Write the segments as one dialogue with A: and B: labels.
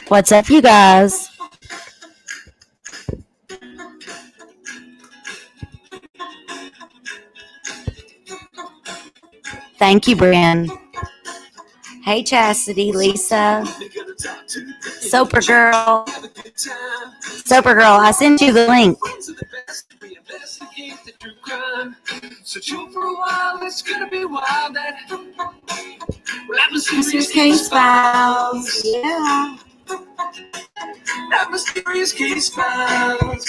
A: What's up, you guys? Thank you, Brian. Hey, Chastity, Lisa, Soper Girl. Soper Girl, I sent you the link. Mysterious Case Files. Yeah. Mysterious Case Files.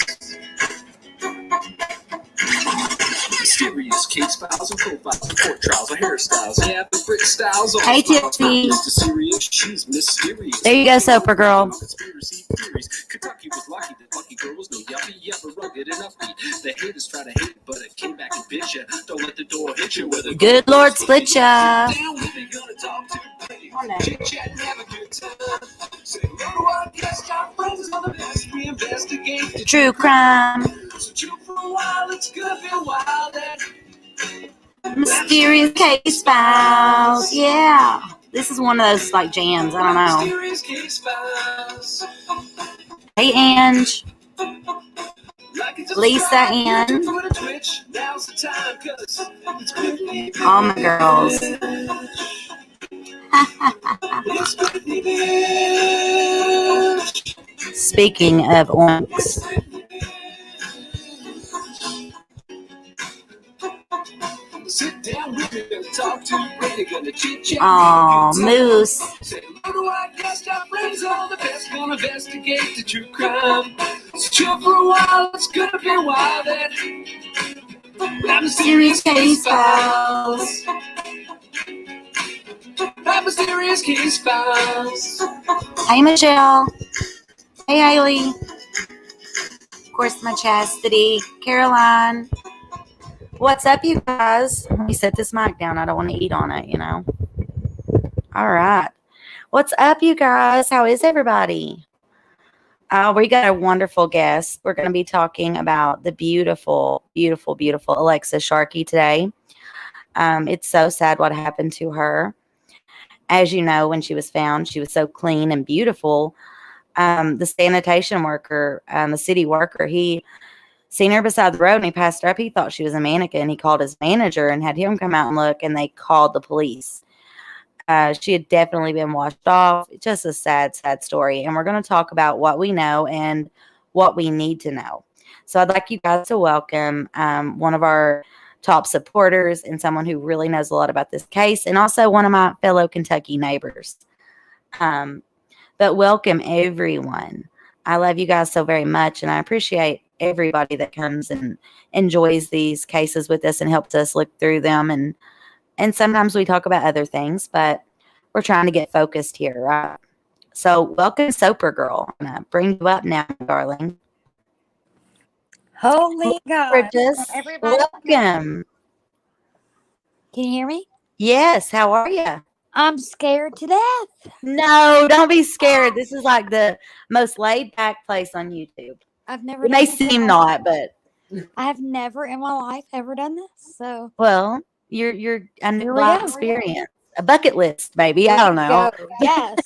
A: Mysterious case files and profiles, court trials and hairstyles. Yeah, the brick styles. Hey, Tipsy. She's mysterious. There you go, Soper Girl. Conspiracy theories. Kentucky was lucky. The lucky girl was no yuppie, yuppie, rugged and upbeat. The haters try to hate, but it came back and bit ya. Don't let the door hit you. Good Lord split ya. Chit chat and have a good time. Say no to our guest, our friends is on the best. We investigate the true crime. So chill for a while, it's gonna be a while. Mysterious Case Files. Yeah. This is one of those like jams. I don't know. Mysterious Case Files. Hey, Ange. Lisa Ann. All my girls. Speaking of oinks. Sit down with me and talk to me. Gonna chit chat. Oh, Moose. Say hello to our guest, our friends, all the best. Gonna investigate the true crime. So chill for a while, it's gonna be a while then. Mysterious Case Files. Mysterious Case Files. Hey, Michelle. Hey, Haley. Of course, my Chastity. Caroline. What's up, you guys? Let me set this mic down. I don't want to eat on it, you know. All right. What's up, you guys? How is everybody? We got a wonderful guest. We're going to be talking about the beautiful, beautiful, beautiful Alexis Sharkey today. It's so sad what happened to her. As you know, when she was found, she was so clean and beautiful. The sanitation worker, the city worker, he seen her beside the road and he passed her up. He thought she was a mannequin. He called his manager and had him come out and look, and they called the police. She had definitely been washed off. It's just a sad, sad story. And we're going to talk about what we know and what we need to know. So I'd like you guys to welcome one of our top supporters and someone who really knows a lot about this case, and also one of my fellow Kentucky neighbors. But welcome, everyone. I love you guys so very much, and I appreciate everybody that comes and enjoys these cases with us and helps us look through them. And sometimes we talk about other things, but we're trying to get focused here, right? So welcome, Soper Girl. I'm going to bring you up now, darling.
B: Holy God.
A: Bridges,
B: Everybody.
A: welcome.
B: Can you hear me?
A: Yes, how are you?
B: I'm scared to death.
A: No, don't be scared. This is like the most laid-back place on YouTube.
B: I've never.
A: It may seem not, but
B: I have never in my life ever done this. So
A: well, you're a new life experience, a bucket list, maybe. I don't know.
B: Yes,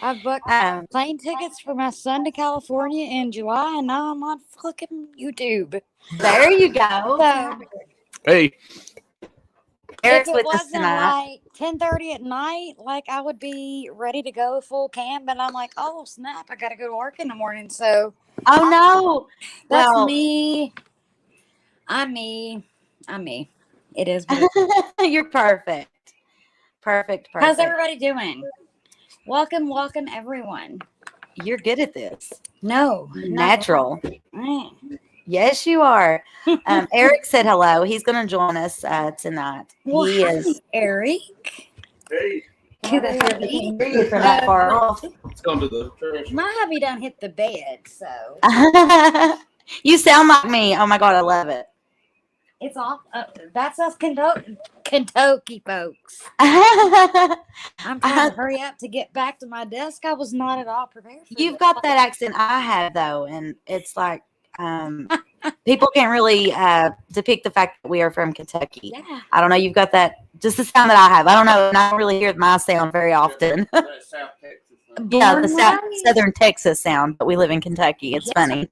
B: I've booked plane tickets for my son to California in July, and now I'm on fucking YouTube.
A: There you go.
B: So,
C: hey.
A: Eric's
B: if it
A: with us
B: wasn't
A: tonight.
B: like 10:30 at night, like I would be ready to go full cam, but I'm like, oh snap, I got to go to work in the morning. So,
A: oh no,
B: that's me. I'm me. It is.
A: You're perfect. Perfect.
B: How's everybody doing? Welcome, everyone.
A: You're good at this.
B: No,
A: natural. Yes, you are. Eric said hello. He's going to join us tonight.
B: Well,
A: he is
B: Eric.
C: Hey.
A: From that far off.
C: Let's go to the trash.
B: My hubby done hit the bed, so.
A: You sound like me. Oh my God, I love it.
B: It's off. That's us Kentucky folks. I'm trying to hurry up to get back to my desk. I was not at all prepared for
A: You've got that accent I have, though, and it's like people can't really depict the fact that we are from Kentucky.
B: Yeah.
A: I don't know. You've got that, just the sound that I have. I don't know. And I don't really hear my sound very often.
C: South Texas.
A: Yeah, the
B: Born right.
A: southern Texas sound, but we live in Kentucky. It's funny.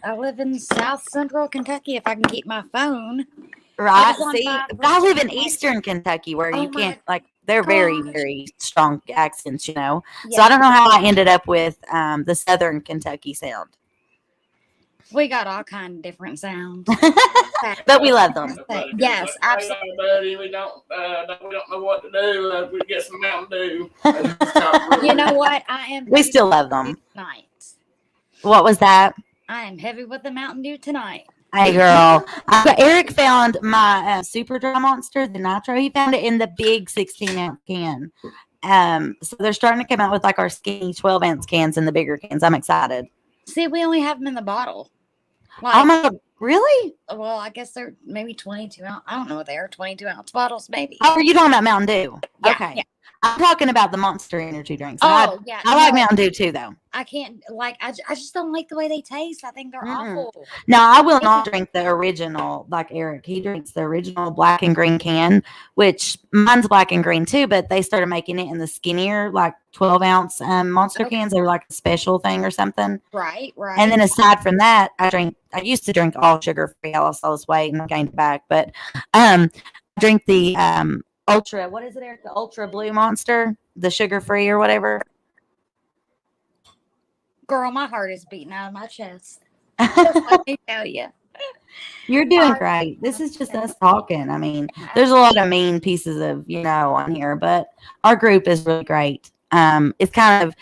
B: I live in South Central Kentucky. If I can keep my phone.
A: Right.
B: I was on
A: See,
B: 5
A: but I live in
B: like,
A: Eastern Kentucky where you
B: oh
A: can't,
B: my
A: like, they're very,
B: gosh.
A: very strong accents, you know. So
B: Yeah,
A: I don't know how I ended up with the Southern Kentucky sound.
B: we got all kind of different sounds.
A: But we love them.
B: Yes, absolutely.
C: Buddy, we don't know what to do. We get some Mountain Dew.
B: You know what? I am.
A: We still love them.
B: Tonight.
A: What was that?
B: I am heavy with the Mountain Dew tonight.
A: Hey, girl. Eric found my Super Dry Monster, the Nitro. He found it in the big 16-ounce can. So they're starting to come out with like our skinny 12-ounce cans and the bigger cans. I'm excited.
B: See, we only have them in the bottle.
A: Like, oh my God, really?
B: Well, I guess they're maybe 22 ounce. I don't know what they are. 22-ounce bottles, maybe.
A: Oh, are you talking about Mountain Dew?
B: Yeah,
A: okay.
B: Yeah.
A: I'm talking about the Monster energy drinks.
B: Oh, yeah.
A: I like Mountain Dew too, though.
B: I can't, like, I just don't like the way they taste. I think they're awful.
A: No, I will not drink the original, like Eric. He drinks the original black and green can, which mine's black and green too, but they started making it in the skinnier, like 12-ounce Monster cans. They were like a special thing or something.
B: Right.
A: And then aside from that, I used to drink all sugar-free. I lost all this weight and I gained it back. But I drink the Ultra, what is it, Eric? The Ultra Blue Monster, the sugar-free or whatever.
B: Girl, my heart is beating out of my chest. Let me tell you.
A: You're doing great. This is just us talking. I mean, there's a lot of mean pieces of, on here, but our group is really great. We've kind of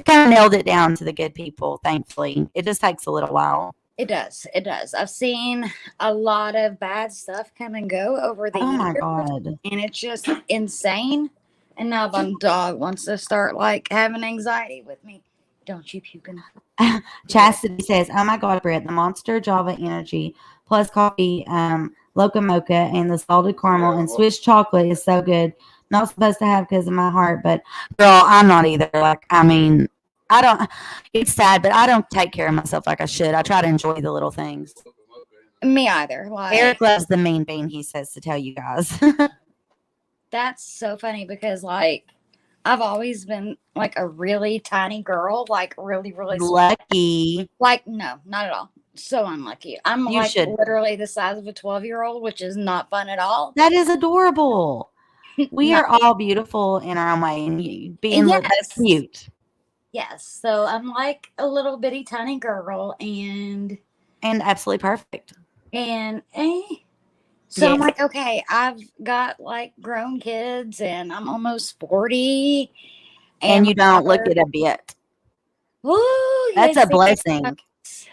A: nailed it down to the good people, thankfully. It just takes a little while.
B: It does. It does. I've seen a lot of bad stuff come and go over the years.
A: Oh my God.
B: And it's just insane. And now my dog wants to start like having anxiety with me. Don't you puking?
A: Chastity says, oh my God, Britt, the Monster Java Energy plus coffee, Loca Mocha, and the salted caramel and Swiss chocolate is so good. Not supposed to have because of my heart, but girl, I'm not either. Like, I mean, it's sad, but I don't take care of myself like I should. I try to enjoy the little things.
B: Me either. Like,
A: Eric loves the mean bean, he says, to tell you guys.
B: That's so funny because, like, I've always been like a really tiny girl, like really, really
A: lucky.
B: Like, no, not at all. So unlucky. I'm literally the size of a 12-year-old, which is not fun at all.
A: That is adorable. We are all beautiful in our own way, and being that's cute.
B: Yes. So I'm like a little bitty tiny girl, and
A: absolutely perfect.
B: And so I'm like, okay, I've got like grown kids and I'm almost 40.
A: And you don't look it a bit.
B: Woo,
A: that's a blessing.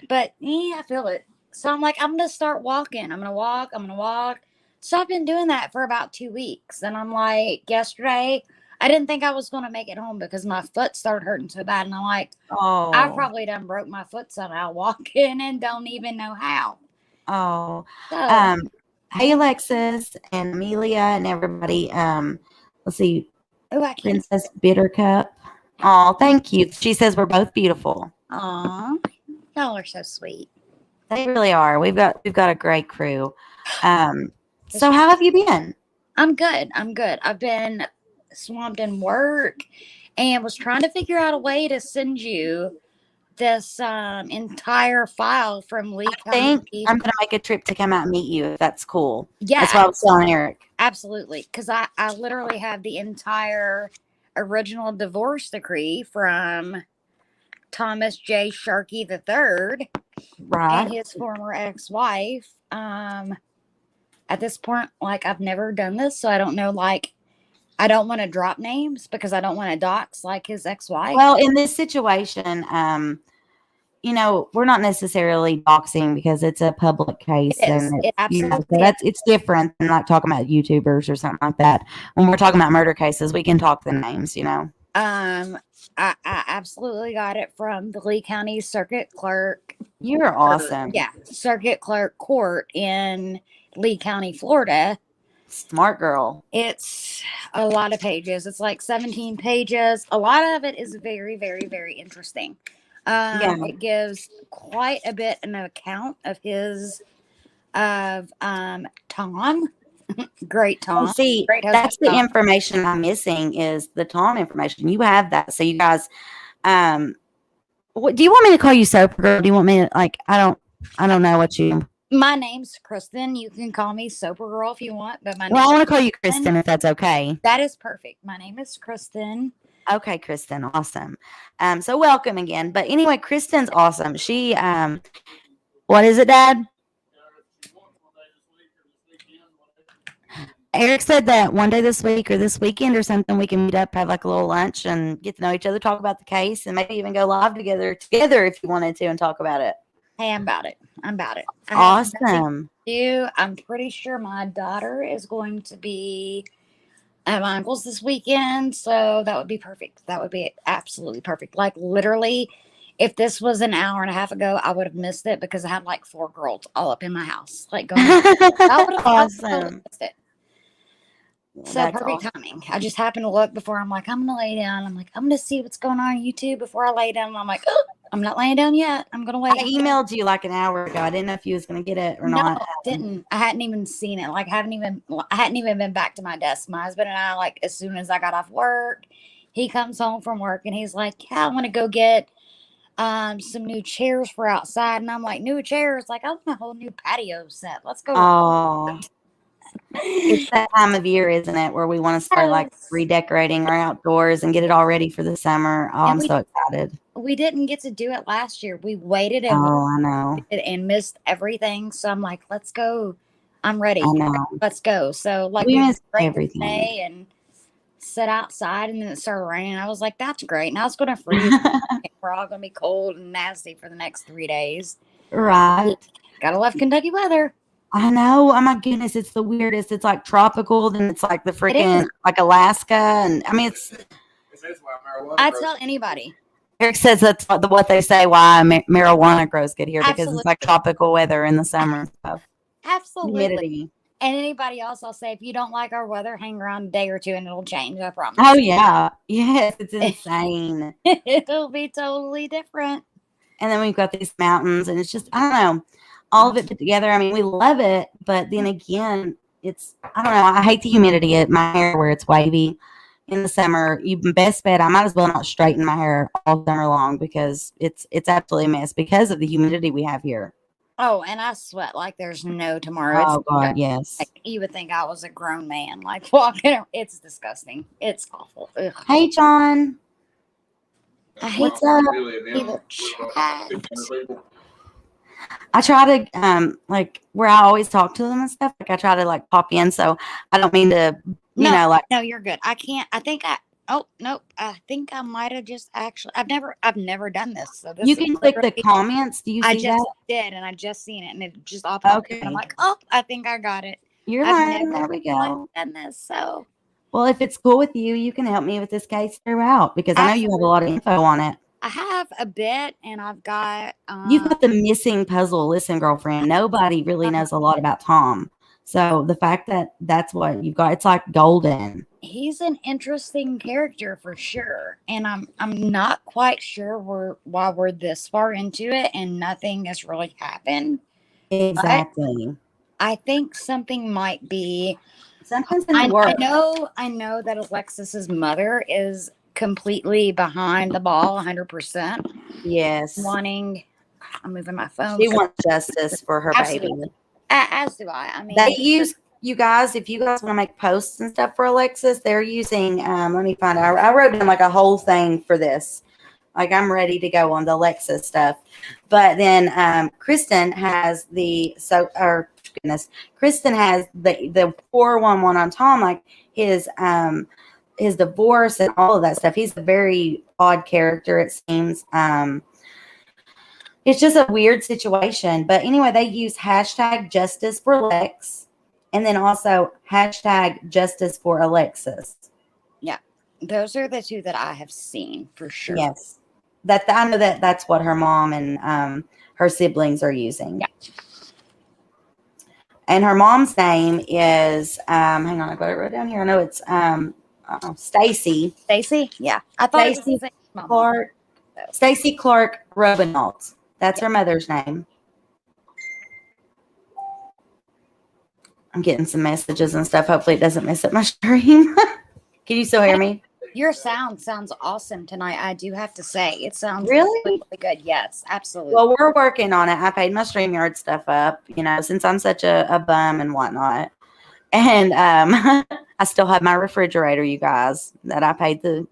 B: But I feel it. So I'm like, I'm going to start walking. I'm going to walk. So I've been doing that for about 2 weeks. And I'm like, yesterday, I didn't think I was going to make it home because my foot started hurting so bad. And I'm like,
A: oh,
B: I probably done broke my foot somehow walking and don't even know how.
A: Oh, so, hey, Alexis and Amelia and everybody. Let's see.
B: Oh,
A: Princess Bittercup. Oh, thank you. She says we're both beautiful.
B: Aw, y'all are so sweet.
A: They really are. We've got a great crew. So how have you been?
B: I'm good. I've been swamped in work and was trying to figure out a way to send you this entire file from Lee
A: I think I'm going to make a trip to come out and meet you if that's cool.
B: Yeah.
A: That's what I was telling Eric.
B: Absolutely. Because I literally have the entire original divorce decree from Thomas J. Sharkey III.
A: Right.
B: And his former ex-wife. At this point, like, I've never done this, so I don't know, like, I don't want to drop names because I don't want to dox like his ex-wife.
A: Well, in this situation, we're not necessarily doxing because it's a public case, and it's different than like talking about YouTubers or something like that. When we're talking about murder cases, we can talk the names,
B: I absolutely got it from the Lee County Circuit Clerk.
A: You're awesome.
B: Yeah, Circuit Clerk Court in Lee County, Florida.
A: Smart girl.
B: It's a lot of pages. It's like 17 pages. A lot of it is very, very, very interesting. It gives quite a bit an account of Tom Great Tom.
A: See,
B: Great husband,
A: that's the
B: Tom.
A: information I'm missing is the Tom information. You have that. So you guys, what, do you want me to call you Soap Girl? Do you want me to, like, I don't know what you.
B: My name's Kristen. You can call me Soper Girl if you want, but my name.
A: Well, I want to call you Kristen if that's okay.
B: That is perfect. My name is Kristen.
A: Okay, Kristen, awesome. So welcome again. But anyway, Kristen's awesome. She, what is it, Dad? Eric said that one day this week or this weekend or something, we can meet up, have like a little lunch, and get to know each other, talk about the case, and maybe even go live together if you wanted to and talk about it.
B: Hey, I'm about it.
A: Awesome.
B: I'm pretty sure my daughter is going to be at my uncle's this weekend, so that would be perfect. That would be absolutely perfect. Like literally, if this was an hour and a half ago, I would have missed it because I had like 4 girls all up in my house, like going. I would have
A: Awesome.
B: missed it. So
A: That's
B: perfect
A: awesome.
B: timing. I just happened to look before. I'm like, I'm gonna lay down. I'm like, I'm gonna see what's going on YouTube before I lay down. And I'm like, oh, I'm not laying down yet. I'm gonna wait.
A: I emailed you like an hour ago. I didn't know if you was going to get it or not.
B: No, I didn't. I hadn't even seen it. Like, I hadn't even been back to my desk. My husband and I, like, as soon as I got off work, he comes home from work and he's like, yeah, I want to go get some new chairs for outside. And I'm like, new chairs? Like, I want a whole new patio set. Let's go.
A: Oh, it's that time of year, isn't it, where we want to start like redecorating our outdoors and get it all ready for the summer. Oh, I'm so excited.
B: We didn't get to do it last year. We waited
A: I know.
B: and missed everything. So I'm like, let's go. I'm ready.
A: I know.
B: Let's go. So like
A: we missed
B: everything and sit outside, and then it started raining. I was like, that's great. Now it's going to freeze. We're all going to be cold and nasty for the next 3 days.
A: Right.
B: Gotta love Kentucky weather.
A: I know. Oh my goodness, it's the weirdest. It's like tropical, then it's like the freaking like Alaska, and I mean it's.
B: I tell anybody.
A: Eric says that's what they say why marijuana grows good here because it's like tropical weather in the summer and stuff.
B: Absolutely.
A: Humidity.
B: And anybody else, I'll say, if you don't like our weather, hang around a day or two and it'll change. I promise.
A: Oh yeah, yes, it's insane.
B: It'll be totally different.
A: And then we've got these mountains, and it's just I don't know. All of it put together. I mean, we love it, but then again, it's I don't know. I hate the humidity at my hair where it's wavy in the summer. You best bet I might as well not straighten my hair all summer long because it's absolutely a mess because of the humidity we have here.
B: Oh, and I sweat like there's no tomorrow.
A: Oh God, yes.
B: Like, you would think I was a grown man, like walking around. It's disgusting. It's awful. Ugh.
A: Hey, John.
B: What's
A: up? I try to like where I always talk to them and stuff. Like I try to like pop in, so I don't mean to, you know, like.
B: No, you're good. I can't. I think I. Oh no, I think I might have just actually. I've never done this. So this
A: you can click the comments. Do you see that?
B: I just did, and I just seen it, and it just all popped up. And I'm like, oh, I think I got it.
A: You're learning. There we go.
B: Done this, so.
A: Well, if it's cool with you, you can help me with this case throughout because I know you have a lot of info on it.
B: I have a bit, and I've got.
A: You've got the missing puzzle. Listen, girlfriend, nobody really knows a lot about Tom. So the fact that that's what you've got, it's like golden.
B: He's an interesting character for sure, and I'm not quite sure why we're this far into it, and nothing has really happened.
A: Exactly.
B: But I think something might be.
A: Something's in the works.
B: I know that Alexis's mother is completely behind the ball 100%.
A: Yes.
B: I'm moving my phone.
A: She wants justice for her baby.
B: As do I. I mean,
A: they use, you guys, if you guys want to make posts and stuff for Alexis, they're using, let me find out. I wrote down like a whole thing for this. Like I'm ready to go on the Alexis stuff. But then Kristen has Kristen has the 411 on Tom, like his divorce and all of that stuff. He's a very odd character, it seems. It's just a weird situation. But anyway, they use hashtag justice for Lex and then also hashtag justice for Alexis.
B: Yeah. Those are the two that I have seen for sure.
A: Yes. I know that's what her mom and her siblings are using.
B: Yeah.
A: And her mom's name is hang on, I got it wrote down here. I know it's Stacy.
B: Stacy? Yeah. I thought
A: Stacy Clark. Stacy Clark Robinault. That's her mother's name. I'm getting some messages and stuff. Hopefully it doesn't mess up my stream. Can you still hear me?
B: Your sound sounds awesome tonight. I do have to say, it sounds
A: Really?
B: really good. Yes, absolutely.
A: Well, we're working on it. I paid my StreamYard stuff up, since I'm such a bum and whatnot. And I still have my refrigerator, you guys, that I paid the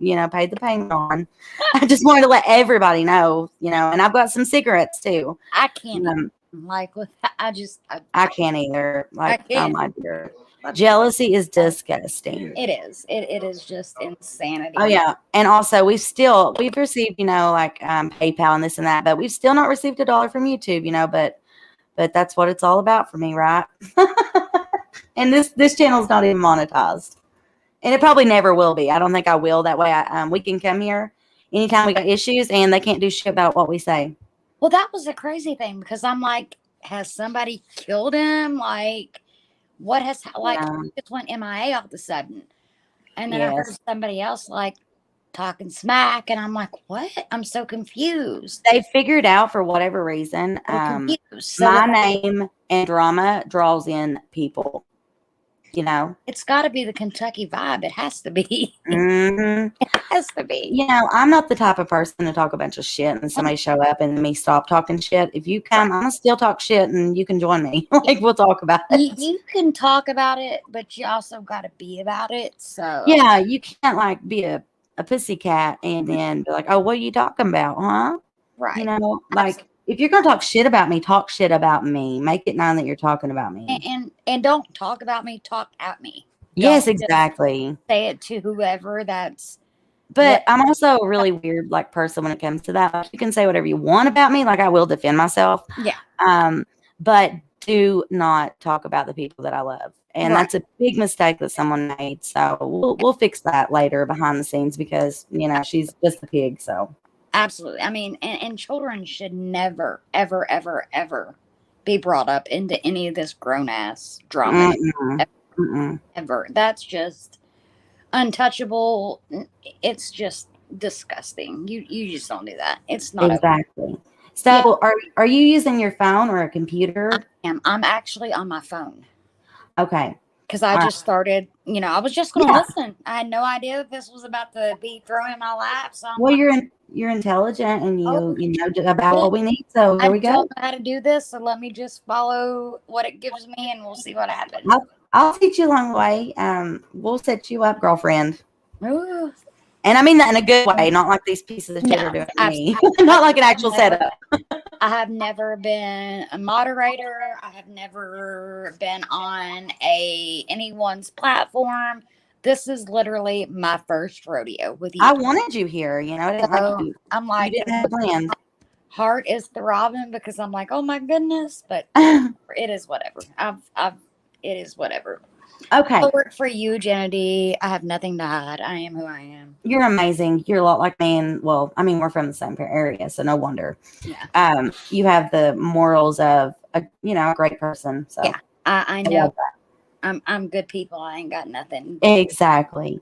A: payment on. I just wanted to let everybody know, and I've got some cigarettes too.
B: I can't like with
A: I can't either. Like,
B: I can't.
A: oh my dear. Jealousy is disgusting.
B: It is. It is just insanity.
A: Oh yeah. And also we've received, PayPal and this and that, but we've still not received $1 from YouTube, but that's what it's all about for me, right? And this channel's not even monetized. And it probably never will be. I don't think I will. That way we can come here anytime we got issues and they can't do shit about what we say.
B: Well, that was the crazy thing because I'm like, has somebody killed him? Like, what has just went MIA all of a sudden? And then I heard somebody else like talking smack, and I'm like, what? I'm so confused.
A: They figured out for whatever reason,
B: So
A: my name and drama draws in people.
B: It's got to be the Kentucky vibe. It has to be.
A: Mm-hmm.
B: It has to be.
A: I'm not the type of person to talk a bunch of shit and somebody show up and me stop talking shit. If you come, I'm gonna still talk shit and you can join me. We'll talk about it.
B: You can talk about it, but you also got to be about it. So
A: yeah, you can't be a pussycat and then be like, oh, what are you talking about, huh?
B: Right.
A: Absolutely. If you're going to talk shit about me, talk shit about me. Make it known that you're talking about me.
B: And don't talk about me, talk at me.
A: Yes, exactly.
B: Say it to whoever that's.
A: But I'm also a really weird person when it comes to that. Like, you can say whatever you want about me. Like, I will defend myself.
B: Yeah.
A: But do not talk about the people that I love. And that's a big mistake that someone made. So we'll fix that later behind the scenes because, she's just a pig. So.
B: Absolutely. I mean, and children should never, ever, ever, ever be brought up into any of this grown-ass drama. Ever. That's just untouchable. It's just disgusting. You just don't do that. It's not
A: exactly.
B: Okay.
A: So are you using your phone or a computer?
B: I'm actually on my phone.
A: Okay.
B: Because I just started, I was just going to listen. I had no idea that this was about to be thrown in my lap. So
A: you're intelligent and you know about what we need. So here we go.
B: I don't know how to do this, so let me just follow what it gives me, and we'll see what happens.
A: I'll teach you along the way. We'll set you up, girlfriend.
B: Ooh.
A: And I mean that in a good way, not like these pieces of shit are doing to me. Not like an actual setup.
B: I have never been a moderator. I have never been on anyone's platform. This is literally my first rodeo with you.
A: I wanted you here,
B: I'm like,
A: you didn't have a plan.
B: Heart is throbbing because I'm like, oh my goodness, but it is whatever. It is whatever.
A: Okay.
B: I work for you, Jenny. I have nothing to hide. I am who I am.
A: You're amazing. You're a lot like me, and we're from the same area, so no wonder.
B: Yeah.
A: You have the morals of a great person. So
B: yeah, I know. I'm good people. I ain't got nothing.
A: Exactly.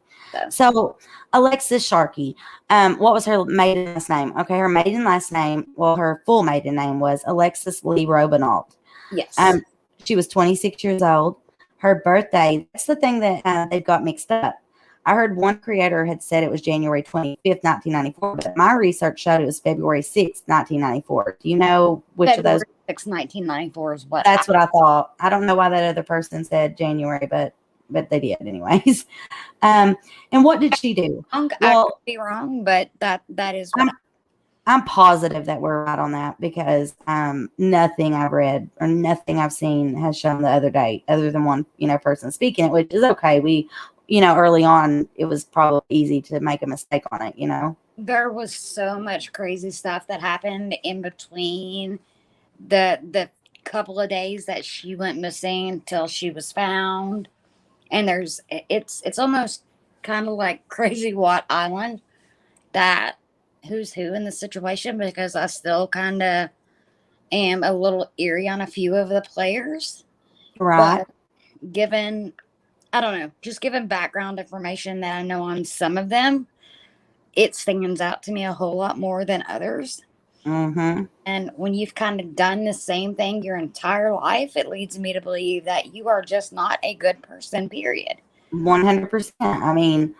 A: So Alexis Sharkey, what was her maiden last name? Okay, her maiden last name, her full maiden name was Alexis Lee Robinault.
B: Yes.
A: She was 26 years old. Her birthday, that's the thing that they've got mixed up. I heard one creator had said it was January 25th, 1994, but my research showed it was February 6th, 1994. Do you know which
B: February
A: of those?
B: 6th, 1994 is what.
A: That's what I thought. I don't know why that other person said January, but they did anyways. And what did she do?
B: I could be wrong, but that is what
A: I'm positive that we're right on that because nothing I've read or nothing I've seen has shown the other day other than one, person speaking it, which is okay. We, early on, it was probably easy to make a mistake on it,
B: There was so much crazy stuff that happened in between the couple of days that she went missing till she was found. And it's almost kind of like Crazy Watt Island, that who's who in the situation, because I still kind of am a little eerie on a few of the players.
A: Right.
B: But given background information that I know on some of them, it stands out to me a whole lot more than others.
A: Mm-hmm.
B: And when you've kind of done the same thing your entire life, it leads me to believe that you are just not a good person, period.
A: 100%. I mean,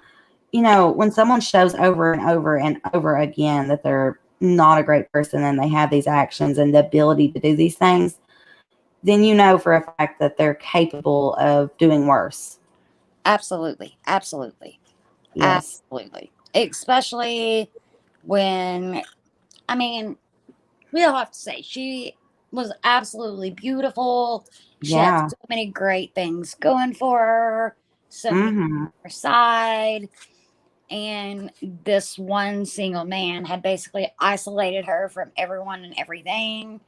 A: when someone shows over and over and over again that they're not a great person and they have these actions and the ability to do these things, then you know for a fact that they're capable of doing worse.
B: Absolutely. Absolutely.
A: Yes.
B: Absolutely. Especially when, I mean, we all have to say, she was absolutely beautiful. She had
A: Yeah.
B: so many great things going for her, so many
A: Mm-hmm.
B: on her side. And this one single man had basically isolated her from everyone and everything.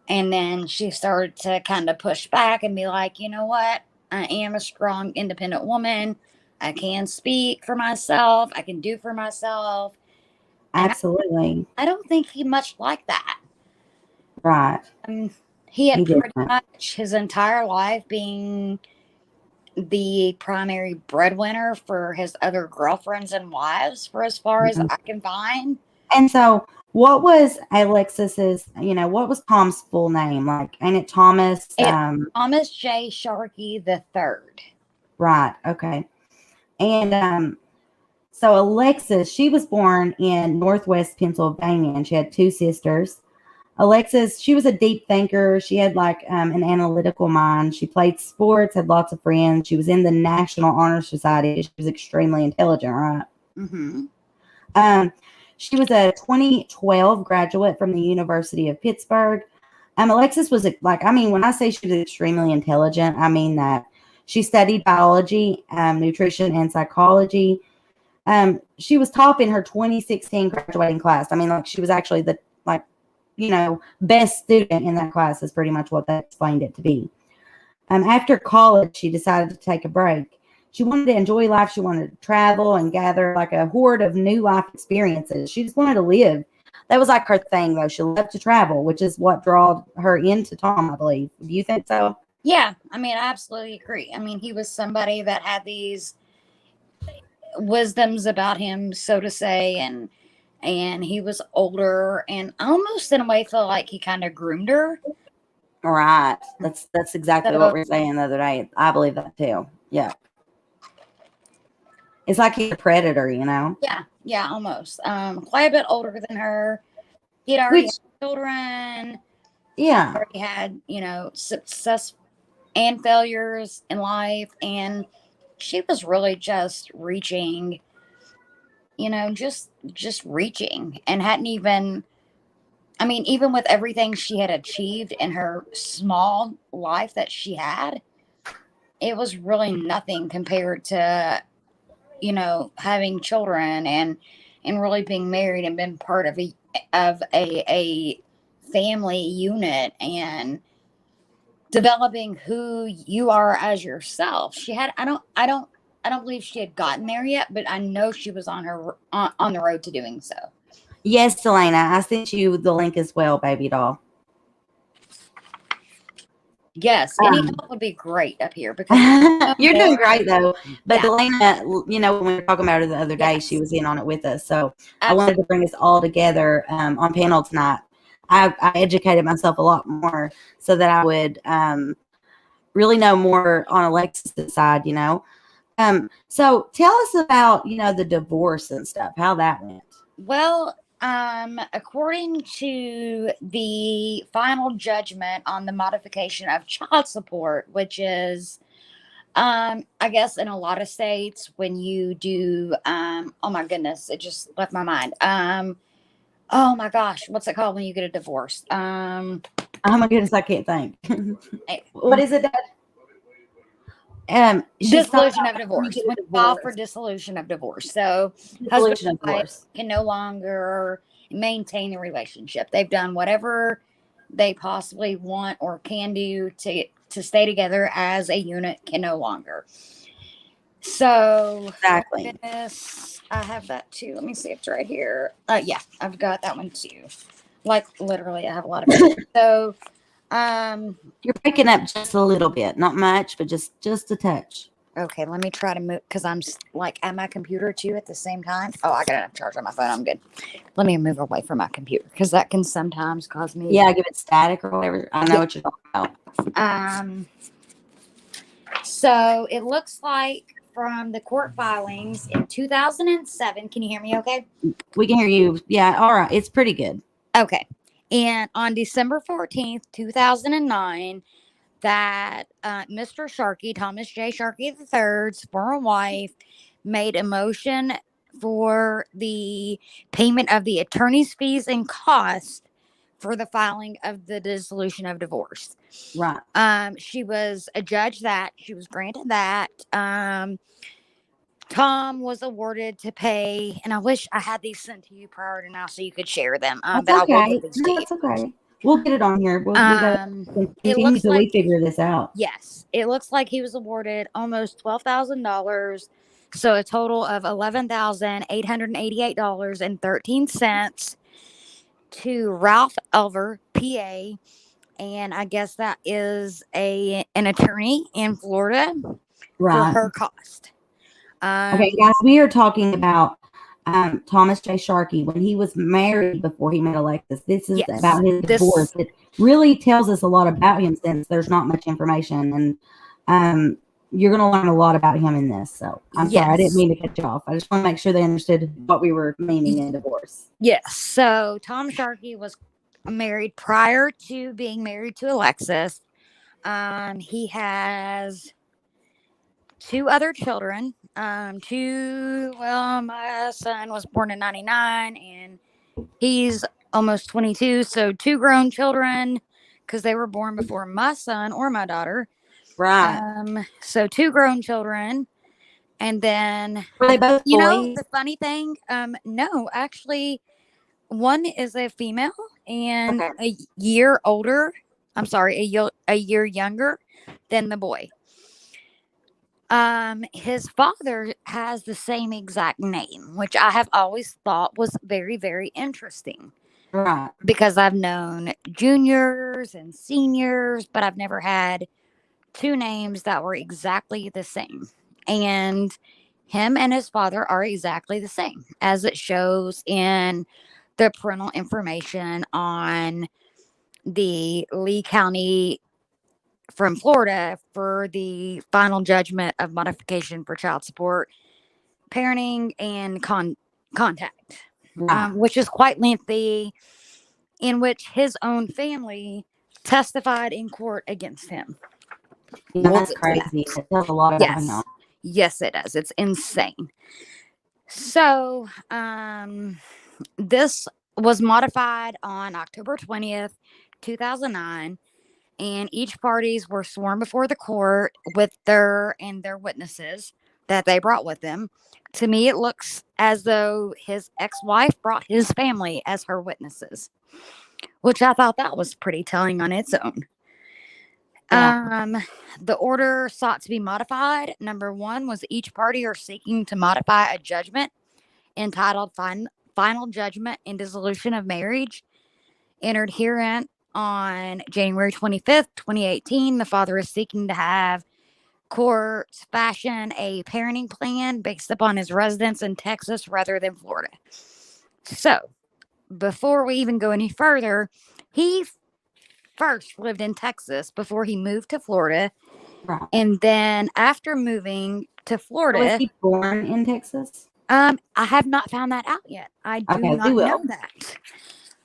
B: And then she started to kind of push back and be like, you know what? I am a strong, independent woman. I can speak for myself. I can do for myself. And
A: Absolutely.
B: I don't think he much liked that.
A: Right.
B: He had
A: He
B: pretty
A: didn't.
B: much his entire life being the primary breadwinner for his other girlfriends and wives, for as far as I can find.
A: And so, what was Alexis's? What was Tom's full name? Like, ain't it Thomas?
B: Thomas J. Sharkey the Third.
A: Right. Okay. And so Alexis, she was born in Northwest Pennsylvania, and she had two sisters. Alexis, she was a deep thinker. She had like an analytical mind. She played sports, had lots of friends. She was in the National Honor Society. She was extremely intelligent, right?
B: Mm-hmm.
A: She was a 2012 graduate from the University of Pittsburgh. Alexis was when I say she was extremely intelligent, I mean that she studied biology, nutrition, and psychology. She was top in her 2016 graduating class. She was actually the best student in that class is pretty much what they explained it to be. After college, she decided to take a break. She wanted to enjoy life. She wanted to travel and gather like a horde of new life experiences. She just wanted to live. That was like her thing, though. She loved to travel, which is what drew her into Tom, I believe. Do you think so?
B: Yeah, I absolutely agree. He was somebody that had these wisdoms about him, so to say, and he was older and almost in a way felt like he kind of groomed her.
A: Right. That's exactly what we were saying the other day. I believe that too. Yeah. It's like he's a predator,
B: Yeah, almost. Quite a bit older than her. He'd already had children.
A: Yeah.
B: Already had, success and failures in life, and she was really just reaching, just reaching, and hadn't even. Even with everything she had achieved in her small life that she had, it was really nothing compared to, having children and really being married and been part of a family unit and developing who you are as yourself. She had I don't believe she had gotten there yet, but I know she was on the road to doing so.
A: Yes, Selena, I sent you the link as well, baby doll.
B: Yes, any help would be great up here because
A: you're doing great though. But
B: Yeah.
A: Elena, when we were talking about her the other day, she was in on it with us. So I wanted to bring us all together on panel tonight. I educated myself a lot more so that I would really know more on Alexis' side, So tell us about, the divorce and stuff, how that went.
B: Well, according to the final judgment on the modification of child support, which is, I guess in a lot of states when you do, oh my goodness, it just left my mind. Oh my gosh, what's it called when you get a divorce?
A: Oh my goodness, I can't think. What is it?
B: Dissolution of divorce. When you file for dissolution of divorce. So husband and wife can no longer maintain the relationship. They've done whatever they possibly want or can do to stay together as a unit can no longer. So
A: exactly.
B: This, I have that too. Let me see if it's right here. Yeah, I've got that one too. Like literally, I have a lot of it. So
A: you're breaking up just a little bit, not much, but just a touch.
B: Okay, let me try to move because I'm like at my computer too at the same time. Oh, I got enough charge on my phone. I'm good. Let me move away from my computer because that can sometimes cause me.
A: Yeah, give it static or whatever. I know what you're talking
B: about. So it looks like from the court filings in 2007. Can you hear me? Okay.
A: We can hear you. Yeah. All right. It's pretty good.
B: Okay. And on December 14th, 2009. That Mr. Sharkey, Thomas J. Sharkey III's former wife, made a motion for the payment of the attorney's fees and costs for the filing of the dissolution of divorce.
A: Right.
B: She was adjudged that. She was granted that. Tom was awarded to pay, and I wish I had these sent to you prior to now so you could share them.
A: That's
B: but
A: okay.
B: I will get these to you.
A: That's okay. We'll get it on here. We got to continue till we figure this out.
B: Yes. It looks like he was awarded almost $12,000. So a total of $11,888.13 to Ralph Elver, PA. And I guess that is an attorney in Florida for her cost.
A: Okay, guys, we are talking about Thomas J. Sharkey when he was married before he met Alexis. This is about his divorce. It really tells us a lot about him since there's not much information, and you're going to learn a lot about him in this. So I'm sorry, I didn't mean to cut you off. I just want to make sure they understood what we were meaning in divorce.
B: Yes. So Tom Sharkey was married prior to being married to Alexis. He has 2 other children. My son was born in 99 and he's almost 22. So 2 grown children because they were born before my son or my daughter.
A: Right.
B: So 2 grown children. And then,
A: were they both boys?
B: Know, the funny thing, no, actually, one is a female and a year older. I'm sorry, a year younger than the boy. His father has the same exact name, which I have always thought was very, very interesting.
A: Right.
B: Because I've known juniors and seniors, but I've never had 2 names that were exactly the same. And him and his father are exactly the same, as it shows in the parental information on the Lee County from Florida for the final judgment of modification for child support, parenting, and contact, which is quite lengthy, in which his own family testified in court against him.
A: Yeah, that's crazy. It tells a lot about him.
B: Yes, it does. It's insane. So, this was modified on October 20th, 2009. And each parties were sworn before the court with their witnesses that they brought with them. To me, it looks as though his ex-wife brought his family as her witnesses, which I thought that was pretty telling on its own. The order sought to be modified. Number 1 was each party are seeking to modify a judgment entitled Final Judgment and Dissolution of Marriage, entered herein on January 25th, 2018. The father is seeking to have courts fashion a parenting plan based upon his residence in Texas rather than Florida. So, before we even go any further, he first lived in Texas before he moved to Florida.
A: Right.
B: And then after moving to Florida...
A: Was he born in Texas?
B: I have not found that out yet. I do not know that.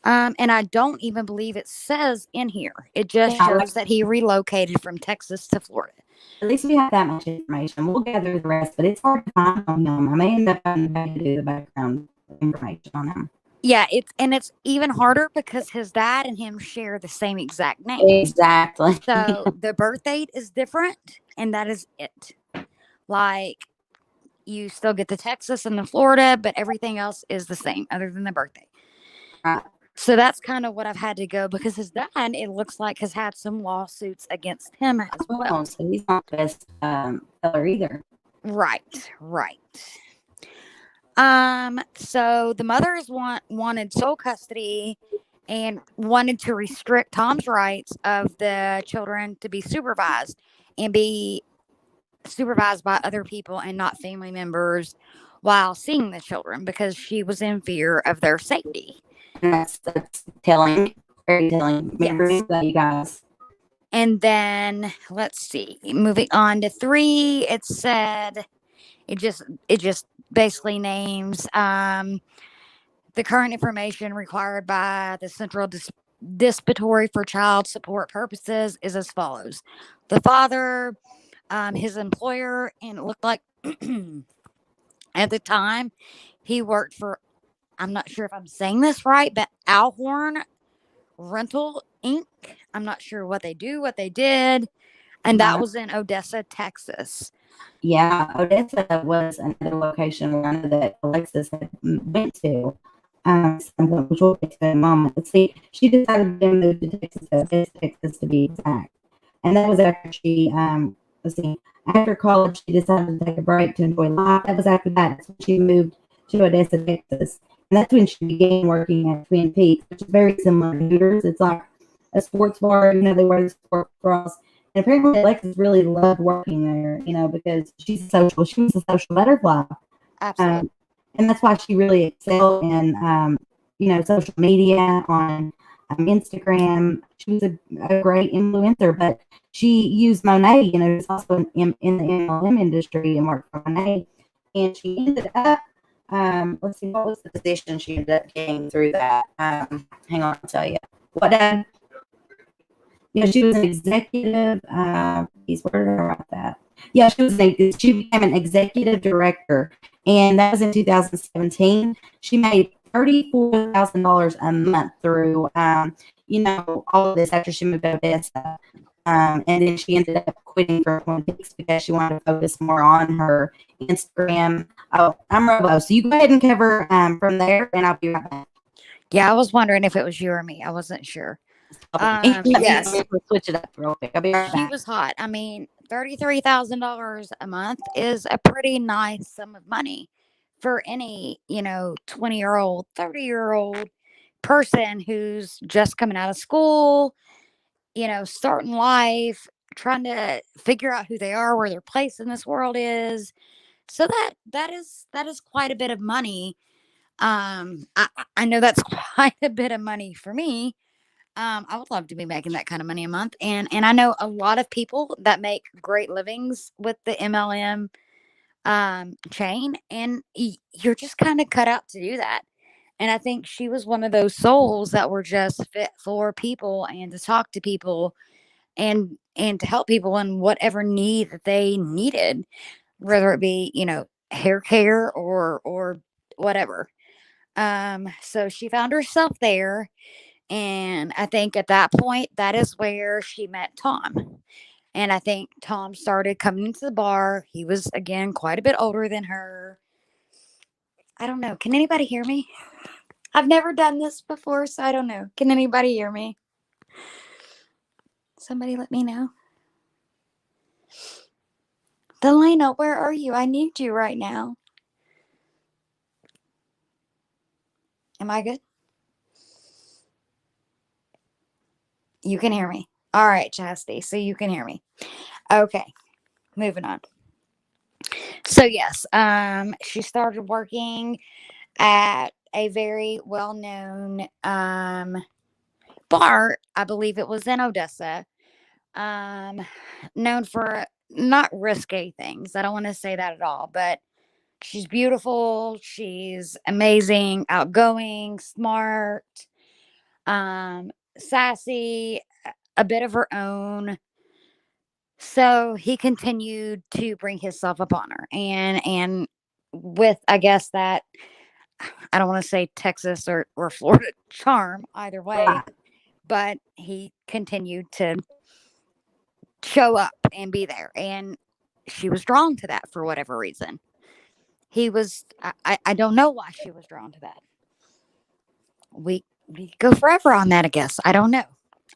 B: And I don't even believe it says in here. It just shows that he relocated from Texas to Florida.
A: At least we have that much information. We'll gather the rest, but it's hard to find on him. I may end up having to do the background information on him.
B: Yeah, it's even harder because his dad and him share the same exact name.
A: Exactly.
B: So the birth date is different, and that is it. Like, you still get the Texas and the Florida, but everything else is the same other than the birthday.
A: Right.
B: So that's kind of what I've had to go because his dad, it looks like, has had some lawsuits against him as well.
A: So he's not the best feller either.
B: Right. So the mothers wanted sole custody and wanted to restrict Tom's rights of the children to be supervised and be supervised by other people and not family members while seeing the children because she was in fear of their safety.
A: And that's telling, very telling. Remember
B: Yes.
A: that, you guys.
B: And then let's see, moving on to 3, it said it just basically names the current information required by the Central Dispository for Child Support Purposes is as follows: the father, his employer, and it looked like at the time he worked for, I'm not sure if I'm saying this right, but Alhorn Rental Inc. I'm not sure what they do, what they did. And that was in Odessa, Texas.
A: Yeah, Odessa was another location where I know that Alexis had went to. Which we'll get to in a moment. But see, she decided to move to Texas, Odessa, Texas to be exact. And that was after she, let's see, after college, she decided to take a break to enjoy life. That was after that. That's when she moved to Odessa, Texas. And that's when she began working at Twin Peaks, which is very similar to Hooters. It's like a sports bar, you know, they wear the sports bras. And apparently Alexis really loved working there, you know, because she was a social butterfly.
B: Absolutely.
A: And that's why she really excelled in, you know, social media, on Instagram. She was a great influencer, but she used Monet, you know, who's also in the MLM industry and worked for Monet. And she ended up, let's see, what was the position she ended up getting through that? Hang on, I'll tell you. What, Dad? Yeah, she was an executive. Where did I write that? Yeah, she became an executive director, and that was in 2017. She made $34,000 a month through, you know, all of this after she moved to Odessa. And then she ended up quitting for Twin Peaks because she wanted to focus more on her Instagram. Oh, I'm Robo. So you go ahead and cover from there, and I'll be right back.
B: Yeah, I was wondering if it was you or me. I wasn't sure. Yes.
A: Let me switch it up real quick. I'll be right
B: She
A: back.
B: was hot. I mean, $33,000 a month is a pretty nice sum of money for any, 20-year-old, 30-year-old person who's just coming out of school, starting life, trying to figure out who they are, where their place in this world is. So that is quite a bit of money. I know that's quite a bit of money for me. I would love to be making that kind of money a month, and I know a lot of people that make great livings with the MLM chain, and you're just kind of cut out to do that. And I think she was one of those souls that were just fit for people and to talk to people and to help people in whatever need that they needed, whether it be hair care or whatever. So she found herself there. And I think at that point, that is where she met Tom. And I think Tom started coming into the bar. He was, again, quite a bit older than her. I don't know. Can anybody hear me? I've never done this before, so I don't know. Can anybody hear me? Somebody let me know. Delana, where are you? I need you right now. Am I good? You can hear me. All right, Chastity. So you can hear me. Okay. Moving on. So yes, she started working at a very well-known bar. I believe it was in Odessa. Known for not risque things. I don't want to say that at all, but she's beautiful. She's amazing, outgoing, smart, sassy, a bit of her own. So he continued to bring himself upon her, and with, I guess, that, I don't want to say Texas or Florida charm either way, but he continued to show up and be there, and she was drawn to that for whatever reason. I don't know why she was drawn to that. We go forever on that, I guess. I don't know.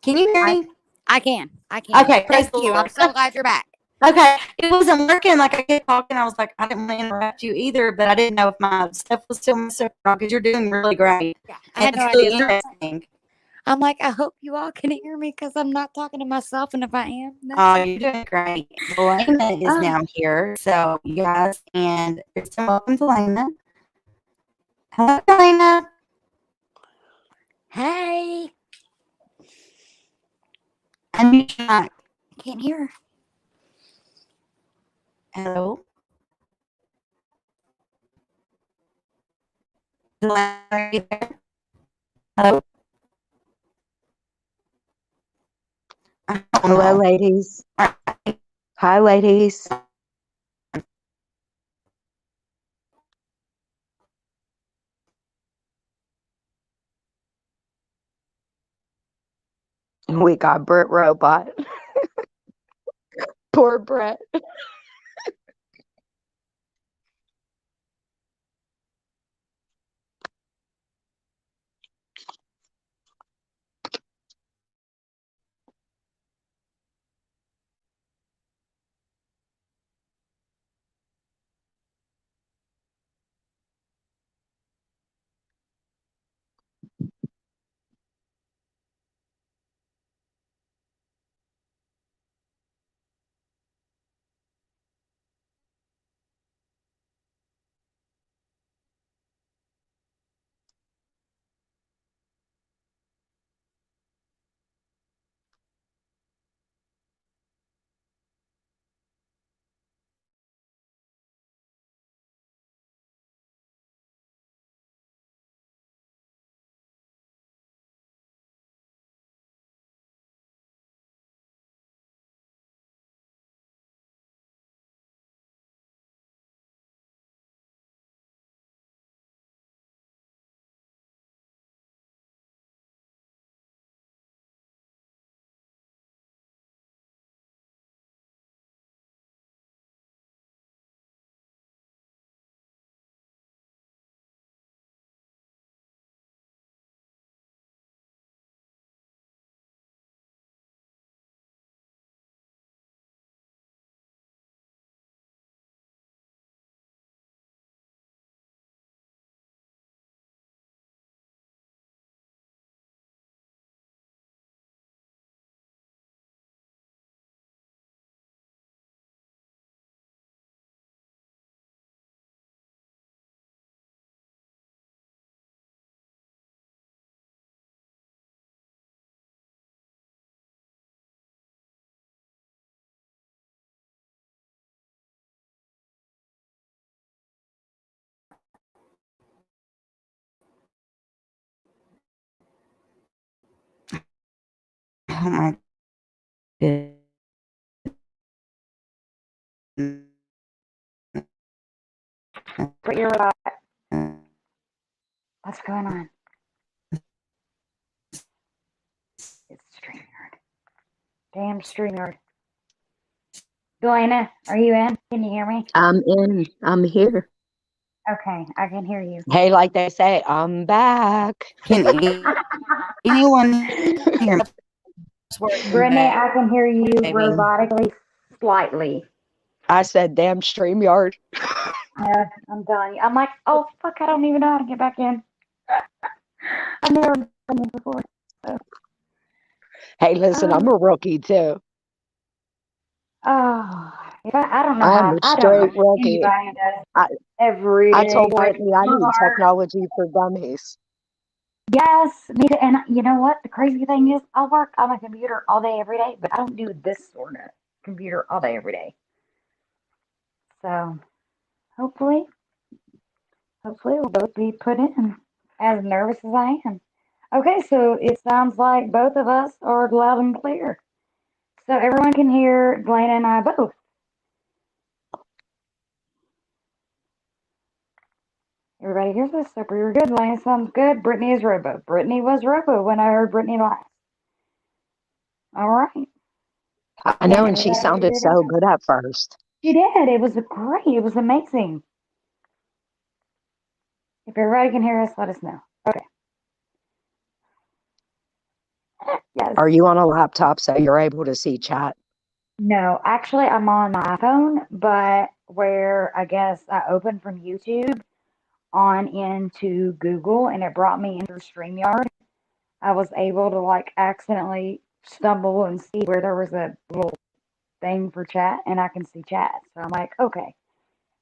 A: Can you hear me?
B: I can.
A: Okay, praise
B: Thank
A: the
B: you.
A: Lord.
B: I'm so glad you're back.
A: Okay, it wasn't working. Like, I kept talking. I was like, I didn't want to interrupt you either, but I didn't know if my stuff was still messing up because you're doing really great.
B: Yeah, I had
A: And
B: no
A: it's really
B: idea.
A: interesting.
B: I'm like, I hope you all can hear me because I'm not talking to myself. And if I am,
A: Oh, you're doing great. Lena is
B: Oh.
A: now here. So, you guys, and welcome to Lena. Hello, Lena.
B: Hey.
A: Unmute your mic.
B: Can't hear.
A: Hello. Lena, are you there? Hello.
D: Hello, ladies. Hi, ladies. We got Brett Robot. Poor Brett.
A: Oh my goodness.
B: But you're right. What's going on? It's StreamYard. Damn StreamYard. Delana, are you in? Can you hear me?
D: I'm in. I'm here.
B: Okay, I can hear you.
D: Hey, like they say, I'm back.
A: Can anyone hear me?
B: Brittany, I can hear you
A: Maybe.
B: robotically slightly.
D: I said, damn StreamYard.
B: I'm telling you. I'm like, oh, fuck, I don't even know how to get back in. I've never done this before. So.
D: Hey, listen, I'm a rookie too.
B: Oh, I don't know
D: I'm
B: how.
D: a
B: I don't know
D: straight rookie.
B: anybody does every
D: I
B: day.
D: told
B: Like,
D: Brittany I need technology for dummies.
B: yes, me too. And you know what? The crazy thing is, I work on my computer all day, every day, but I don't do this sort of computer all day, every day. So hopefully we'll both be put in. As nervous as I am. Okay, so it sounds like both of us are loud and clear. So everyone can hear Glenn and I both. Everybody hears us, so we're good. Lane sounds good. Brittany is Robo. Brittany was Robo when I heard Brittany last. All right.
D: I know, and she sounded so good at first.
B: She did. It was great. It was amazing. If everybody can hear us, let us know. Okay. Yes.
D: Are you on a laptop so you're able to see chat?
B: No, actually, I'm on my iPhone, but where I guess I opened from YouTube on into Google and it brought me into StreamYard.
E: I was able to like accidentally stumble and see where there was a little thing for chat, and I can see chat. So I'm like, okay,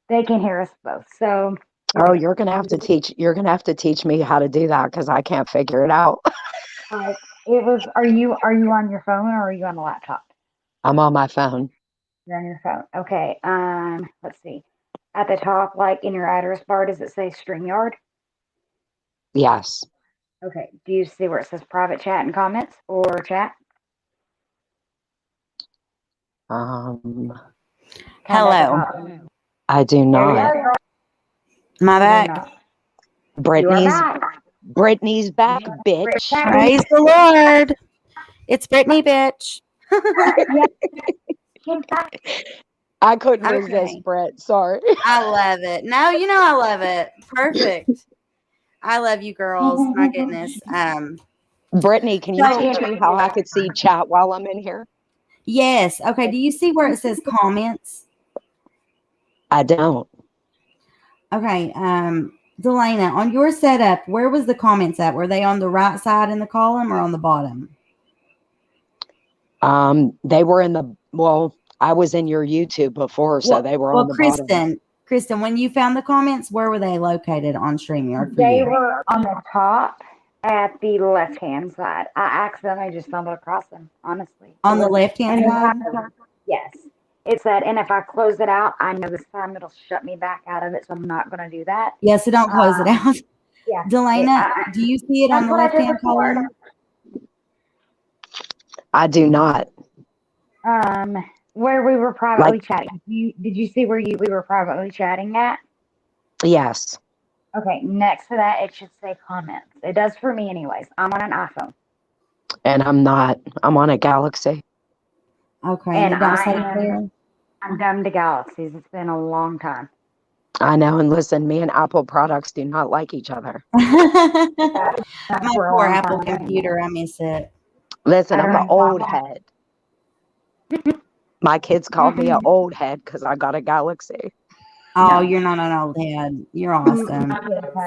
E: they can hear us both. So
D: Oh, you're gonna have to teach. You're gonna have to teach me how to do that because I can't figure it out.
E: like it was. Are you on your phone or are you on a laptop?
D: I'm on my phone.
E: You're on your phone. Okay. Let's see. At the top, like in your address bar, does it say StreamYard?
D: Yes.
E: Okay. Do you see where it says private chat and comments or chat?
D: Um,
E: Kind of at the
A: Hello.
E: top.
D: I do
E: There you
D: not.
E: are.
A: My
E: You do
A: back.
E: not. You are
D: Brittany's
E: back.
D: Brittany's back, bitch.
A: Praise the Lord. It's Brittany, bitch.
D: I couldn't
A: Okay.
D: resist, Brett. Sorry.
A: I love it. No, you know I love it. Perfect. I love you girls. My goodness.
D: Brittany, can you
A: So
D: teach me how I could see chat while I'm in here?
A: yes. Okay. Do you see where it says comments?
D: I don't.
A: Okay. Delana, on your setup, where was the comments at? Were they on the right side in the column or on the bottom?
D: They were in the I was in your YouTube before, so they were on the bottom.
A: Kristen, when you found the comments, where were they located on StreamYard for
E: They
A: you?
E: were on the top at the left-hand side. I accidentally just stumbled across them, honestly.
A: On the left-hand side?
E: Yes. It said, and if I close it out, I know this time it'll shut me back out of it, so I'm not going to do that.
A: Yeah, so don't close it out.
E: Yeah.
A: Delana, do you see it on the left-hand column?
D: I do not.
E: Where we were privately chatting. Did you see where we were privately chatting at?
D: Yes.
E: Okay, next to that, it should say comments. It does for me anyways. I'm on an iPhone.
D: And I'm not. I'm on a Galaxy.
A: Okay, and it don't say it there?
E: I'm dumb to Galaxies. It's been a long time.
D: I know, and listen, me and Apple products do not like each other.
A: My poor Apple computer, I miss it.
D: Listen, I'm an old head. My kids called me an old head because I got a Galaxy.
A: Oh, you're not an old head. You're awesome.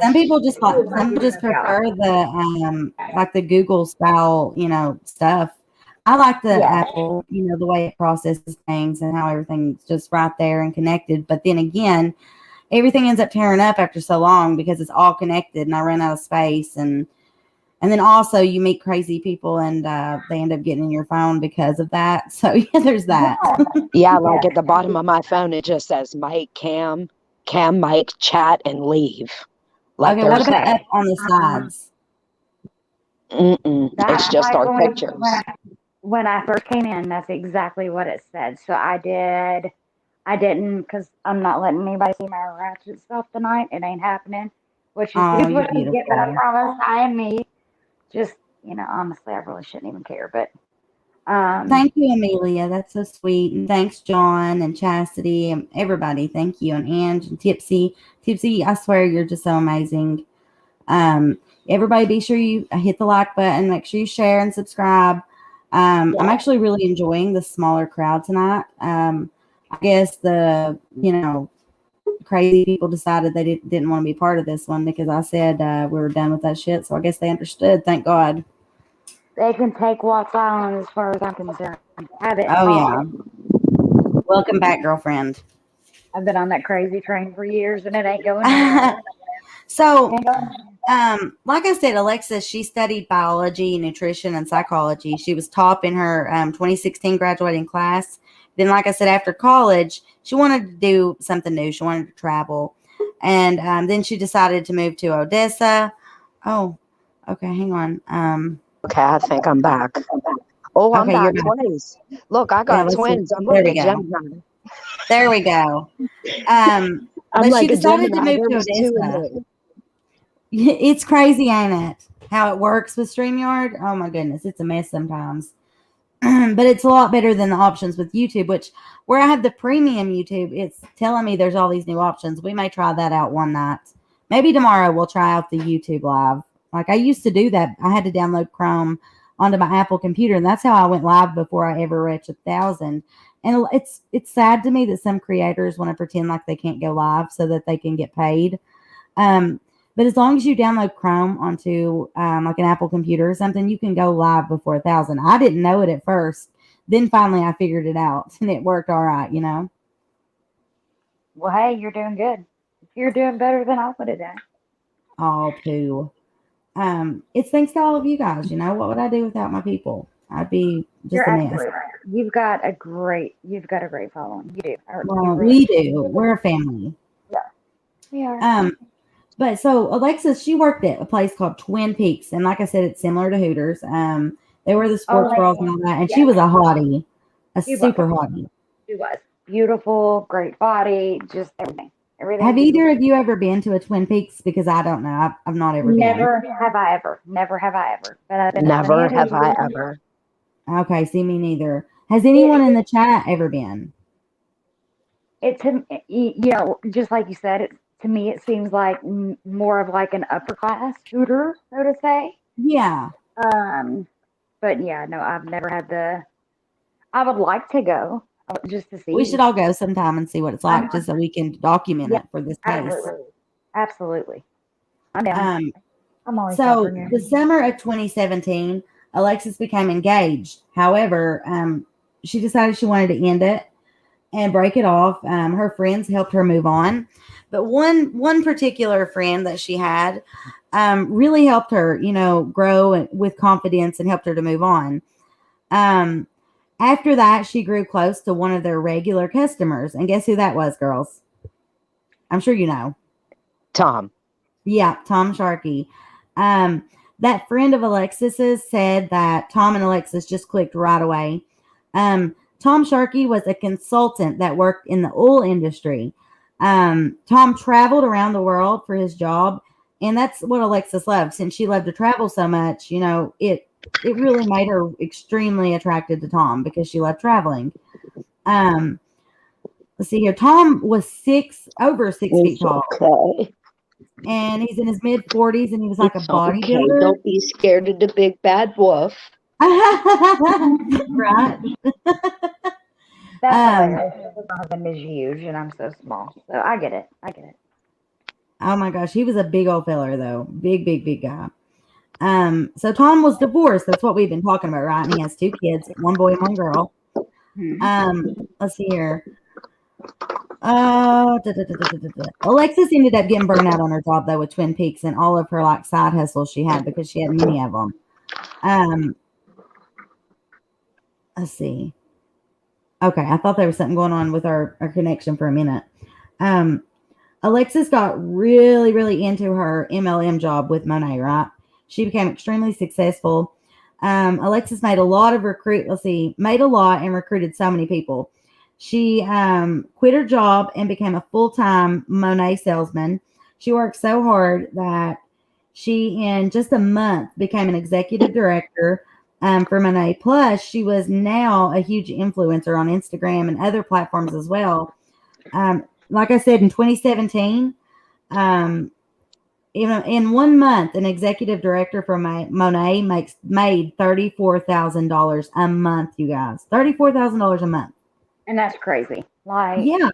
A: Some people just prefer the like the Google style, stuff. I like the Apple, the way it processes things and how everything's just right there and connected. But then again, everything ends up tearing up after so long because it's all connected and I run out of space. And then also you meet crazy people and they end up getting in your phone because of that. So yeah, there's that.
D: Yeah, like at the bottom of my phone, it just says Mike, Cam, Mike, chat, and leave. Like
A: okay, what about up on the sides?
D: It's just our pictures.
E: When I first came in, that's exactly what it said. So I didn't, because I'm not letting anybody see my ratchet stuff tonight. It ain't happening. Which is what you get, but I promise I am me. Just, honestly, I really shouldn't even care. But
A: thank you, Amelia. That's so sweet. And thanks, John and Chastity and everybody. Thank you. And Ange and Tipsy. Tipsy, I swear you're just so amazing. Everybody be sure you hit the like button. Make sure you share and subscribe. I'm actually really enjoying the smaller crowd tonight. I guess the, crazy people decided they didn't want to be part of this one because I said we were done with that shit. So I guess they understood. Thank God.
E: They can take Watts Island as far as I'm concerned.
A: Yeah. Welcome back, girlfriend.
E: I've been on that crazy train for years and it ain't going nowhere.
A: So, like I said, Alexis, she studied biology, nutrition, and psychology. She was top in her 2016 graduating class. Then, like I said, after college, she wanted to do something new. She wanted to travel. And then she decided to move to Odessa. Oh, okay. Hang on.
D: Okay, I think I'm back. Oh, I'm back twice. Look, I got twins. I'm like a Gemini.
A: There we go. But she decided to move to Odessa. It's crazy, ain't it? How it works with StreamYard. Oh my goodness, it's a mess sometimes. But it's a lot better than the options with YouTube, which where I have the premium YouTube, it's telling me there's all these new options. We may try that out one night. Maybe tomorrow we'll try out the YouTube live. Like I used to do that. I had to download Chrome onto my Apple computer, and that's how I went live before I ever reached 1,000. And it's sad to me that some creators want to pretend like they can't go live so that they can get paid. But as long as you download Chrome onto like an Apple computer or something, you can go live before 1,000. I didn't know it at first. Then finally I figured it out and it worked all right, you know?
E: Well, hey, you're doing good. You're doing better than I would have done.
A: Oh, poo. It's thanks to all of you guys, you know? What would I do without my people? I'd be just
E: You're
A: a mess.
E: absolutely right. You've got a great following. You do.
A: Well, we do. We're a family.
E: Yeah, we are.
A: But so Alexis, she worked at a place called Twin Peaks, and like I said, it's similar to Hooters. They were the sports bras and all that, and she was a hottie, super hottie.
E: She was beautiful, great body, just everything. Everything.
A: Have either of you ever been to a Twin Peaks? Because I don't know. I've not ever been.
E: Never have I ever. Never have I ever. But I've been
D: Never have I ever.
A: Okay, see, me neither. Has anyone in the chat ever been?
E: It's, you know, just like you said, to me, it seems like more of like an upper class Hooter, so to say.
A: Yeah.
E: But yeah, no, I've never had I would like to go just to see.
A: We should all go sometime and see what it's like, just so we can document it for this case.
E: Absolutely. I'm down. I'm always
A: so the summer of 2017, Alexis became engaged. However, she decided she wanted to end it and break it off. Her friends helped her move on. But one particular friend that she had really helped her, you know, grow with confidence and helped her to move on. After that, she grew close to one of their regular customers. And guess who that was, girls? I'm sure you know.
D: Tom.
A: Yeah, Tom Sharkey. That friend of Alexis's said that Tom and Alexis just clicked right away. Tom Sharkey was a consultant that worked in the oil industry. Tom traveled around the world for his job, and that's what Alexis loved. Since she loved to travel so much, you know, it really made her extremely attracted to Tom because she loved traveling. Let's see here. Tom was over 6 feet tall. Okay. And he's in his mid-40s, and he was like a bodybuilder.
D: Okay. Don't be scared of the big bad wolf.
A: Right.
E: That's hilarious. My husband is huge, and I'm so small. So I get it.
A: Oh my gosh, he was a big old fella though, big guy. So Tom was divorced. That's what we've been talking about, right? And he has 2 kids, 1 boy and 1 girl. Let's see here. Alexis ended up getting burned out on her job though with Twin Peaks and all of her like side hustles she had because she had many of them. Let's see. Okay, I thought there was something going on with our connection for a minute. Alexis got really into her MLM job with Monet, right? She became extremely successful. Alexis made a lot and recruited so many people. She quit her job and became a full-time Monet salesman. She worked so hard that she, in just a month, became an executive director for Monet. Plus, she was now a huge influencer on Instagram and other platforms as well. Like I said, in 2017, in 1 month, an executive director for Monet made $34,000 a month, you guys. $34,000 a month.
E: And that's crazy. Like,
A: yeah.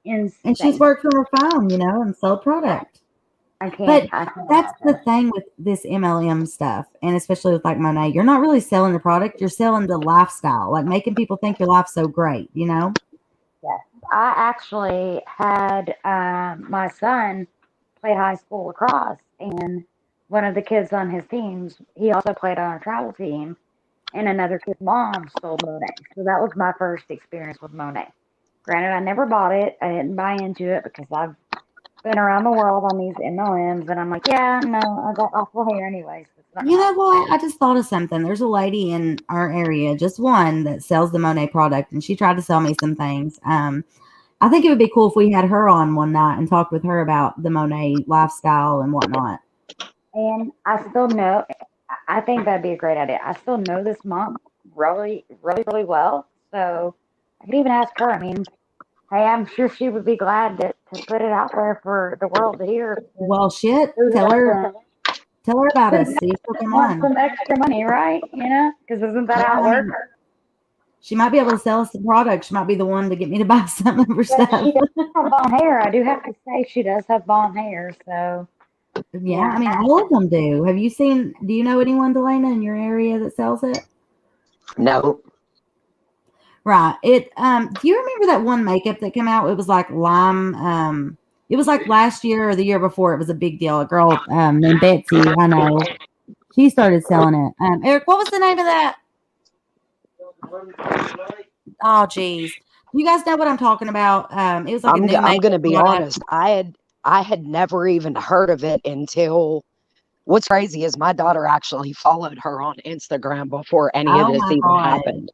E: Insane.
A: And she's worked from her phone, you know, and sold product. But that's the thing with this MLM stuff, and especially with like Monet, you're not really selling the product, you're selling the lifestyle, like making people think your life's so great, you know?
E: Yes. I actually had my son played high school lacrosse, and one of the kids on his teams, he also played on a travel team, and another kid's mom sold Monet. So that was my first experience with Monet. Granted, I never bought it. I didn't buy into it because I've been around the world on these MLMs, and I'm like, yeah, no, I got awful hair anyways.
A: You know what? I just thought of something. There's a lady in our area, just one, that sells the Monet product, and she tried to sell me some things. I think it would be cool if we had her on one night and talked with her about the Monet lifestyle and whatnot.
E: And I still know, I think that'd be a great idea. I still know this mom really well, so I could even ask her. I mean, hey, I'm sure she would be glad to put it out there for the world to hear.
A: Well, shit, tell her about us. See if she'll come on.
E: Some extra money, right? You know, because isn't that how it works?
A: She might be able to sell us some products. She might be the one to get me to buy some of her stuff.
E: She does have blonde hair. I do have to say she does have blonde hair. So
A: Yeah, I mean, all of them do. Do you know anyone, Delana, in your area that sells it?
D: No.
A: Right. Do you remember that one makeup that came out? It was like lime. It was like last year or the year before. It was a big deal. A girl named Betsy, I know. She started selling it. Eric, what was the name of that? Oh, geez. You guys know what I'm talking about? It was like a new makeup.
D: I'm going to be honest. I had never even heard of it until. What's crazy is my daughter actually followed her on Instagram before any of this even happened.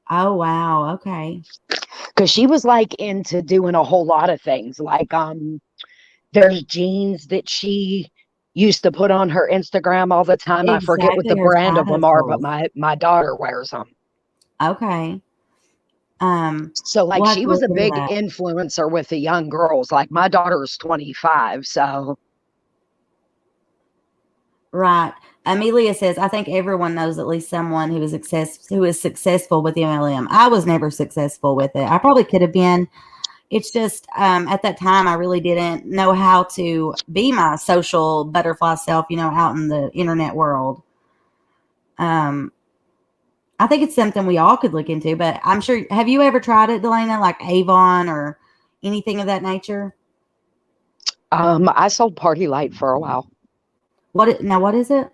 A: Oh, wow. Okay.
D: Because she was like into doing a whole lot of things. Like there's jeans that she used to put on her Instagram all the time. I forget what the brand of them are, but my daughter wears them.
A: Okay.
D: So like she was a big influencer with the young girls. Like my daughter is 25, so.
A: Right. Amelia says, I think everyone knows at least someone who is successful with the MLM. I was never successful with it. I probably could have been. It's just at that time I really didn't know how to be my social butterfly self, out in the internet world. I think it's something we all could look into, but I'm sure. Have you ever tried it, Delana, like Avon or anything of that nature?
D: I sold Party Light for a while.
A: What is it?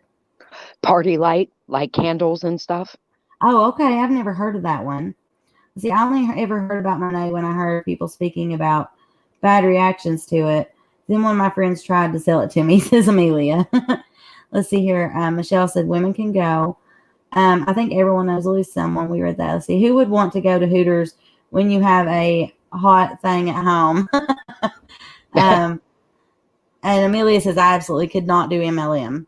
D: Party Light, like candles and stuff.
A: Oh, okay. I've never heard of that one. See, I only ever heard about Monet when I heard people speaking about bad reactions to it. Then one of my friends tried to sell it to me, says Amelia. Let's see here. Michelle said, women can go. I think everyone knows at least someone. We read that. Let's see. Who would want to go to Hooters when you have a hot thing at home? And Amelia says, I absolutely could not do MLM.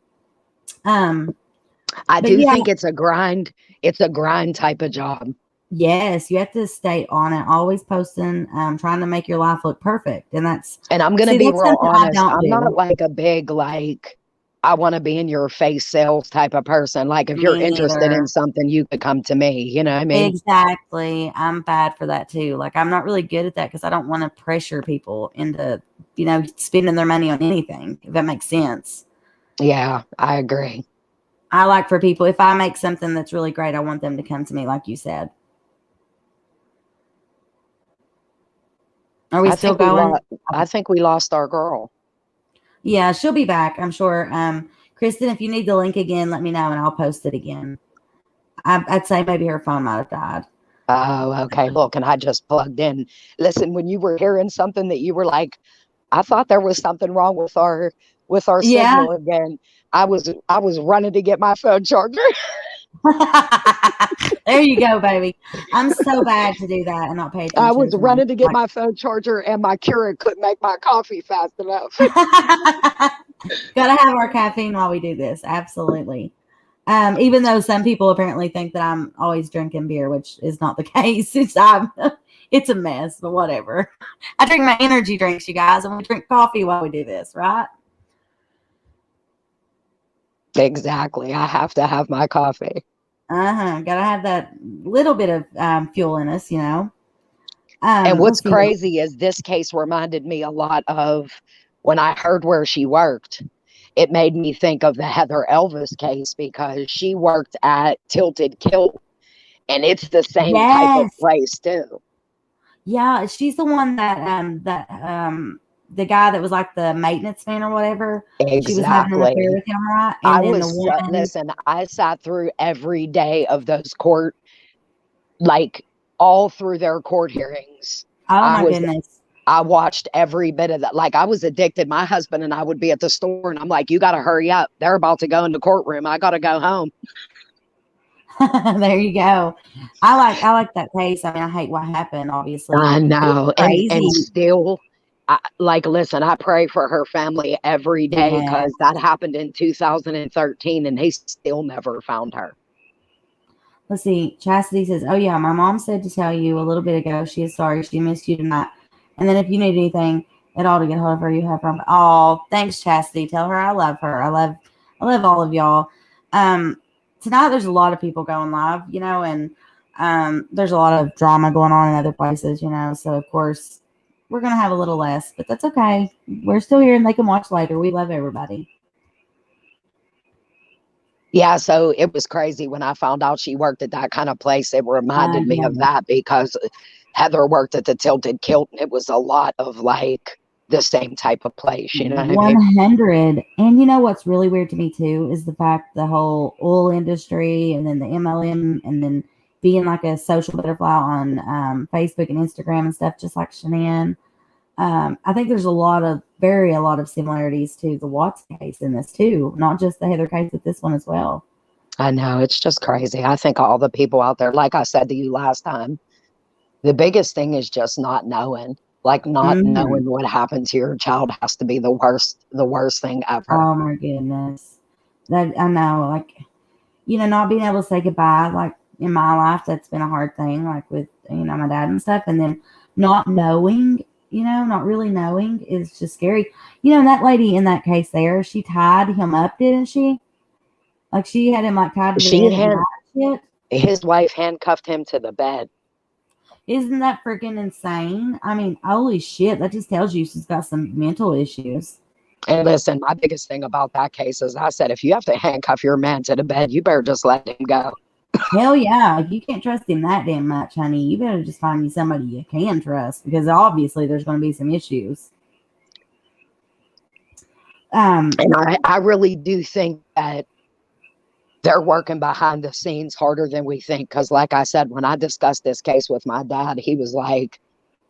D: I do think it's a grind. It's a grind type of job.
A: Yes, you have to stay on it, always posting, trying to make your life look perfect. And
D: I'm going to be real honest. I'm not like a big, like, I want to be in your face sales type of person. Like if you're interested in something, you could come to me. You know what I mean?
A: Exactly. I'm bad for that too. Like I'm not really good at that because I don't want to pressure people into, spending their money on anything, if that makes sense.
D: Yeah, I agree.
A: I like for people, if I make something that's really great, I want them to come to me, like you said. Are we still going?
D: I think we lost our girl.
A: Yeah, she'll be back, I'm sure. Kristen, if you need the link again, let me know and I'll post it again. I'd say maybe her phone might have died.
D: Oh, okay. Look, and I just plugged in. Listen, when you were hearing something that you were like, I thought there was something wrong with our signal again. I was running to get my phone charger.
A: There you go, baby. I'm so bad to do that and not pay attention.
D: I was running to get my phone charger and my Keurig couldn't make my coffee fast enough.
A: Gotta have our caffeine while we do this. Absolutely. Even though some people apparently think that I'm always drinking beer, which is not the case. It's a mess, but whatever. I drink my energy drinks, you guys, and we drink coffee while we do this, right?
D: Exactly. I have to have my coffee.
A: Gotta have that little bit of fuel in us,
D: And what's crazy is this case reminded me a lot of when I heard where she worked. It made me think of the Heather Elvis case because she worked at Tilted Kilt, and it's the same type of place too. Yeah,
A: she's the one that the guy that was like the maintenance man or whatever.
D: Exactly. She was having an affair with him, right?
A: And
D: listen, I sat through every day of those court, like all through their court hearings.
A: Oh my goodness.
D: I watched every bit of that. Like I was addicted. My husband and I would be at the store and I'm like, you got to hurry up. They're about to go in the courtroom. I got to go home.
A: There you go. I like that case. I mean, I hate what happened, obviously.
D: I know. And still, listen, I pray for her family every day because that happened in 2013 and they still never found her.
A: Let's see. Chastity says, oh yeah, my mom said to tell you a little bit ago, she is sorry. She missed you tonight. And then if you need anything at all to get hold of her, you have her. Oh, thanks, Chastity. Tell her I love her. I love all of y'all. Tonight there's a lot of people going live, and there's a lot of drama going on in other places, so of course we're gonna have a little less, but that's okay. We're still here, and they can watch later. We love everybody.
D: Yeah, so it was crazy when I found out she worked at that kind of place. It reminded me of that because Heather worked at the Tilted Kilt, and it was a lot of like the same type of place, you know what I mean?
A: 100. And you know what's really weird to me too is the fact the whole oil industry and then the MLM and then being like a social butterfly on Facebook and Instagram and stuff, just like Shanann. I think there's a lot of similarities to the Watts case in this too, not just the Heather case, but this one as well.
D: I know, it's just crazy. I think all the people out there, like I said to you last time, the biggest thing is just not knowing. Like not knowing what happened to your child has to be the worst thing ever.
A: Oh my goodness. That I know, like, you know, not being able to say goodbye, like in my life, that's been a hard thing, like with, you know, my dad and stuff. And then not knowing, you know, not really knowing is just scary. You know, that lady in that case there, she tied him up, didn't she? Like she had him like tied to the bed and shit.
D: His wife handcuffed him to the bed.
A: Isn't that freaking insane? I mean, holy shit, that just tells you she's got some mental issues.
D: And listen, my biggest thing about that case is I said, if you have to handcuff your man to the bed, you better just let him go.
A: Hell yeah. If you can't trust him that damn much, honey, you better just find you somebody you can trust because obviously there's going to be some issues.
D: And I really do think that they're working behind the scenes harder than we think. Because like I said, when I discussed this case with my dad, he was like,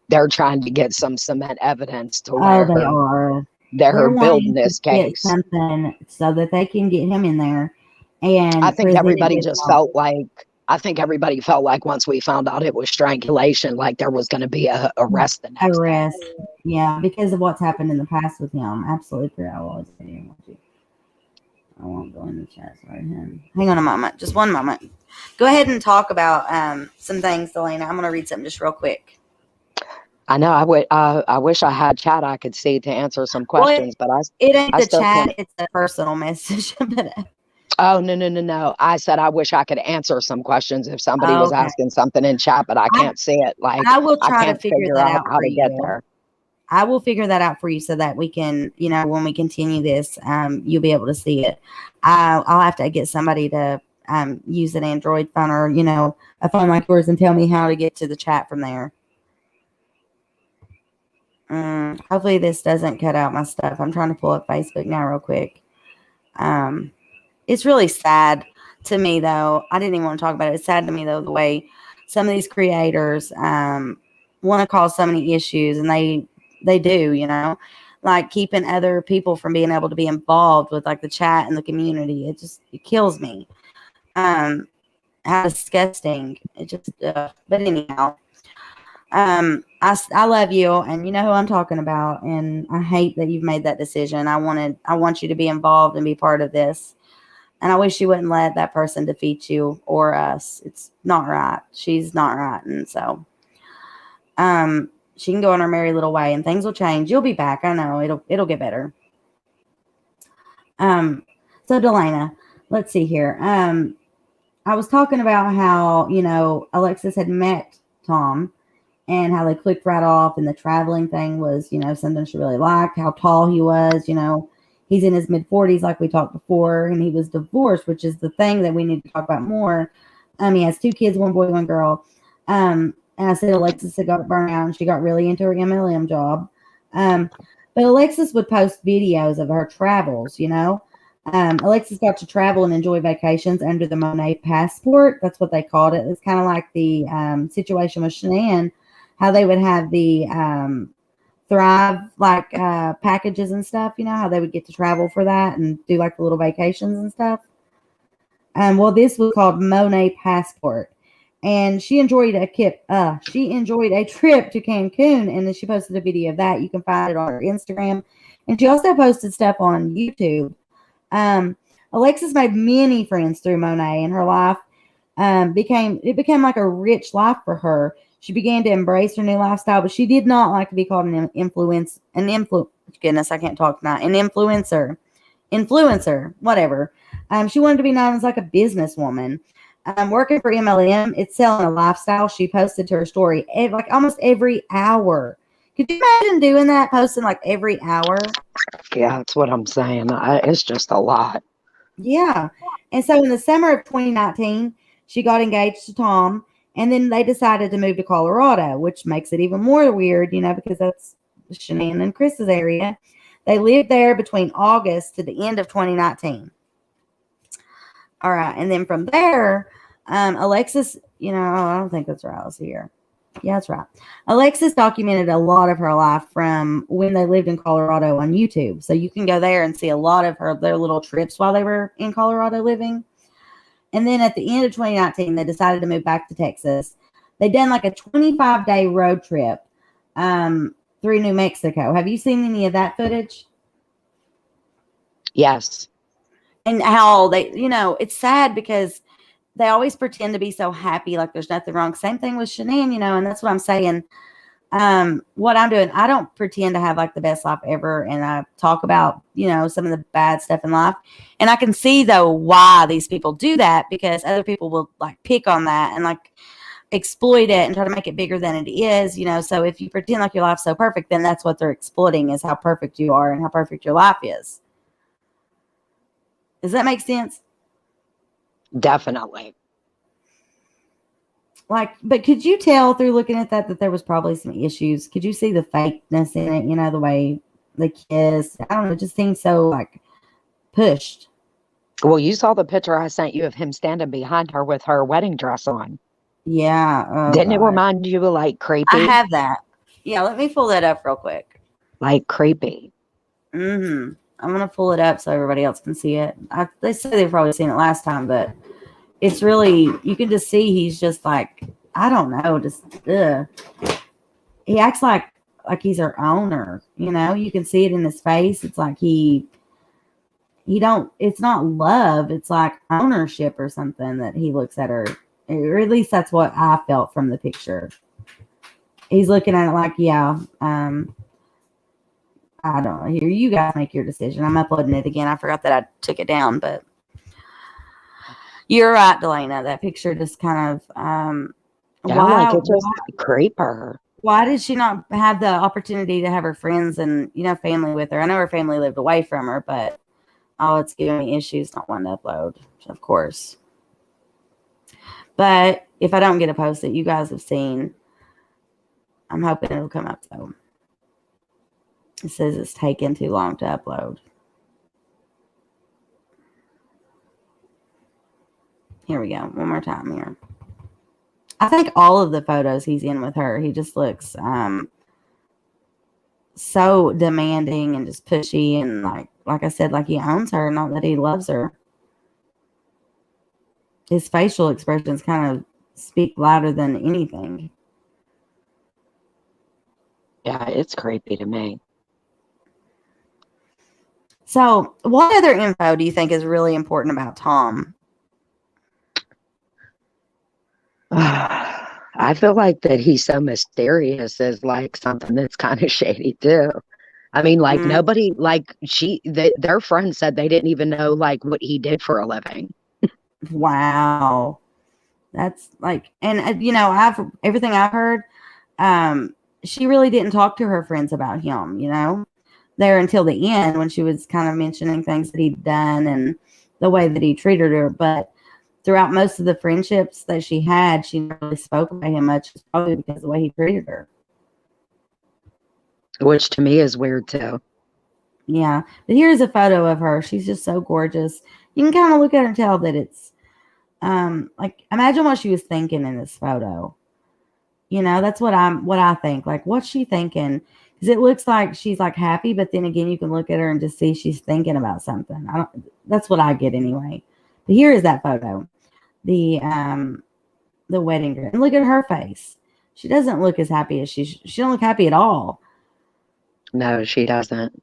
D: they're trying to get some cement evidence to where
A: they are.
D: They're building this case.
A: Something so that they can get him in there. And
D: I think everybody just felt like, once we found out it was strangulation, like there was going to be a arrest the next day.
A: Yeah, because of what's happened in the past with him. Absolutely. I won't go in the chat. Sorry, hang on a moment. Just one moment. Go ahead and talk about some things, Delana. I'm going to read something just real quick.
D: I know. I wish I had chat I could see to answer some questions, but
A: it ain't the chat. It's a personal message.
D: Oh, no. I said I wish I could answer some questions if somebody was asking something in chat, but I can't see it. Like
A: I will try to figure that out
D: how to get there.
A: I will figure that out for you so that we can, you know, when we continue this, you'll be able to see it. I'll have to get somebody to use an Android phone or, you know, a phone like yours and tell me how to get to the chat from there. Hopefully this doesn't cut out my stuff. I'm trying to pull up Facebook now real quick. It's really sad to me, though. I didn't even want to talk about it. It's sad to me, though, the way some of these creators want to cause so many issues, and they do, you know, like keeping other people from being able to be involved with like the chat and the community. It kills me. How disgusting. But anyhow, I love you, and you know who I'm talking about, and I hate that you've made that decision. I want you to be involved and be part of this. And I wish you wouldn't let that person defeat you or us. It's not right. She's not right. And so, she can go on her merry little way and things will change. You'll be back. I know it'll get better. So Delana, let's see here. I was talking about how, you know, Alexis had met Tom and how they clicked right off, and the traveling thing was, you know, something she really liked, how tall he was, you know. He's in his mid-40s, like we talked before, and he was divorced, which is the thing that we need to talk about more. He has 2 kids, 1 boy, 1 girl. And I said Alexis had got burnt out, and she got really into her MLM job. But Alexis would post videos of her travels, you know. Alexis got to travel and enjoy vacations under the Monet passport. That's what they called it. It's kind of like the situation with Shanann, how they would have the Thrive like packages and stuff, you know, how they would get to travel for that and do like the little vacations and stuff. Well, this was called Monet Passport, and she enjoyed a trip to Cancun, and then she posted a video of that. You can find it on her Instagram, and she also posted stuff on YouTube. Alexis made many friends through Monet, and her life became like a rich life for her. She began to embrace her new lifestyle, but she did not like to be called an influencer, whatever. She wanted to be known as like a businesswoman. Working for MLM, it's selling a lifestyle. She posted to her story like almost every hour. Could you imagine doing that, posting like every hour?
D: Yeah, that's what I'm saying. It's just a lot.
A: Yeah. And so in the summer of 2019, she got engaged to Tom, and then they decided to move to Colorado, which makes it even more weird, because that's Shanann and Chris's area. They lived there between August to the end of 2019. All right. And then from there, Alexis, I don't think that's right. Let's see here. Yeah, that's right. Alexis documented a lot of her life from when they lived in Colorado on YouTube. So you can go there and see a lot of their little trips while they were in Colorado living. And then at the end of 2019, they decided to move back to Texas. They done like a 25-day road trip through New Mexico. Have you seen any of that footage?
D: Yes.
A: And how they, it's sad because they always pretend to be so happy, like there's nothing wrong. Same thing with Shanann, and that's what I'm saying. What I'm doing, I don't pretend to have like the best life ever, and I talk about, some of the bad stuff in life. And I can see though why these people do that, because other people will like pick on that and like exploit it and try to make it bigger than it is, So if you pretend like your life's so perfect, then that's what they're exploiting, is how perfect you are and how perfect your life is. Does that make sense?
D: Definitely.
A: But could you tell through looking at that there was probably some issues? Could you see the fakeness in it? The way they kiss. I don't know. It just seems so like pushed.
D: Well, you saw the picture I sent you of him standing behind her with her wedding dress on.
A: Yeah. Oh,
D: Didn't it remind you of like creepy?
A: I have that. Yeah. Let me pull that up real quick.
D: Like creepy.
A: Mm-hmm. I'm going to pull it up so everybody else can see it. They say they've probably seen it last time, but it's really, you can just see he's just like, I don't know, just, he acts like he's her owner, you can see it in his face. It's like it's not love. It's like ownership or something that he looks at her, or at least that's what I felt from the picture. He's looking at it like, yeah, I don't know. Here, you guys make your decision. I'm uploading it again. I forgot that I took it down, but you're right, Delana. That picture just kind of
D: It just creep her.
A: Why did she not have the opportunity to have her friends and family with her? I know her family lived away from her, but it's giving me issues not wanting to upload, of course. But if I don't get a post that you guys have seen, I'm hoping it'll come up though. It says it's taken too long to upload. Here we go. One more time here. I think all of the photos he's in with her, he just looks so demanding and just pushy, and like I said, like he owns her, not that he loves her. His facial expressions kind of speak louder than anything.
D: Yeah, it's creepy to me.
A: So, what other info do you think is really important about Tom?
D: I feel like that he's so mysterious is like something that's kind of shady too. I mean, like nobody, like their friends said they didn't even know like what he did for a living.
A: Wow. That's like, and everything I've heard, she really didn't talk to her friends about him, there until the end when she was kind of mentioning things that he'd done and the way that he treated her. But throughout most of the friendships that she had, she never really spoke about him much, probably because of the way he treated her.
D: Which to me is weird too.
A: Yeah. But here's a photo of her. She's just so gorgeous. You can kind of look at her and tell that it's, like, imagine what she was thinking in this photo. That's what I think. Like, what's she thinking? Because it looks like she's like happy, but then again, you can look at her and just see she's thinking about something. That's what I get anyway. But here is that photo, the wedding dress. And look at her face. She doesn't look as happy as she don't look happy at all.
D: No, she doesn't.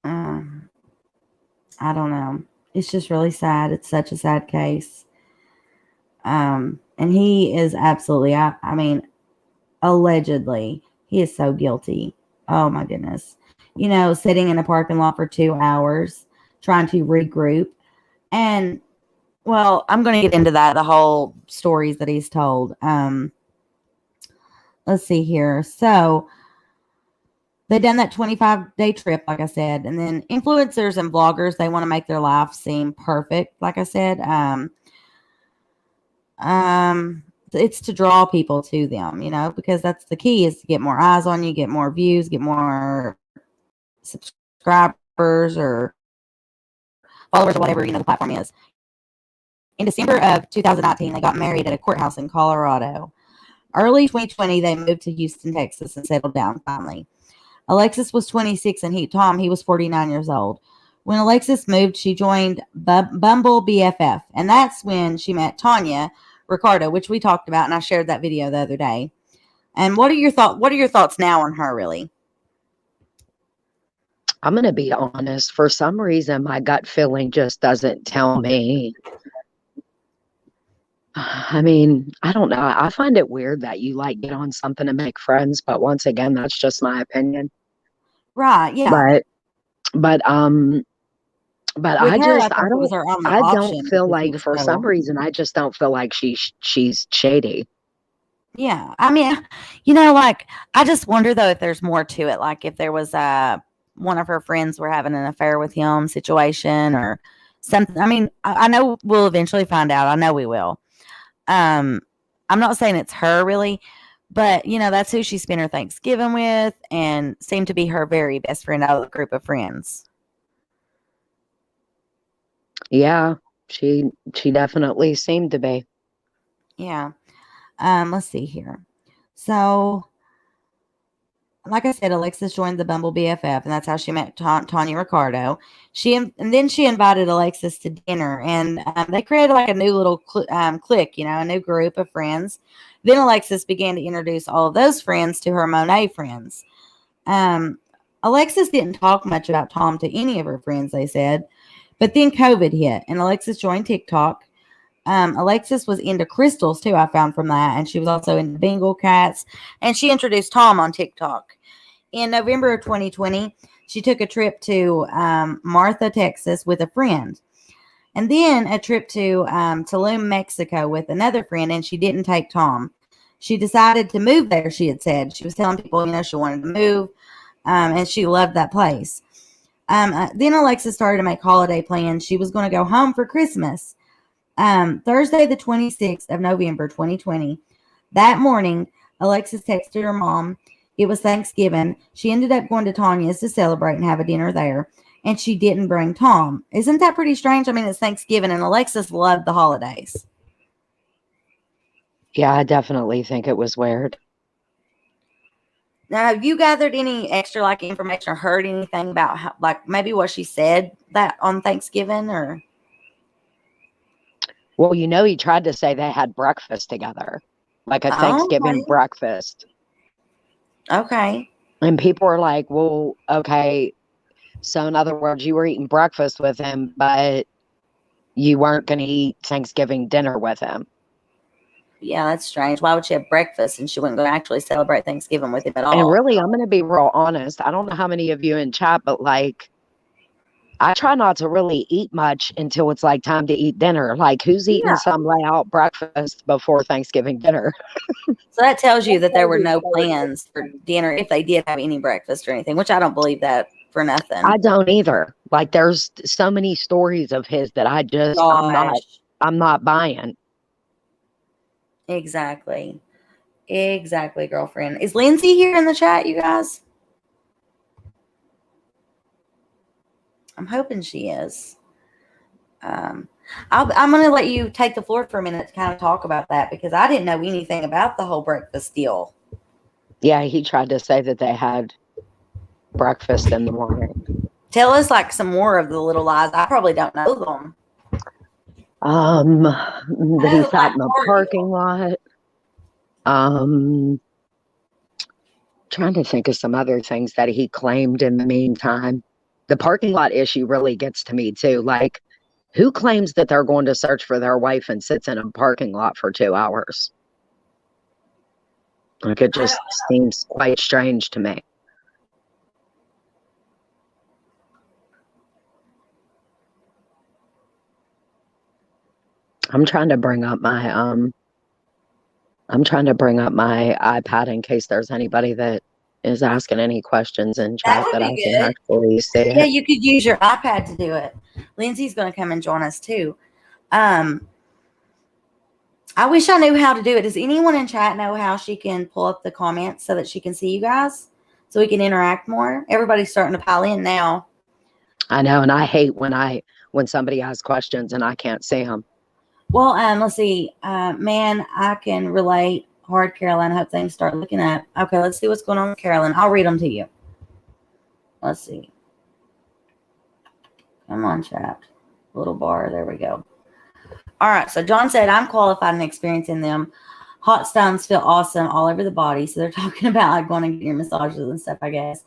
A: I don't know. It's just really sad. It's such a sad case. And he is absolutely, I mean, allegedly, he is so guilty. Oh my goodness. Sitting in a parking lot for 2 hours, trying to regroup. And, well, I'm going to get into that, the whole stories that he's told. Let's see here. So, They done that 25-day trip, like I said. And then influencers and vloggers, they want to make their life seem perfect, like I said. It's to draw people to them, because that's the key, is to get more eyes on you, get more views, get more subscribers or followers or whatever, the platform is. In December of 2019, they got married at a courthouse in Colorado. Early 2020, they moved to Houston, Texas, and settled down finally. Alexis was 26 and Tom was 49 years old. When Alexis moved, she joined Bumble BFF, and that's when she met Tanya Ricardo, which we talked about, and I shared that video the other day. And what are your thoughts now on her, really?
D: I'm going to be honest. For some reason, my gut feeling just doesn't tell me. I mean, I don't know. I find it weird that you get on something to make friends, but once again, that's just my opinion.
A: Right, yeah.
D: But I don't feel like, for some reason, I just don't feel like she's shady.
A: Yeah. I mean, I just wonder though if there's more to it. Like if there was one of her friends were having an affair with him situation or something. I mean, I know we'll eventually find out. I know we will. I'm not saying it's her really, but that's who she spent her Thanksgiving with and seemed to be her very best friend out of the group of friends.
D: Yeah, she definitely seemed to be.
A: Yeah. Let's see here. So, like I said, Alexis joined the Bumble BFF, and that's how she met Tanya Ricardo. And then she invited Alexis to dinner, and they created a new little clique, a new group of friends. Then Alexis began to introduce all of those friends to her Monet friends. Alexis didn't talk much about Tom to any of her friends, they said, but then COVID hit, and Alexis joined TikTok. Alexis was into crystals too, I found from that, and she was also into Bengal cats, and she introduced Tom on TikTok. In November of 2020, she took a trip to Martha, Texas with a friend, and then a trip to Tulum, Mexico with another friend, and she didn't take Tom. She decided to move there, she had said. She was telling people, she wanted to move, and she loved that place. Then Alexis started to make holiday plans. She was going to go home for Christmas. Thursday, the 26th of November, 2020. That morning, Alexis texted her mom. It was Thanksgiving. She ended up going to Tanya's to celebrate and have a dinner there, and she didn't bring Tom. Isn't that pretty strange? I mean, it's Thanksgiving, and Alexis loved the holidays.
D: Yeah, I definitely think it was weird.
A: Now, have you gathered any extra information or heard anything about how, maybe what she said that on Thanksgiving or?
D: Well, he tried to say they had breakfast together, like a Thanksgiving breakfast.
A: Okay.
D: And people were like, well, okay. So in other words, you were eating breakfast with him, but you weren't going to eat Thanksgiving dinner with him.
A: Yeah, that's strange. Why would she have breakfast and she wasn't going to actually celebrate Thanksgiving with him at all?
D: And really, I'm going to be real honest. I don't know how many of you in chat, but I try not to really eat much until it's time to eat dinner. Who's eating some layout breakfast before Thanksgiving dinner?
A: So that tells you that there were no plans for dinner if they did have any breakfast or anything, which I don't believe that for nothing.
D: I don't either. There's so many stories of his that I'm not buying.
A: Exactly, girlfriend. Is Lindsay here in the chat, you guys? I'm hoping she is. I'm going to let you take the floor for a minute to kind of talk about that because I didn't know anything about the whole breakfast deal.
D: Yeah, he tried to say that they had breakfast in the morning.
A: Tell us some more of the little lies. I probably don't know them.
D: That he sat in the parking lot. Trying to think of some other things that he claimed in the meantime. The parking lot issue really gets to me too. Who claims that they're going to search for their wife and sits in a parking lot for 2 hours? It just seems quite strange to me. I'm trying to bring up my iPad in case there's anybody that is asking any questions in
A: That
D: chat
A: would
D: that I
A: be
D: can
A: good.
D: actually see
A: Yeah,
D: it.
A: you could use your iPad to do it. Lindsay's going to come and join us too. I wish I knew how to do it. Does anyone in chat know how she can pull up the comments so that she can see you guys, so we can interact more? Everybody's starting to pile in now.
D: I know, and I hate when somebody asks questions and I can't see them.
A: Well, let's see. Man, I can relate. Hard, Carolyn. I hope things start looking up. Okay, let's see what's going on with Carolyn. I'll read them to you. Let's see. Come on, chat. Little bar. There we go. All right. So John said, I'm qualified and experienced in them. Hot stones feel awesome all over the body. So they're talking about like going and getting your massages and stuff, I guess.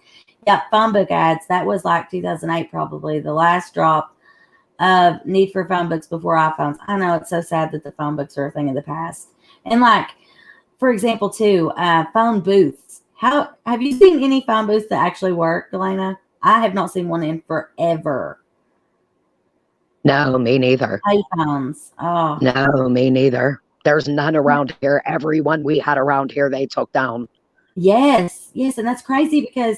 A: Yeah, phone book ads. That was like 2008, probably the last drop of need for phone books before iPhones. I know it's so sad that the phone books are a thing of the past. And like, for example, too, phone booths. How have you seen any phone booths that actually work, Elena? I have not seen one in forever.
D: No, me neither.
A: iPhones. Oh.
D: No, me neither. There's none around here. Everyone we had around here, they took down.
A: Yes. And that's crazy because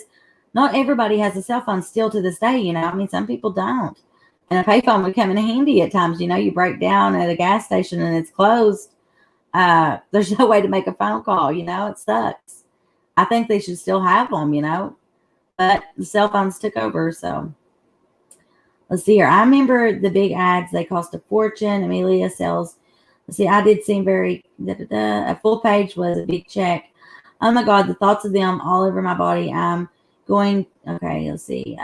A: not everybody has a cell phone still to this day. I mean, some people don't. And a payphone would come in handy at times. You break down at a gas station and it's closed. There's no way to make a phone call. It sucks. I think they should still have them. But the cell phones took over. So let's see here. I remember the big ads. They cost a fortune. Amelia sells. Let's see. I did seem very. A full page was a big check. Oh my God, the thoughts of them all over my body. I'm going. Okay, let's see.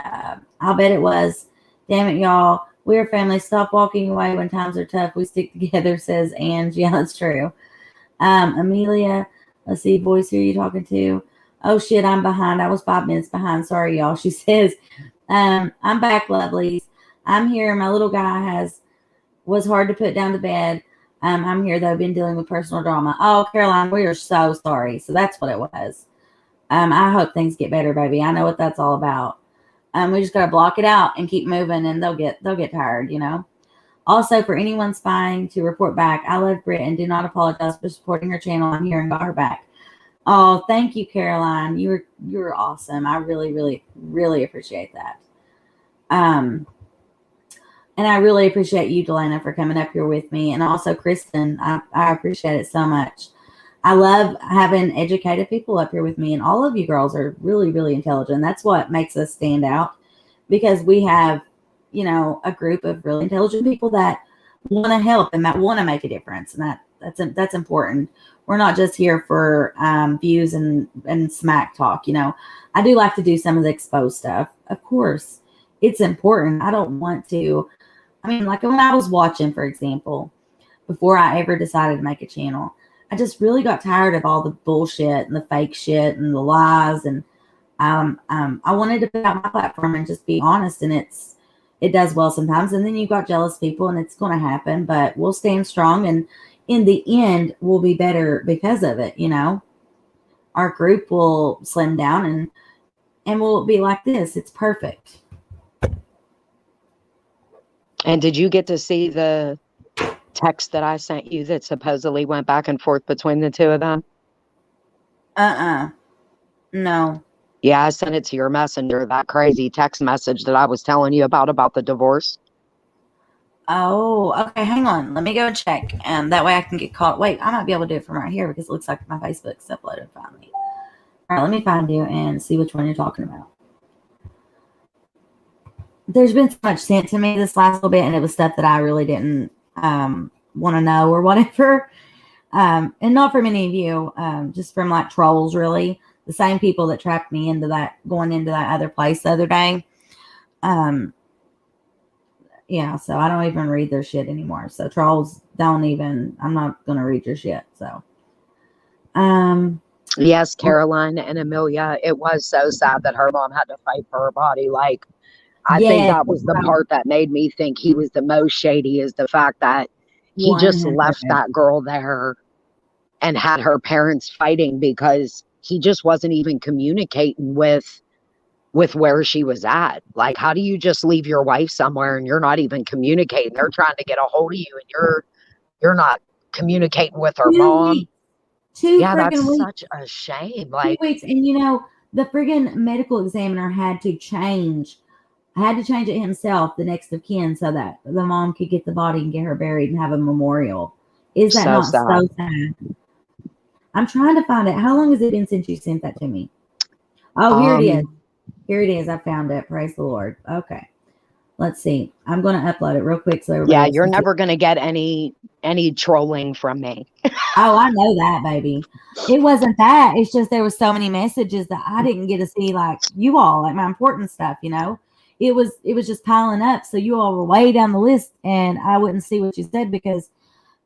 A: I'll bet it was. Damn it, y'all. We're family. Stop walking away when times are tough. We stick together, says Ange. Yeah, that's true. Amelia, let's see. Boys, who are you talking to? Oh, shit, I'm behind. I was 5 minutes behind. Sorry, y'all. She says, I'm back, lovelies. I'm here. My little guy was hard to put down to bed. I'm here, though. Been dealing with personal drama. Oh, Caroline, we are so sorry. So that's what it was. I hope things get better, baby. I know what that's all about. We just got to block it out and keep moving, and they'll get tired, Also, for anyone spying to report back, I love Britt and do not apologize for supporting her channel. I'm here and got her back. Oh, thank you, Caroline. You're awesome. I really, really, really appreciate that. And I really appreciate you, Delana, for coming up here with me. And also, Kristen, I appreciate it so much. I love having educated people up here with me. And all of you girls are really, really intelligent. That's what makes us stand out, because we have, a group of really intelligent people that want to help and that want to make a difference. And that's important. We're not just here for views and smack talk. I do like to do some of the exposed stuff. Of course, it's important. I don't want to. I mean, like when I was watching, for example, before I ever decided to make a channel, I just really got tired of all the bullshit and the fake shit and the lies. And I wanted to put out my platform and just be honest. And it does well sometimes. And then you've got jealous people, and it's going to happen. But we'll stand strong. And in the end, we'll be better because of it. Our group will slim down and we'll be like this. It's perfect.
D: And did you get to see the text that I sent you that supposedly went back and forth between the two of them?
A: No.
D: Yeah, I sent it to your messenger, that crazy text message that I was telling you about the divorce.
A: Oh, okay. Hang on. Let me go and check. That way I can get caught. Wait, I might be able to do it from right here because it looks like my Facebook's uploaded finally. All right, let me find you and see which one you're talking about. There's been so much sent to me this last little bit, and it was stuff that I really didn't want to know or whatever. And not from any of you, just from like trolls, really. The same people that trapped me into that, going into that other place the other day. Yeah, so I don't even read their shit anymore. So trolls I'm not going to read your shit. So,
D: yes, Caroline and Amelia, it was so sad that her mom had to fight for her body. Like, I think that was the part that made me think he was the most shady, is the fact that he just left that girl there and had her parents fighting because he just wasn't even communicating with where she was at. Like, how do you just leave your wife somewhere and you're not even communicating? They're trying to get a hold of you and you're not communicating with her mom.
A: Two
D: yeah, that's
A: weeks.
D: such a shame. Like
A: 2 weeks. And The friggin' medical examiner had to change it himself, the next of kin, so that the mom could get the body and get her buried and have a memorial. Is that not so sad? I'm trying to find it. How long has it been since you sent that to me? Oh, here it is. Here it is. I found it. Praise the Lord. Okay. Let's see. I'm going to upload it real quick so everybody.
D: Yeah, you're never going to get any trolling from me.
A: Oh, I know that, baby. It wasn't that. It's just there was so many messages that I didn't get to see, like you all, like my important stuff, you know. It was just piling up. So you all were way down the list and I wouldn't see what you said because,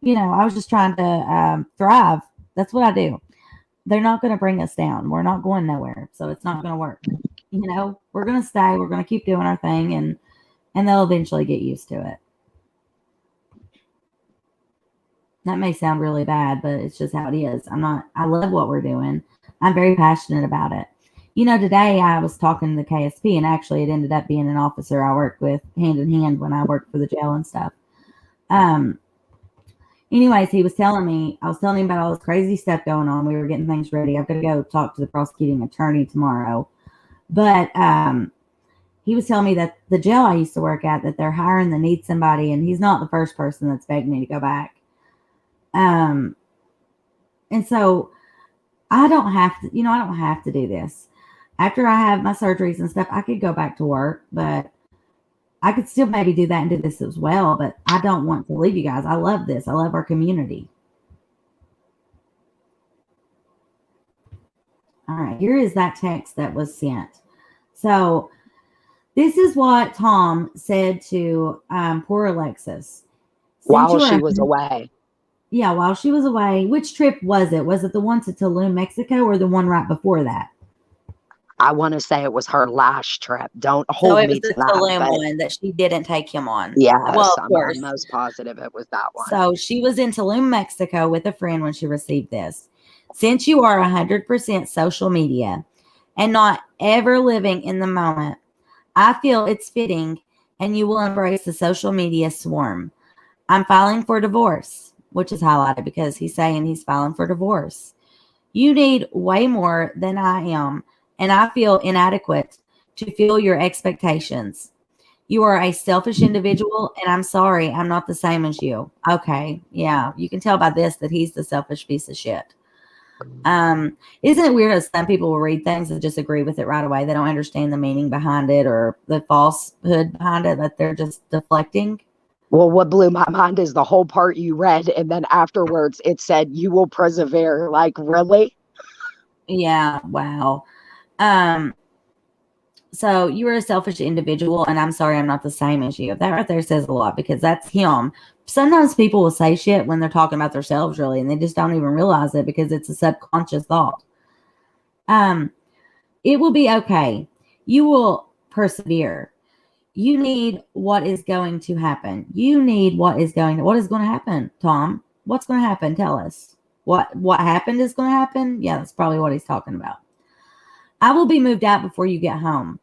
A: you know, I was just trying to thrive. That's what I do. They're not going to bring us down. We're not going nowhere. So it's not going to work. You know, we're going to stay. We're going to keep doing our thing and they'll eventually get used to it. That may sound really bad, but it's just how it is. I love what we're doing. I'm very passionate about it. You know, today I was talking to the KSP and actually it ended up being an officer I worked with hand in hand when I worked for the jail and stuff. Anyways, I was telling him about all this crazy stuff going on. We were getting things ready. I've got to go talk to the prosecuting attorney tomorrow. But he was telling me that the jail I used to work at, that they're hiring, they need somebody, and he's not the first person that's begged me to go back. And so I don't have to do this. After I have my surgeries and stuff, I could go back to work, but I could still maybe do that and do this as well. But I don't want to leave you guys. I love this. I love our community. All right. Here is that text that was sent. So this is what Tom said to poor Alexis.
D: While she was away.
A: Yeah, while she was away. Which trip was it? Was it the one to Tulum, Mexico, or the one right before that?
D: I want to say it was her last trip. Don't hold me to that.
A: So it was the Tulum one that she didn't take him on.
D: Yeah,
A: well, of course.
D: I'm most positive it was that one.
A: So she was in Tulum, Mexico with a friend when she received this. Since you are 100% social media and not ever living in the moment, I feel it's fitting and you will embrace the social media swarm. I'm filing for divorce, which is highlighted because he's saying he's filing for divorce. You need way more than I am, and I feel inadequate to fill your expectations. You are a selfish individual, and I'm sorry, I'm not the same as you. Okay, yeah, you can tell by this that he's the selfish piece of shit. Isn't it weird that some people will read things and just agree with it right away? They don't understand the meaning behind it or the falsehood behind it, that they're just deflecting.
D: Well, what blew my mind is the whole part you read, and then afterwards it said, you will persevere. Like, really?
A: Yeah, wow. So you are a selfish individual, and I'm sorry I'm not the same as you. That right there says a lot because that's him. Sometimes people will say shit when they're talking about themselves, really, and they just don't even realize it because it's a subconscious thought. It will be okay. You will persevere. You need what is going to happen. What is going to happen, Tom? What's going to happen? Tell us. What happened is going to happen? Yeah, that's probably what he's talking about. I will be moved out before you get home.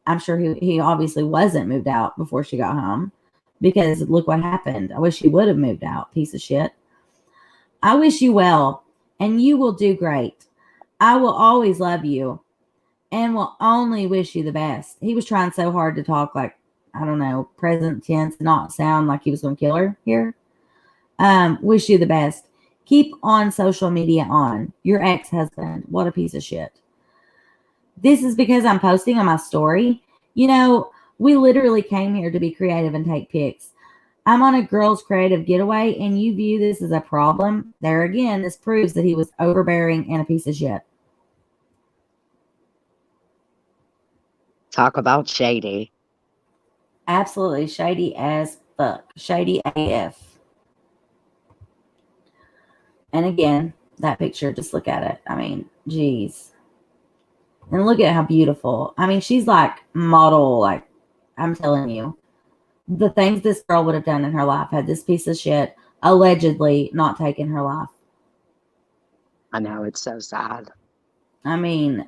A: I'm sure he obviously wasn't moved out before she got home because look what happened. I wish he would have moved out, piece of shit. I wish you well, and you will do great. I will always love you and will only wish you the best. He was trying so hard to talk like, I don't know, present tense, not sound like he was going to kill her here. Wish you the best. Keep on social media on. Your ex-husband. What a piece of shit. This is because I'm posting on my story. You know, we literally came here to be creative and take pics. I'm on a girl's creative getaway, and you view this as a problem. There again, this proves that he was overbearing and a piece of shit.
D: Talk about shady.
A: Absolutely shady as fuck. Shady AF. And again, that picture, just look at it. I mean, geez. And look at how beautiful. I mean, she's like model, like, I'm telling you. The things this girl would have done in her life had this piece of shit allegedly not taken her life.
D: I know, it's so sad.
A: I mean,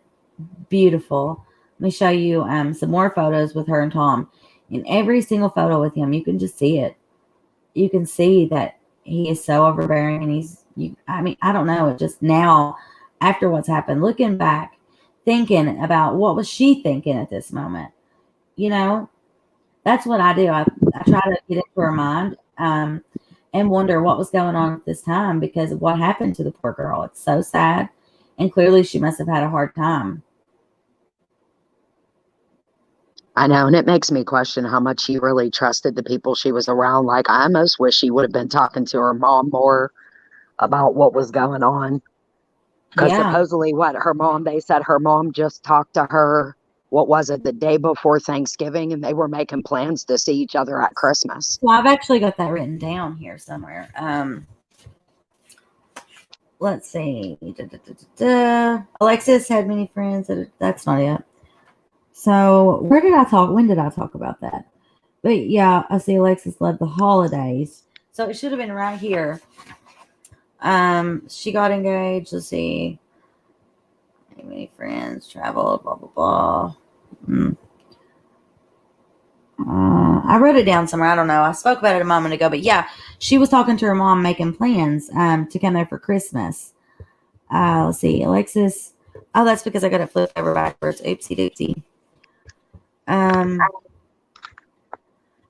A: beautiful. Let me show you some more photos with her and Tom. In every single photo with him, you can just see it. You can see that he is so overbearing, and I mean, I don't know. It just now, after what's happened, looking back, thinking about what was she thinking at this moment. You know, that's what I do. I try to get into her mind and wonder what was going on at this time because of what happened to the poor girl. It's so sad. And clearly she must have had a hard time.
D: I know, and it makes me question how much she really trusted the people she was around. Like, I almost wish she would have been talking to her mom more about what was going on. Because supposedly they said her mom just talked to her, what was it, the day before Thanksgiving, and they were making plans to see each other at Christmas.
A: Well, I've actually got that written down here somewhere. Let's see. Alexis had many friends. That's not it. So when did I talk about that? But yeah, I see Alexis loved the holidays. So it should have been right here. She got engaged. Let's see. Many friends, travel, blah, blah, blah. I wrote it down somewhere. I don't know. I spoke about it a moment ago, but yeah, she was talking to her mom, making plans to come there for Christmas. Let's see. Alexis. Oh, that's because I got it flipped over backwards. Oopsie doopsie.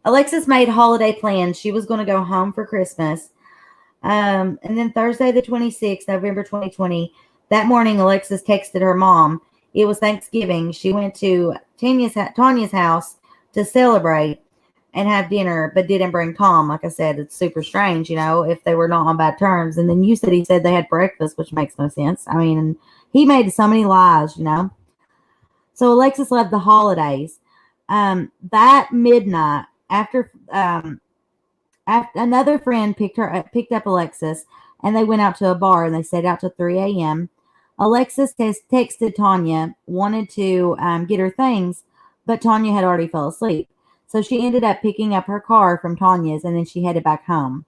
A: Alexis made holiday plans. She was going to go home for Christmas. And then Thursday the 26th, November 2020, that morning, Alexis texted her mom. It was Thanksgiving. She went to Tanya's house to celebrate and have dinner, but didn't bring Tom. Like I said, it's super strange, if they were not on bad terms. And then he said they had breakfast, which makes no sense. I mean, he made so many lies, So Alexis loved the holidays. That midnight, after another friend picked up Alexis, and they went out to a bar, and they stayed out till 3 a.m. Alexis texted Tanya, wanted to get her things, but Tanya had already fell asleep. So she ended up picking up her car from Tanya's, and then she headed back home.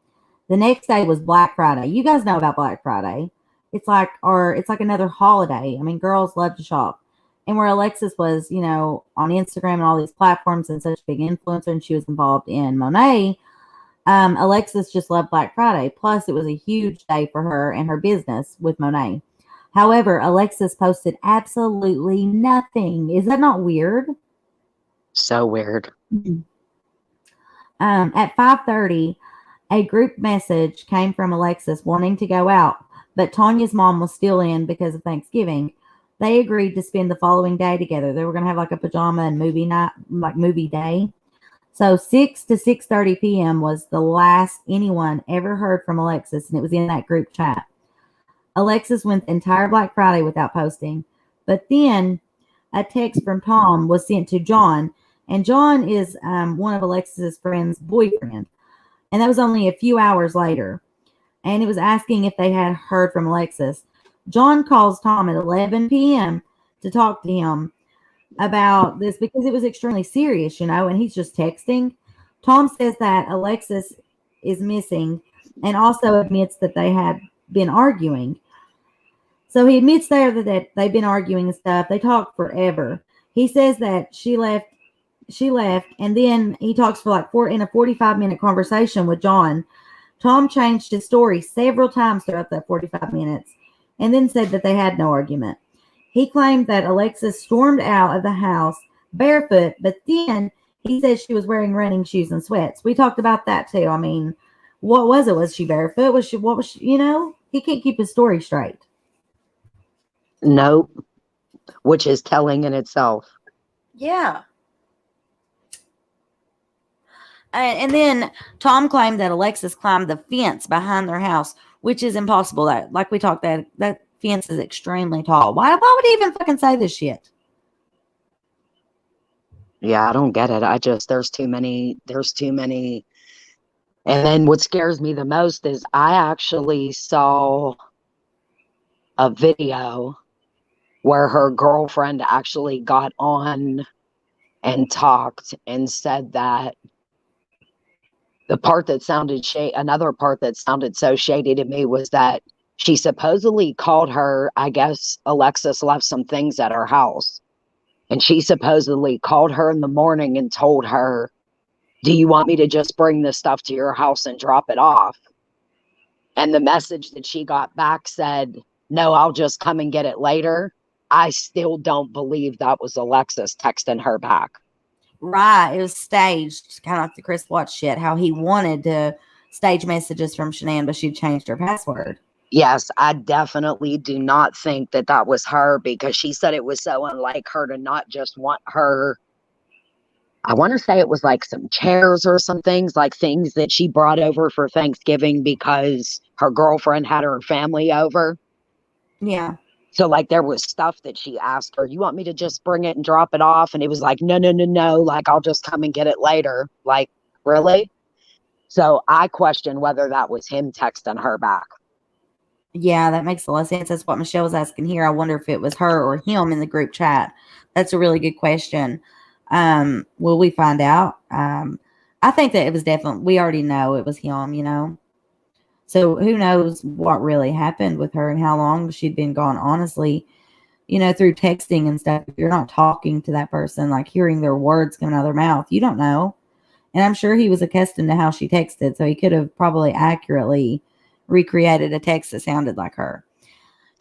A: The next day was Black Friday. You guys know about Black Friday. It's like another holiday. I mean, girls love to shop. And where Alexis was, on Instagram and all these platforms and such a big influencer, and she was involved in Monet, Alexis just loved Black Friday. Plus, it was a huge day for her and her business with Monet. However, Alexis posted absolutely nothing. Is that not weird?
D: So weird.
A: At 5:30, a group message came from Alexis wanting to go out, but Tanya's mom was still in because of Thanksgiving. They agreed to spend the following day together. They were going to have like a pajama and movie night, like movie day. So 6 to 6:30 p.m. was the last anyone ever heard from Alexis, and it was in that group chat. Alexis went the entire Black Friday without posting. But then a text from Tom was sent to John, and John is one of Alexis's friend's boyfriend. And that was only a few hours later. And it was asking if they had heard from Alexis. John calls Tom at 11 p.m. to talk to him about this because it was extremely serious, and he's just texting. Tom says that Alexis is missing and also admits that they had been arguing. So he admits there that they've been arguing and stuff. They talked forever. He says that she left, and then he talks for like in a 45-minute conversation with John. Tom changed his story several times throughout that 45 minutes and then said that they had no argument. He claimed that Alexis stormed out of the house barefoot, but then he said she was wearing running shoes and sweats. We talked about that too. I mean, what was it? Was she barefoot? What was she? He can't keep his story straight.
D: Nope. Which is telling in itself.
A: Yeah. And then Tom claimed that Alexis climbed the fence behind their house, which is impossible. That, like we talked, that fence is extremely tall. Why would he even fucking say this shit?
D: Yeah, I don't get it. There's too many. And then what scares me the most is I actually saw a video where her girlfriend actually got on and talked and said that another part that sounded so shady to me was that she supposedly called her, I guess Alexis left some things at her house. And she supposedly called her in the morning and told her, do you want me to just bring this stuff to your house and drop it off? And the message that she got back said, no, I'll just come and get it later. I still don't believe that was Alexis texting her back.
A: Right. It was staged, kind of like the Chris Watts shit, how he wanted to stage messages from Shanann, but she changed her password.
D: Yes, I definitely do not think that that was her, because she said it was so unlike her to not just want her. I want to say it was like some chairs or some things, like things that she brought over for Thanksgiving because her girlfriend had her family over.
A: Yeah.
D: So like there was stuff that she asked her, you want me to just bring it and drop it off? And it was like, no, no, no, no. Like, I'll just come and get it later. Like, really? So I question whether that was him texting her back.
A: Yeah, that makes a lot of sense. That's what Michelle was asking here. I wonder if it was her or him in the group chat. That's a really good question. Will we find out? I think that it was definitely, we already know it was him, you know. So who knows what really happened with her and how long she'd been gone, honestly, you know, through texting and stuff. If you're not talking to that person, like hearing their words coming out of their mouth, you don't know. And I'm sure he was accustomed to how she texted, so he could have probably accurately recreated a text that sounded like her.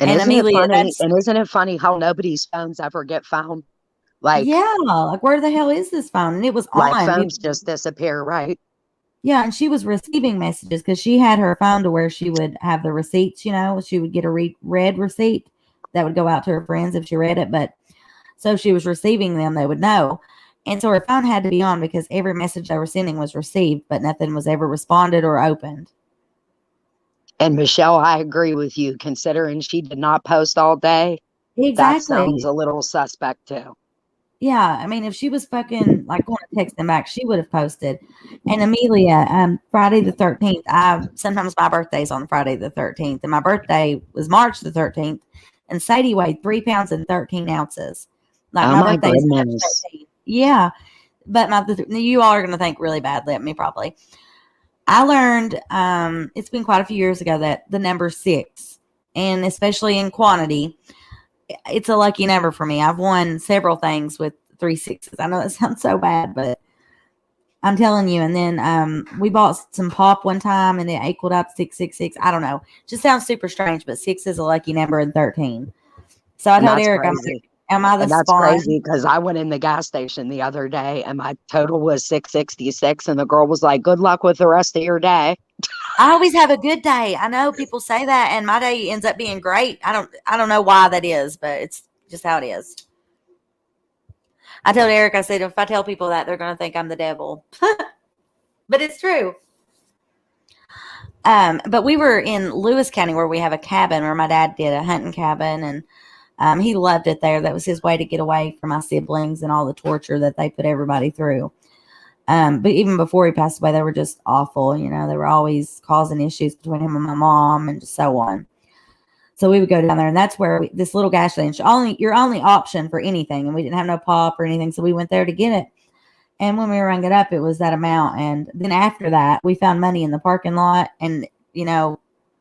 D: And isn't
A: Amelia,
D: it funny? And isn't it funny how nobody's phones ever get found? Like,
A: yeah, like where the hell is this phone? And it was
D: like
A: on.
D: phones just disappear, right?
A: Yeah, and she was receiving messages because she had her phone to where she would have the receipts, you know, she would get a read receipt that would go out to her friends if she read it. But so she was receiving them, they would know. And so her phone had to be on because every message they were sending was received, but nothing was ever responded or opened.
D: And Michelle, I agree with you, considering she did not post all day.
A: Exactly.
D: That sounds a little suspect too.
A: Yeah, I mean, if she was fucking like going to text them back, she would have posted. And Amelia, Friday the 13th, sometimes my birthday's on Friday the 13th, and my birthday was March the 13th, and Sadie weighed 3 pounds and 13 ounces. Like,
D: Oh
A: my
D: my
A: birthday's March
D: goodness.
A: 13th. Yeah, but you all are going to think really badly of me, probably. I learned, it's been quite a few years ago, that the number 6, and especially in quantity, it's a lucky number for me. I've won several things with 3 6s. I know that sounds so bad, but I'm telling you. And then we bought some pop one time, and it equaled out to 666. I don't know. Just sounds super strange, but 6 is a lucky number, and 13. So I told Eric, am I the
D: And that's
A: spawn?
D: crazy because I went in the gas station the other day and my total was 666, and the girl was like, good luck with the rest of your day.
A: I always have a good day. I know people say that, and my day ends up being great. I don't know why that is, but it's just how it is. I told Eric, I said, if I tell people that, they're going to think I'm the devil. But it's true. But we were in Lewis County, where we have a cabin, where my dad did a hunting cabin, and he loved it there. That was his way to get away from my siblings and all the torture that they put everybody through. But even before he passed away, they were just awful. You know, they were always causing issues between him and my mom and so on. So we would go down there, and that's where this little gas station, your only option for anything. And we didn't have no pop or anything. So we went there to get it. And when we rang it up, it was that amount. And then after that, we found money in the parking lot, and, you know,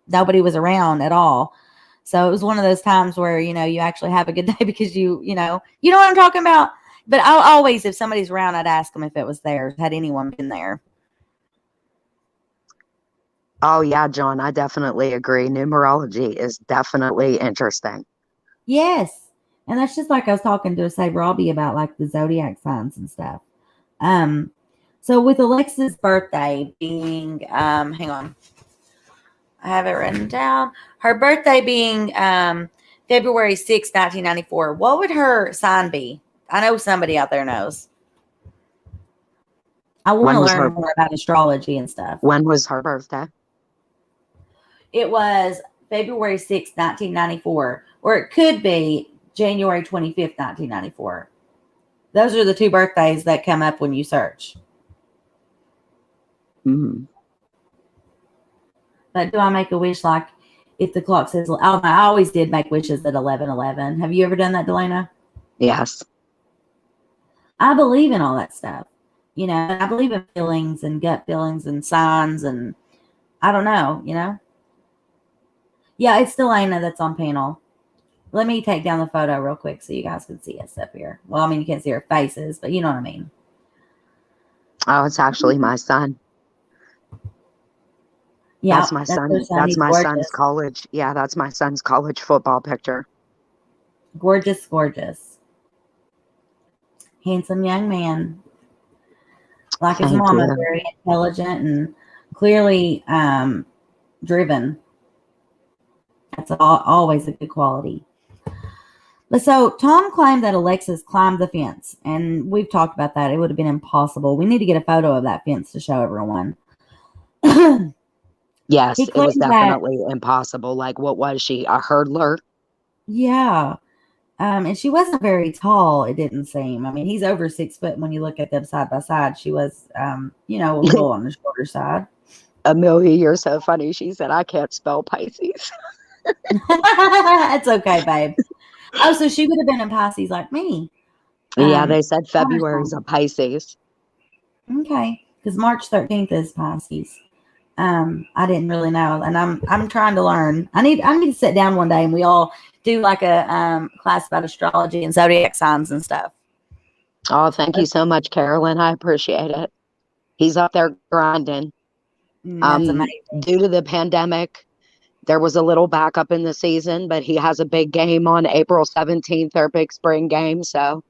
A: nobody was around at all. So it was one of those times where, you know, you actually have a good day because you know what I'm talking about. But I'll always, if somebody's around, I'd ask them if it was theirs. Had anyone been there?
D: Oh, yeah, John, I definitely agree. Numerology is definitely interesting.
A: Yes. And that's just like I was talking to Say Robbie about, like, the zodiac signs and stuff. So with Alexis' birthday being, hang on, I have it written down. Her birthday being February 6, 1994. What would her sign be? I know somebody out there knows. I want to learn more about astrology and stuff.
D: When was her birthday?
A: It was February 6, 1994, or it could be January 25th, 1994. Those are the two birthdays that come up when you search.
D: Mm-hmm.
A: But do I make a wish like if the clock says, oh, I always did make wishes at 11:11. Have you ever done that, Delana?
D: Yes.
A: I believe in all that stuff. You know, I believe in feelings and gut feelings and signs, and I don't know, you know. Yeah, it's Delana that's on panel. Let me take down the photo real quick so you guys can see us up here. Well, I mean, you can't see our faces, but you know what I mean.
D: Oh, it's actually my son.
A: Yeah,
D: that's my son. That's my son's college. Yeah, that's my son's college football picture.
A: Gorgeous, gorgeous. Handsome young man. Like his
D: Thank
A: mama,
D: you.
A: very intelligent and clearly driven. That's always a good quality. But so Tom claimed that Alexis climbed the fence, and we've talked about that. It would have been impossible. We need to get a photo of that fence to show everyone.
D: Yes,
A: He
D: it was
A: claimed that,
D: definitely impossible. Like, what was she? A hurdler?
A: yeah. And she wasn't very tall, it didn't seem. I mean, he's over 6 foot. When you look at them side by side, she was, a little on the shorter side.
D: Amelia, you're so funny. She said, I can't spell Pisces.
A: It's okay, babe. Oh, so she would have been in Pisces like me.
D: Yeah, they said February's a Pisces.
A: Okay, because March 13th is Pisces. I didn't really know, and I'm trying to learn. I need to sit down one day and we all do like a class about astrology and zodiac signs and stuff.
D: Oh, thank you so much, Carolyn. I appreciate it. He's up there grinding.
A: That's amazing.
D: Due to the pandemic, there was a little backup in the season, but he has a big game on April 17th, their big spring game. So,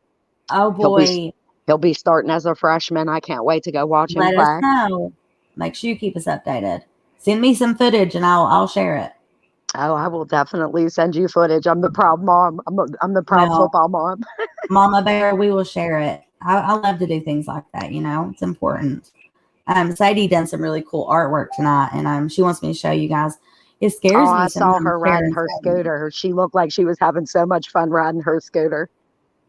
A: oh boy,
D: he'll be starting as a freshman. I can't wait to go watch him
A: let us
D: play.
A: know. Make sure you keep us updated. Send me some footage and I'll share it.
D: Oh, I will definitely send you footage. I'm the proud mom. I'm the proud football mom.
A: Mama Bear, we will share it. I love to do things like that. It's important. Sadie done some really cool artwork tonight, and she wants me to show you guys. It scares me.
D: I saw her riding her scooter. She looked like she was having so much fun riding her scooter.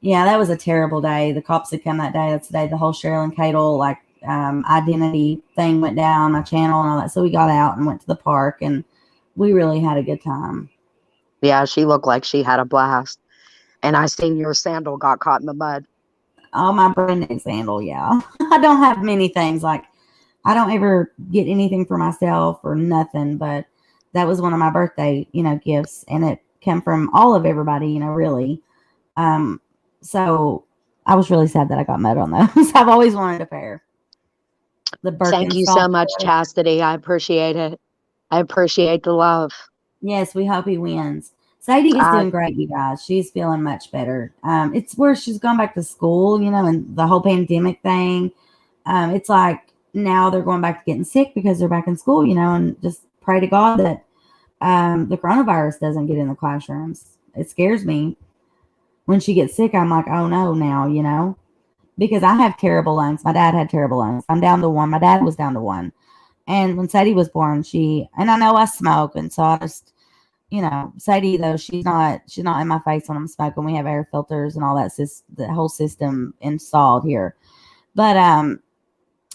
A: Yeah, that was a terrible day. The cops had come that day. That's the day the whole Cheryl and Cadle identity thing went down, my channel and all that. So we got out and went to the park, and we really had a good time.
D: Yeah, she looked like she had a blast. And I seen your sandal got caught in the mud.
A: Oh, my brand new sandal, yeah. I don't have many things. Like, I don't ever get anything for myself or nothing, but that was one of my birthday, gifts, and it came from all of everybody, really. So I was really sad that I got mud on those. I've always wanted a pair.
D: Thank you so much, Chastity. I appreciate it. I appreciate the love.
A: Yes, we hope he wins. Sadie is doing great, you guys. She's feeling much better. It's where she's gone back to school, and the whole pandemic thing. It's like now they're going back to getting sick because they're back in school, and just pray to God that the coronavirus doesn't get in the classrooms. It scares me. When she gets sick, I'm like, oh no, now, because I have terrible lungs. My dad had terrible lungs. I'm down to 1. My dad was down to 1. And when Sadie was born, and I know I smoke, and so I just, Sadie though, she's not in my face when I'm smoking. We have air filters and all that, the whole system installed here. But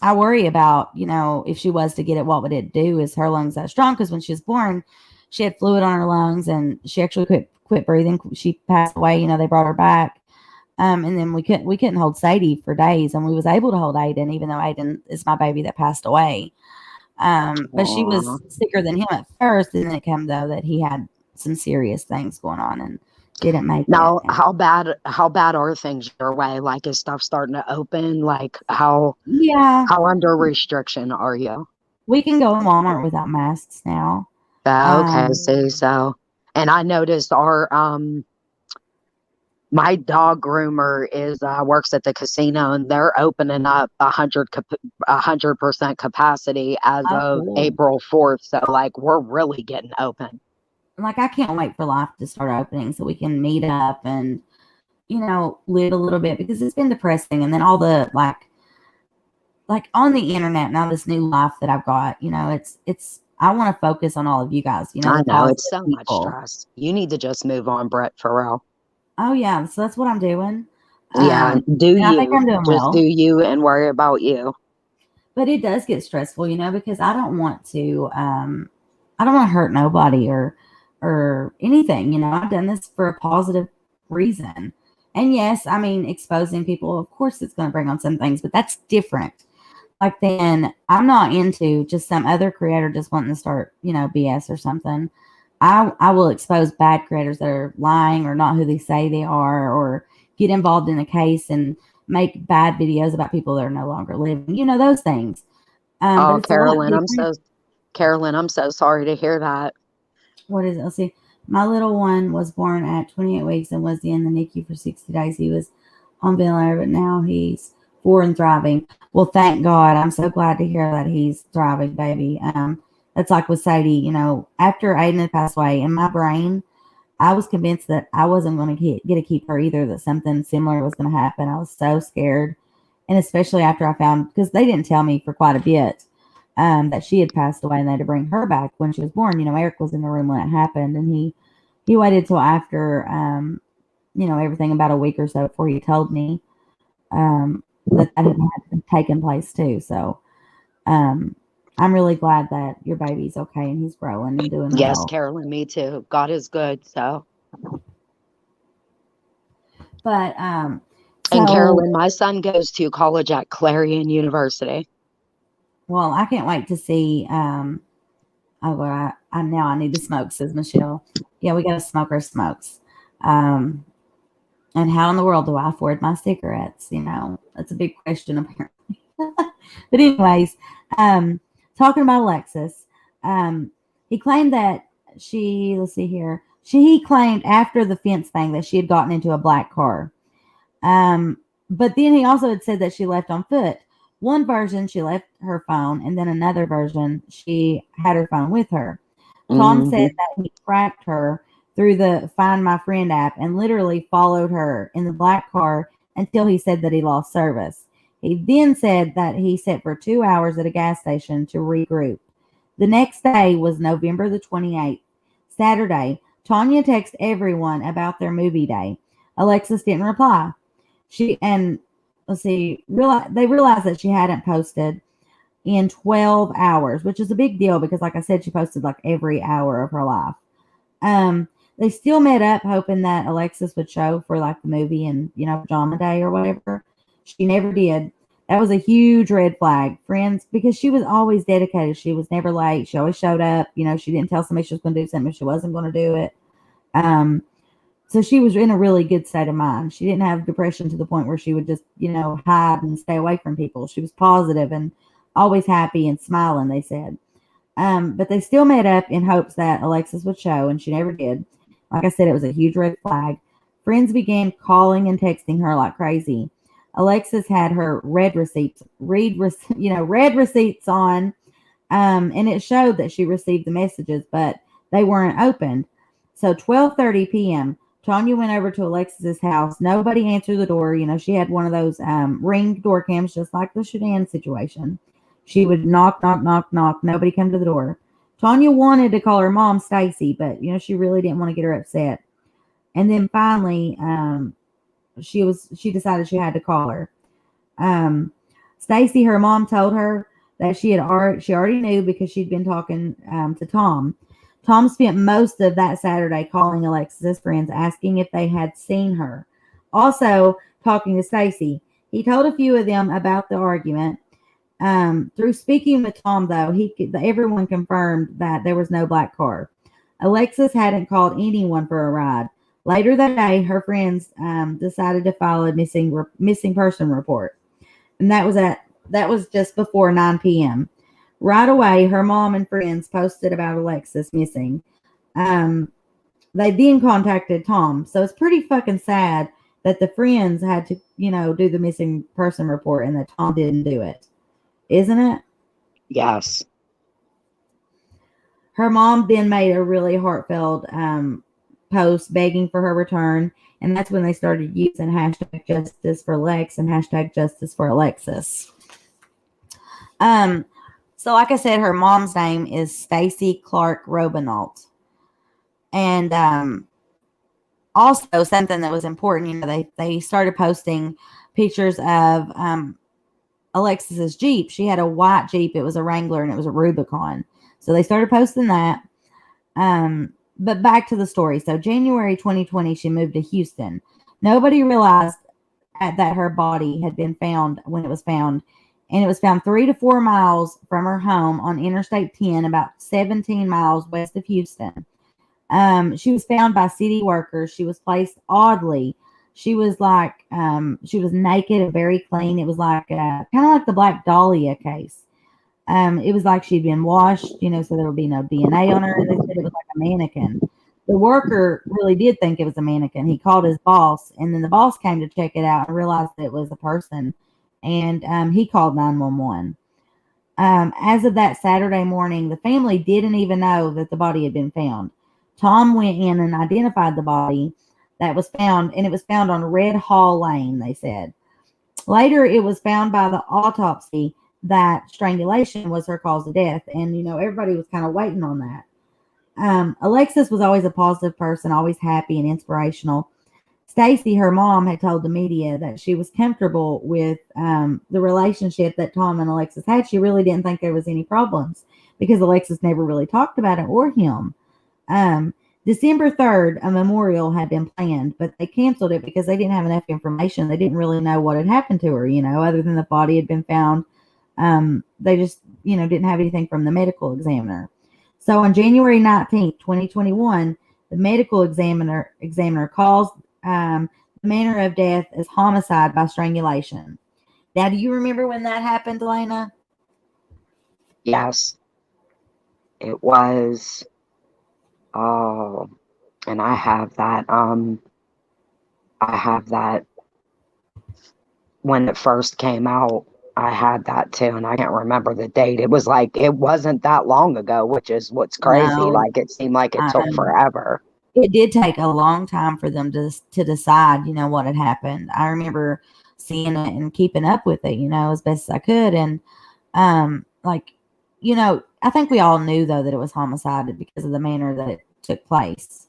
A: I worry about, if she was to get it, what would it do? Is her lungs that strong? Because when she was born, she had fluid on her lungs, and she actually quit breathing. She passed away. They brought her back. And then we couldn't hold Sadie for days, and we was able to hold Aiden, even though Aiden is my baby that passed away. But she was sicker than him at first, and then it came though that he had some serious things going on and didn't make it.
D: Now, how bad are things your way? Like, is stuff starting to open? Like, how under restriction are you?
A: We can go in Walmart without masks now.
D: Okay, and I noticed our my dog groomer works at the casino, and they're opening up 100% capacity as of April 4th. So, like, we're really getting open.
A: Like, I can't wait for life to start opening so we can meet up and, live a little bit, because it's been depressing. And then all the like on the internet now, this new life that I've got, it's I want to focus on all of you guys.
D: I know it's so much stress. You need to just move on, Brett, for real.
A: Oh yeah, so that's what I'm doing.
D: Yeah, do you?
A: I think I'm doing well.
D: Just do you and worry about you.
A: But it does get stressful, because I don't want to hurt nobody or anything. I've done this for a positive reason. And yes, I mean, exposing people, of course it's going to bring on some things, but that's different. Like, then I'm not into just some other creator just wanting to start, BS or something. I will expose bad creators that are lying or not who they say they are, or get involved in a case and make bad videos about people that are no longer living. Those things.
D: Carolyn, I'm so sorry to hear that.
A: What is it? Let's see. My little one was born at 28 weeks and was in the NICU for 60 days. He was on ventilator, but now he's 4 and thriving. Well, thank God. I'm so glad to hear that he's thriving, baby. That's like with Sadie, after Aiden had passed away, in my brain, I was convinced that I wasn't going to get to keep her either, that something similar was going to happen. I was so scared. And especially after I found, because they didn't tell me for quite a bit, that she had passed away and they had to bring her back when she was born. Eric was in the room when it happened, and he waited till after, everything, about a week or so before he told me that had taken place too. So I'm really glad that your baby's okay and he's growing and doing well.
D: Yes, Carolyn, me too. God is good. So.
A: But
D: and Carolyn, my son goes to college at Clarion University.
A: Well, I can't wait to see. I need to smoke, says Michelle. Yeah, we got to smoke our smokes. And how in the world do I afford my cigarettes? That's a big question apparently. But anyways, talking about Alexis, he claimed that he claimed after the fence thing that she had gotten into a black car. But then he also had said that she left on foot. One version, she left her phone, and then another version, she had her phone with her. Tom said that he tracked her through the Find My Friend app and literally followed her in the black car until he said that he lost service. He then said that he sat for 2 hours at a gas station to regroup. The next day was November the 28th, Saturday. Tanya texted everyone about their movie day. Alexis didn't reply. They realized that she hadn't posted in 12 hours, which is a big deal because, like I said, she posted like every hour of her life. They still met up hoping that Alexis would show for like the movie and, pajama day or whatever. She never did. That was a huge red flag, friends, because she was always dedicated. She was never late. She always showed up. She didn't tell somebody she was going to do something if she wasn't going to do it. So she was in a really good state of mind. She didn't have depression to the point where she would just, hide and stay away from people. She was positive and always happy and smiling, they said. But they still met up in hopes that Alexis would show, and she never did. Like I said, it was a huge red flag. Friends began calling and texting her like crazy. Alexis had her red receipts on, and it showed that she received the messages, but they weren't opened. So 12:30 p.m., Tanya went over to Alexis's house. Nobody answered the door. She had one of those ring door cams, just like the Shudan situation. She would knock, knock, knock, knock. Nobody came to the door. Tanya wanted to call her mom, Stacy, but, she really didn't want to get her upset. And then finally, she decided she had to call her. Stacy, her mom, told her that she already knew because she'd been talking to Tom. Tom spent most of that Saturday calling Alexis's friends, asking if they had seen her. Also, talking to Stacy. He told a few of them about the argument. Through speaking with Tom, though, everyone confirmed that there was no black car. Alexis hadn't called anyone for a ride. Later that day, her friends decided to file a missing person report, and that was just before 9 p.m. Right away, her mom and friends posted about Alexis missing. They then contacted Tom. So it's pretty fucking sad that the friends had to, do the missing person report and that Tom didn't do it. Isn't it?
D: Yes.
A: Her mom then made a really heartfelt post begging for her return. And that's when they started using hashtag justice for Lex and hashtag justice for Alexis. So like I said, her mom's name is Stacy Clark Robinault. And also something that was important, they started posting pictures of Alexis's Jeep. She had a white Jeep. It was a Wrangler and it was a Rubicon. So they started posting that. But back to the story. So January 2020, she moved to Houston. Nobody realized that her body had been found when it was found. And it was found 3 to 4 miles from her home on Interstate 10, about 17 miles west of Houston. She was found by city workers. She was placed oddly. She was she was naked and very clean. It was like kind of like the Black Dahlia case. It was like she'd been washed, so there would be no DNA on her. And they said it was like a mannequin. the worker really did think it was a mannequin. He called his boss, and then the boss came to check it out and realized that it was a person, and he called 911. As of that Saturday morning, the family didn't even know that the body had been found. Tom went in and identified the body that was found, and it was found on Red Hall Lane, they said. Later, it was found by the autopsy that strangulation was her cause of death, and, everybody was kind of waiting on that. Alexis was always a positive person, always happy and inspirational. Stacy, her mom, had told the media that she was comfortable with the relationship that Tom and Alexis had. She really didn't think there was any problems because Alexis never really talked about it or him. December 3rd, a memorial had been planned, but they canceled it because they didn't have enough information. They didn't really know what had happened to her, other than the body had been found. They just, didn't have anything from the medical examiner. So on January 19th, 2021, the medical examiner calls the manner of death as homicide by strangulation. Now, do you remember when that happened, Elena?
D: Yes. It was, oh, and I have that when it first came out. I had that too, and I can't remember the date. It was like, it wasn't that long ago, which is what's crazy.
A: No.
D: Like, it seemed like it took forever.
A: It did take a long time for them to decide, what had happened. I remember seeing it and keeping up with it, as best as I could. And, I think we all knew, though, that it was homicide because of the manner that it took place.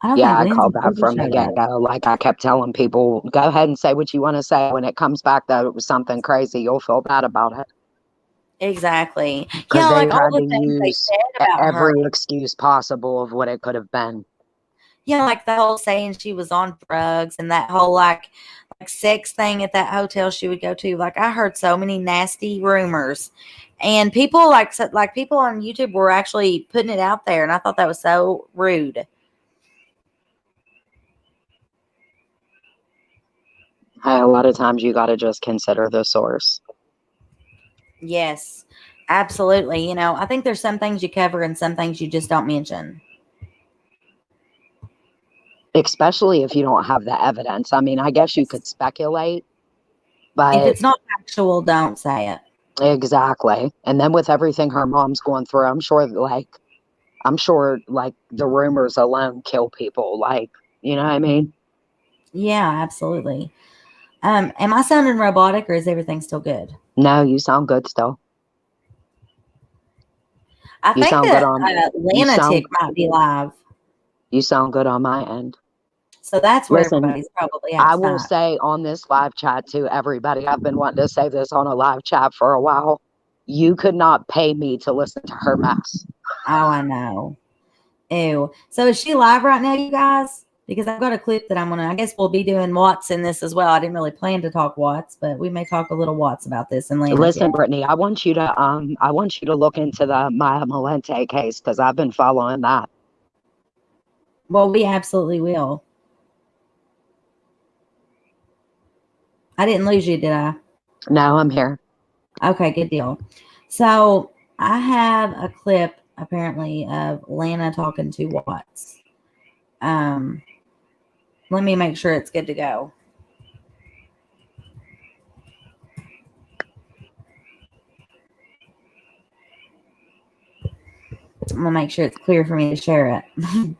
D: I called that from the get-go. Like, I kept telling people, go ahead and say what you want to say. When it comes back that it was something crazy, you'll feel bad about it.
A: Exactly.
D: Because they had to use every excuse possible of what it could have been.
A: Yeah, like the whole saying she was on drugs and that whole like sex thing at that hotel she would go to. Like, I heard so many nasty rumors, and people like people on YouTube were actually putting it out there, and I thought that was so rude.
D: A lot of times you got to just consider the source.
A: Yes, absolutely. I think there's some things you cover and some things you just don't mention.
D: Especially if you don't have the evidence. I mean, I guess you could speculate, but
A: if it's not factual, don't say it.
D: Exactly. And then with everything her mom's going through, I'm sure the rumors alone kill people. Like, you know what I mean?
A: Yeah, absolutely. Am I sounding robotic, or is everything still good?
D: No, you sound good still.
A: I think that Lunatic might be live.
D: You sound good on my end.
A: So that's where everybody's probably at.
D: I will say on this live chat to everybody, I've been wanting to say this on a live chat for a while. You could not pay me to listen to her mess.
A: Oh, I know. Ew. So is she live right now, you guys? Because I've got a clip that I guess we'll be doing Watts in this as well. I didn't really plan to talk Watts, but we may talk a little Watts about this. And
D: listen, Brittany, I want you to look into the Maya Malente case, because I've been following that.
A: Well, we absolutely will. I didn't lose you, did I?
D: No, I'm here.
A: Okay, good deal. So I have a clip apparently of Lana talking to Watts. Let me make sure it's good to go. I'm going to make sure it's clear for me to share it.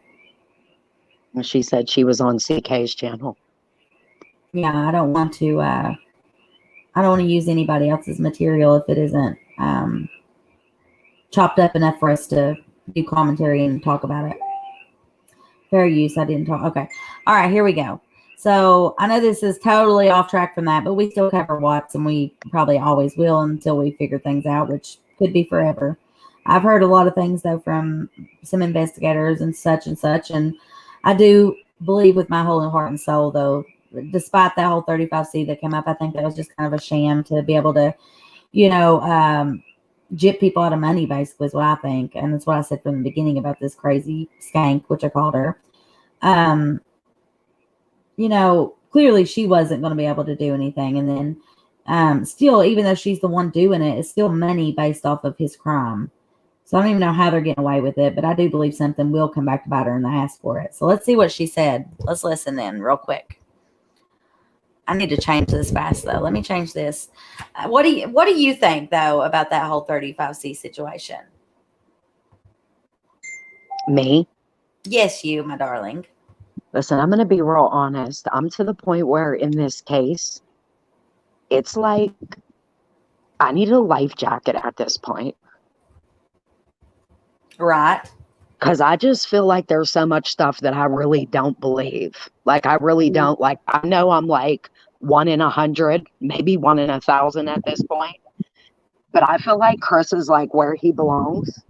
D: She said she was on CK's channel.
A: Yeah, I don't want to use anybody else's material if it isn't chopped up enough for us to do commentary and talk about it. Fair use. I didn't talk. Okay. All right, here we go. So I know this is totally off track from that, but we still cover Watts, and we probably always will until we figure things out, which could be forever. I've heard a lot of things, though, from some investigators and such, and I do believe with my whole heart and soul, though, despite that whole 35C that came up, I think that was just kind of a sham to be able to, jip people out of money, basically, is what I think. And that's what I said from the beginning about this crazy skank, which I called her. Clearly she wasn't going to be able to do anything. And then still, even though she's the one doing it, it's still money based off of his crime. So I don't even know how they're getting away with it, but I do believe something will come back to bite her in the ass for it. So let's see what she said. Let's listen in real quick. I need to change this fast though. Let me change this. What do you think though about that whole 35C situation?
D: Me?
A: Yes, you, my darling.
D: Listen, I'm going to be real honest. I'm to the point where in this case, it's like I need a life jacket at this point.
A: Right.
D: Because I just feel like there's so much stuff that I really don't believe. Like, I really don't. Like, I know I'm like 1 in 100, maybe 1 in 1,000 at this point. But I feel like Chris is like where he belongs.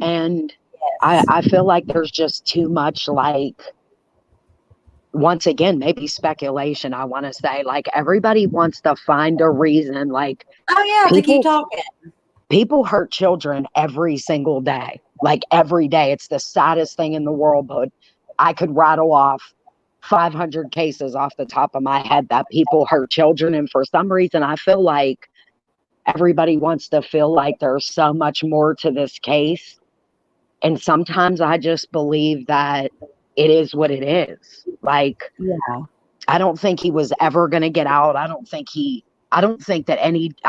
D: And yes. I feel like there's just too much, like, once again, maybe speculation, I want to say. Like, everybody wants to find a reason. Like,
A: oh, yeah, to keep talking.
D: People hurt children every single day. Like, every day. It's the saddest thing in the world, but I could rattle off 500 cases off the top of my head that people hurt children. And for some reason, I feel like everybody wants to feel like there's so much more to this case. And sometimes I just believe that it is what it is. Like, yeah. I don't think he was ever going to get out. I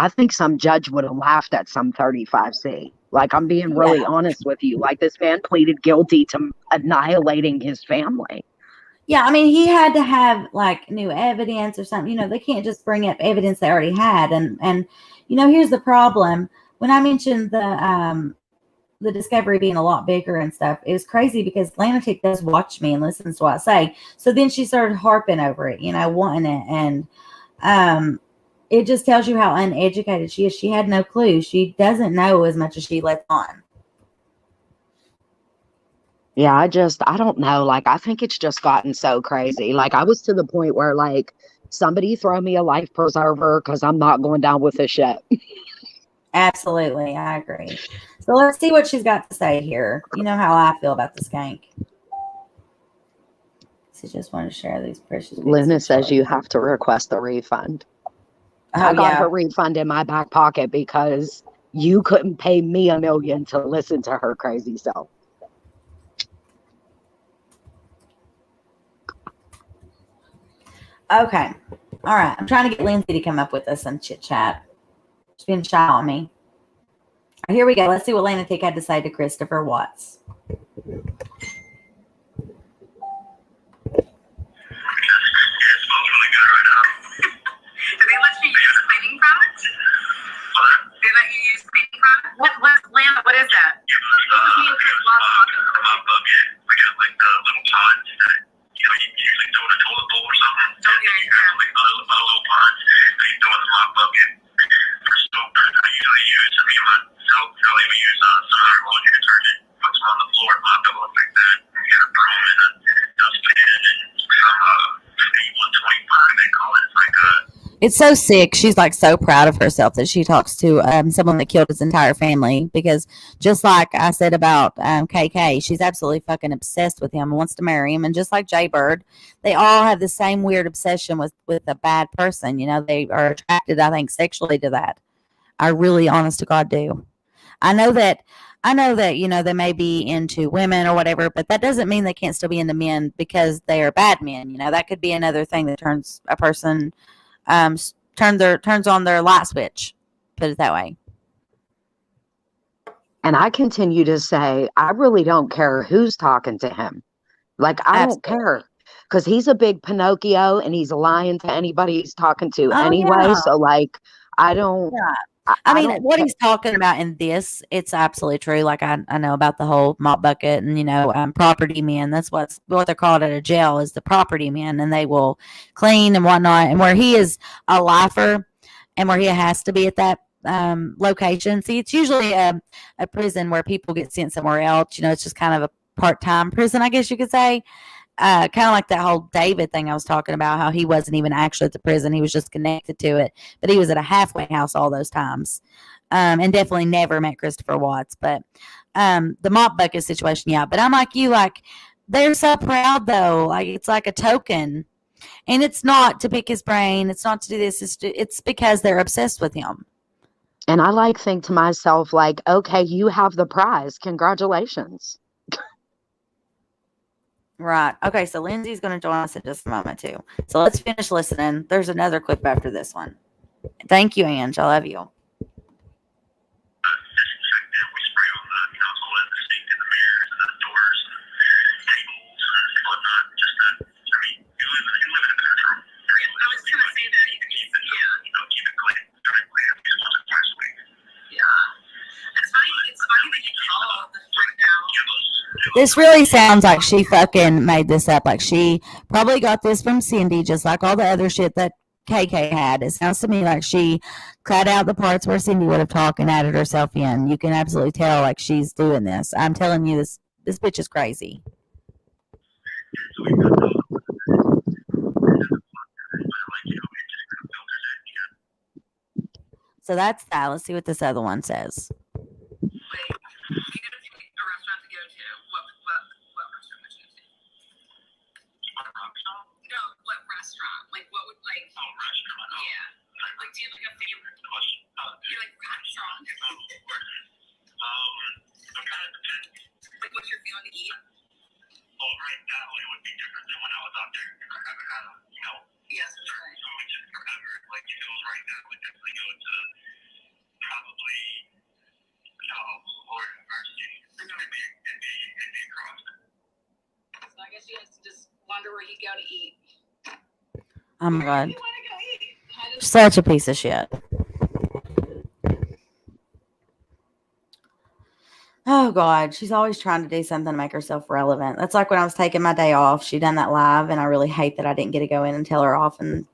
D: think some judge would have laughed at some 35C. Like, I'm being really honest with you. Like, this man pleaded guilty to annihilating his family.
A: Yeah, I mean, he had to have like new evidence or something. You know, they can't just bring up evidence they already had. And you know, here's the problem. When I mentioned the discovery being a lot bigger and stuff, it was crazy because Lanatic does watch me and listens to what I say. So then she started harping over it, you know, wanting it. And it just tells you how uneducated she is. She had no clue. She doesn't know as much as she lets on.
D: Yeah, I don't know. Like, I think it's just gotten so crazy. Like, I was to the point where, like, somebody throw me a life preserver because I'm not going down with this shit.
A: Absolutely. I agree. So let's see what she's got to say here. You know how I feel about the skank. She just wanted to share these precious.
D: Lena says you have to request a refund. Oh, I got her refund in my back pocket because you couldn't pay me $1 million to listen to her crazy self.
A: Okay. All right. I'm trying to get Lindsay to come up with us some chit chat. She's been shy on me. Here we go. Let's see what Lanatic had to say to Christopher Watts.
F: What is that? This is me and Chris Watts talking. We got like the little pods that, you know, you usually throw in a toilet bowl or something. You have like a little pod that you throw in the mop bucket. For soap, I usually use, me and myself, I'll even use some alcohol detergent. Put some on the floor and mop it off like that. You got a broom and a dustpan and some A125, they call it. It's like a...
A: It's so sick. She's like so proud of herself that she talks to someone that killed his entire family, because just like I said about KK, she's absolutely fucking obsessed with him and wants to marry him. And just like Jay Bird, they all have the same weird obsession with a bad person. You know, they are attracted, I think, sexually to that. I really, honest to God, do. I know that, you know, they may be into women or whatever, but that doesn't mean they can't still be into men because they are bad men. You know, that could be another thing that turns a person... turns on their light switch, put it that way.
D: And I continue to say, I really don't care who's talking to him. Like, I don't care, because he's a big Pinocchio and he's lying to anybody he's talking to anyway. Yeah. So, like, I don't. Yeah.
A: I mean, what he's talking about in this, it's absolutely true. Like, I know about the whole mop bucket and, you know, property men. That's what they're called at a jail, is the property men, and they will clean and whatnot. And where he is a lifer and where he has to be at that location. See, it's usually a prison where people get sent somewhere else. You know, it's just kind of a part-time prison, I guess you could say. Kind of like that whole David thing I was talking about, how he wasn't even actually at the prison. He was just connected to it. But he was at a halfway house all those times. And definitely never met Christopher Watts. But the mop bucket situation, yeah. But I'm like you, like, they're so proud, though. Like, it's like a token. And it's not to pick his brain. It's not to do this. It's because they're obsessed with him.
D: And I like think to myself, like, okay, you have the prize. Congratulations.
A: Right. Okay, so Lindsay's going to join us in just a moment, too. So let's finish listening. There's another clip after this one. Thank you, Ange. I love you. This really sounds like she fucking made this up. Like she probably got this from Cindy, just like all the other shit that KK had. It sounds to me like she cut out the parts where Cindy would have talked and added herself in. You can absolutely tell like she's doing this. I'm telling you, this bitch is crazy. So that's that. Let's see what this other one says. Oh my God. Such a piece of shit. Oh God, she's always trying to do something to make herself relevant. That's like when I was taking my day off. She done that live, and I really hate that I didn't get to go in and tell her off and,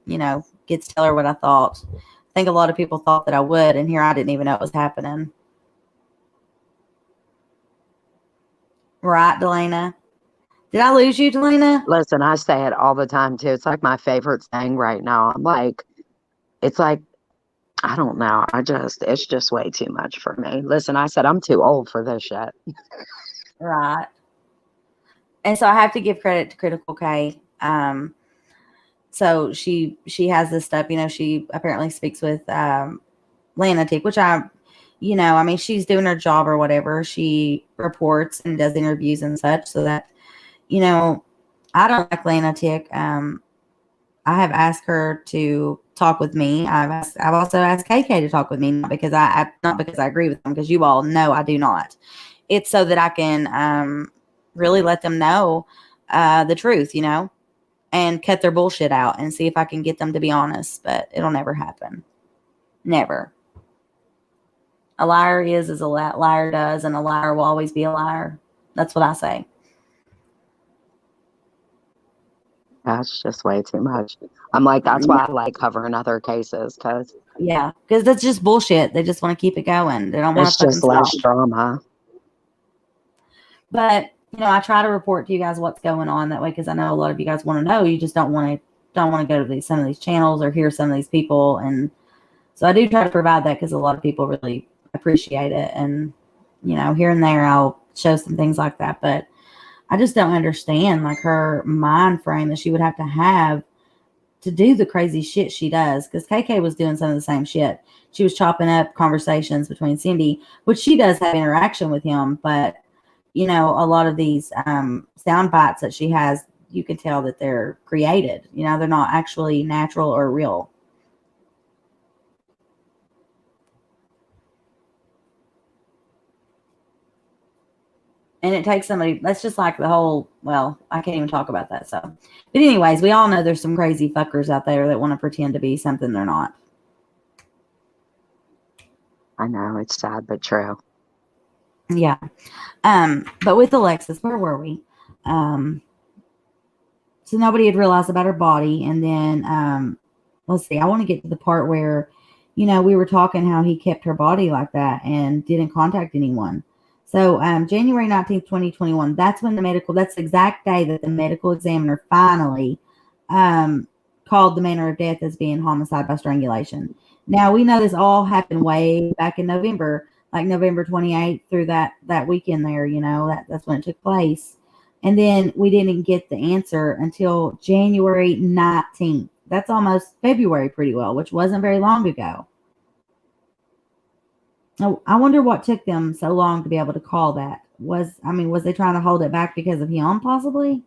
A: get to tell her what I thought. I think a lot of people thought that I would, and here I didn't even know it was happening. Right, Delana? Did I lose you, Delana?
D: Listen, I say it all the time too. It's like my favorite thing right now. I'm like, it's like, I don't know. It's just way too much for me. Listen, I said I'm too old for this shit.
A: Right. And so I have to give credit to Critical K. So she has this stuff, she apparently speaks with Lanatic, which she's doing her job or whatever. She reports and does interviews and such, so that, I don't like Lanatic. I have asked her to talk with me. I've also asked KK to talk with me, not because I agree with them, because you all know I do not. It's so that I can really let them know the truth, and cut their bullshit out and see if I can get them to be honest. But it'll never happen. Never. A liar is as a liar does, and a liar will always be a liar. That's what I say.
D: That's just way too much. I'm like, that's why I like covering other cases, because
A: that's just bullshit. They just want to keep it going. They don't want to fucking
D: just less drama.
A: But I try to report to you guys what's going on that way, because I know a lot of you guys want to know. You just don't want to go to some of these channels or hear some of these people, and so I do try to provide that, because a lot of people really appreciate it, and here and there I'll show some things like that, but I just don't understand like her mind frame that she would have to do the crazy shit she does. Because KK was doing some of the same shit. She was chopping up conversations between Cindy, which she does have interaction with him, but a lot of these sound bites that she has, you can tell that they're created. They're not actually natural or real. And it takes somebody, that's just like the whole, well, I can't even talk about that. So, but anyways, we all know there's some crazy fuckers out there that want to pretend to be something they're not.
D: I know, it's sad, but true.
A: Yeah. But with Alexis, where were we? So nobody had realized about her body. And then, let's see, I want to get to the part where, we were talking how he kept her body like that and didn't contact anyone. So January 19th, 2021, that's the exact day that the medical examiner finally called the manner of death as being homicide by strangulation. Now, we know this all happened way back in November, like November 28th through that weekend there, that's when it took place. And then we didn't get the answer until January 19th. That's almost February pretty well, which wasn't very long ago. Oh, I wonder what took them so long to be able to call that. Was they trying to hold it back because of him, possibly?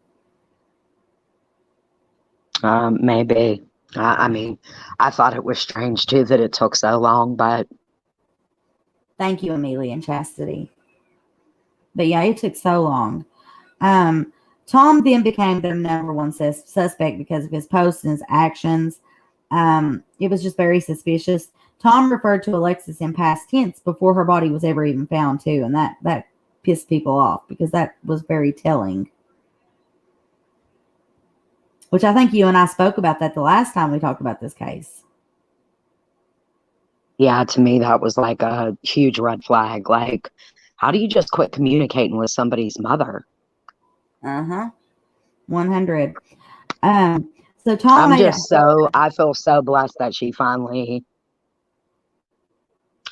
D: Maybe. I mean, I thought it was strange too that it took so long, but
A: Thank you, Amelia and Chastity. But yeah, it took so long. Tom then became their number one suspect because of his posts and his actions. It was just very suspicious. Tom referred to Alexis in past tense before her body was ever even found, too, and that pissed people off because that was very telling. Which I think you and I spoke about that the last time we talked about this case.
D: yeah, to me, that was like a huge red flag. Like, how do you just quit communicating with somebody's mother?
A: 100. So Tom
D: I feel so blessed that she finally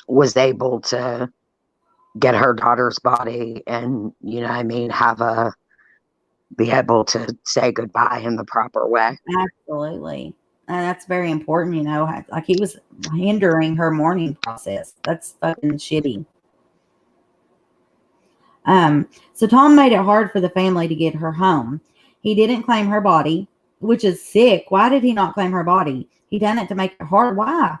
D: was able to get her daughter's body and, you know what I mean, be able to say goodbye in the proper way.
A: Absolutely. That's very important, you know. Like, he was hindering her mourning process. That's fucking shitty. So Tom made it hard for the family to get her home. He didn't claim her body, which is sick. Why did he not claim her body? He done it to make it hard. Why?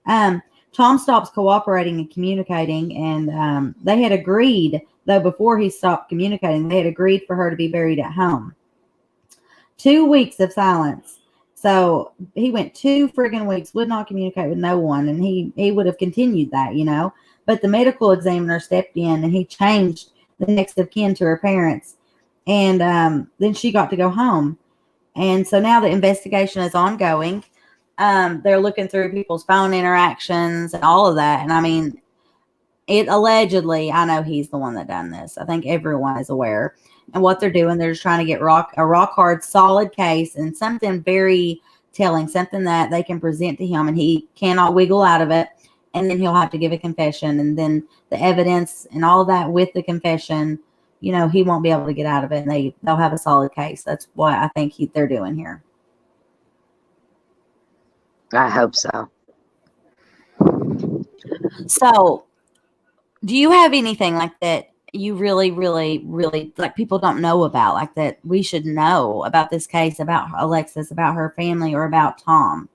A: Tom stops cooperating and communicating, and they had agreed, though before he stopped communicating, they had agreed for her to be buried at home. 2 weeks of silence. So he went 2 friggin' weeks, would not communicate with no one, and he would have continued that, you know. But the medical examiner stepped in, and he changed the next of kin to her parents. And then she got to go home. And so now the investigation is ongoing. They're looking through people's phone interactions and all of that. And I mean, it allegedly, I know he's the one that done this. I think everyone is aware. And what they're doing, they're just trying to get a rock hard, solid case and something very telling, something that they can present to him and he cannot wiggle out of it. And then he'll have to give a confession. And then the evidence and all that with the confession, you know, he won't be able to get out of it. And they'll have a solid case. That's what I think they're doing here.
D: I hope so.
A: So, do you have anything like that you really, really, really, like, people don't know about, like, that we should know about this case, about Alexis, about her family, or about Tom?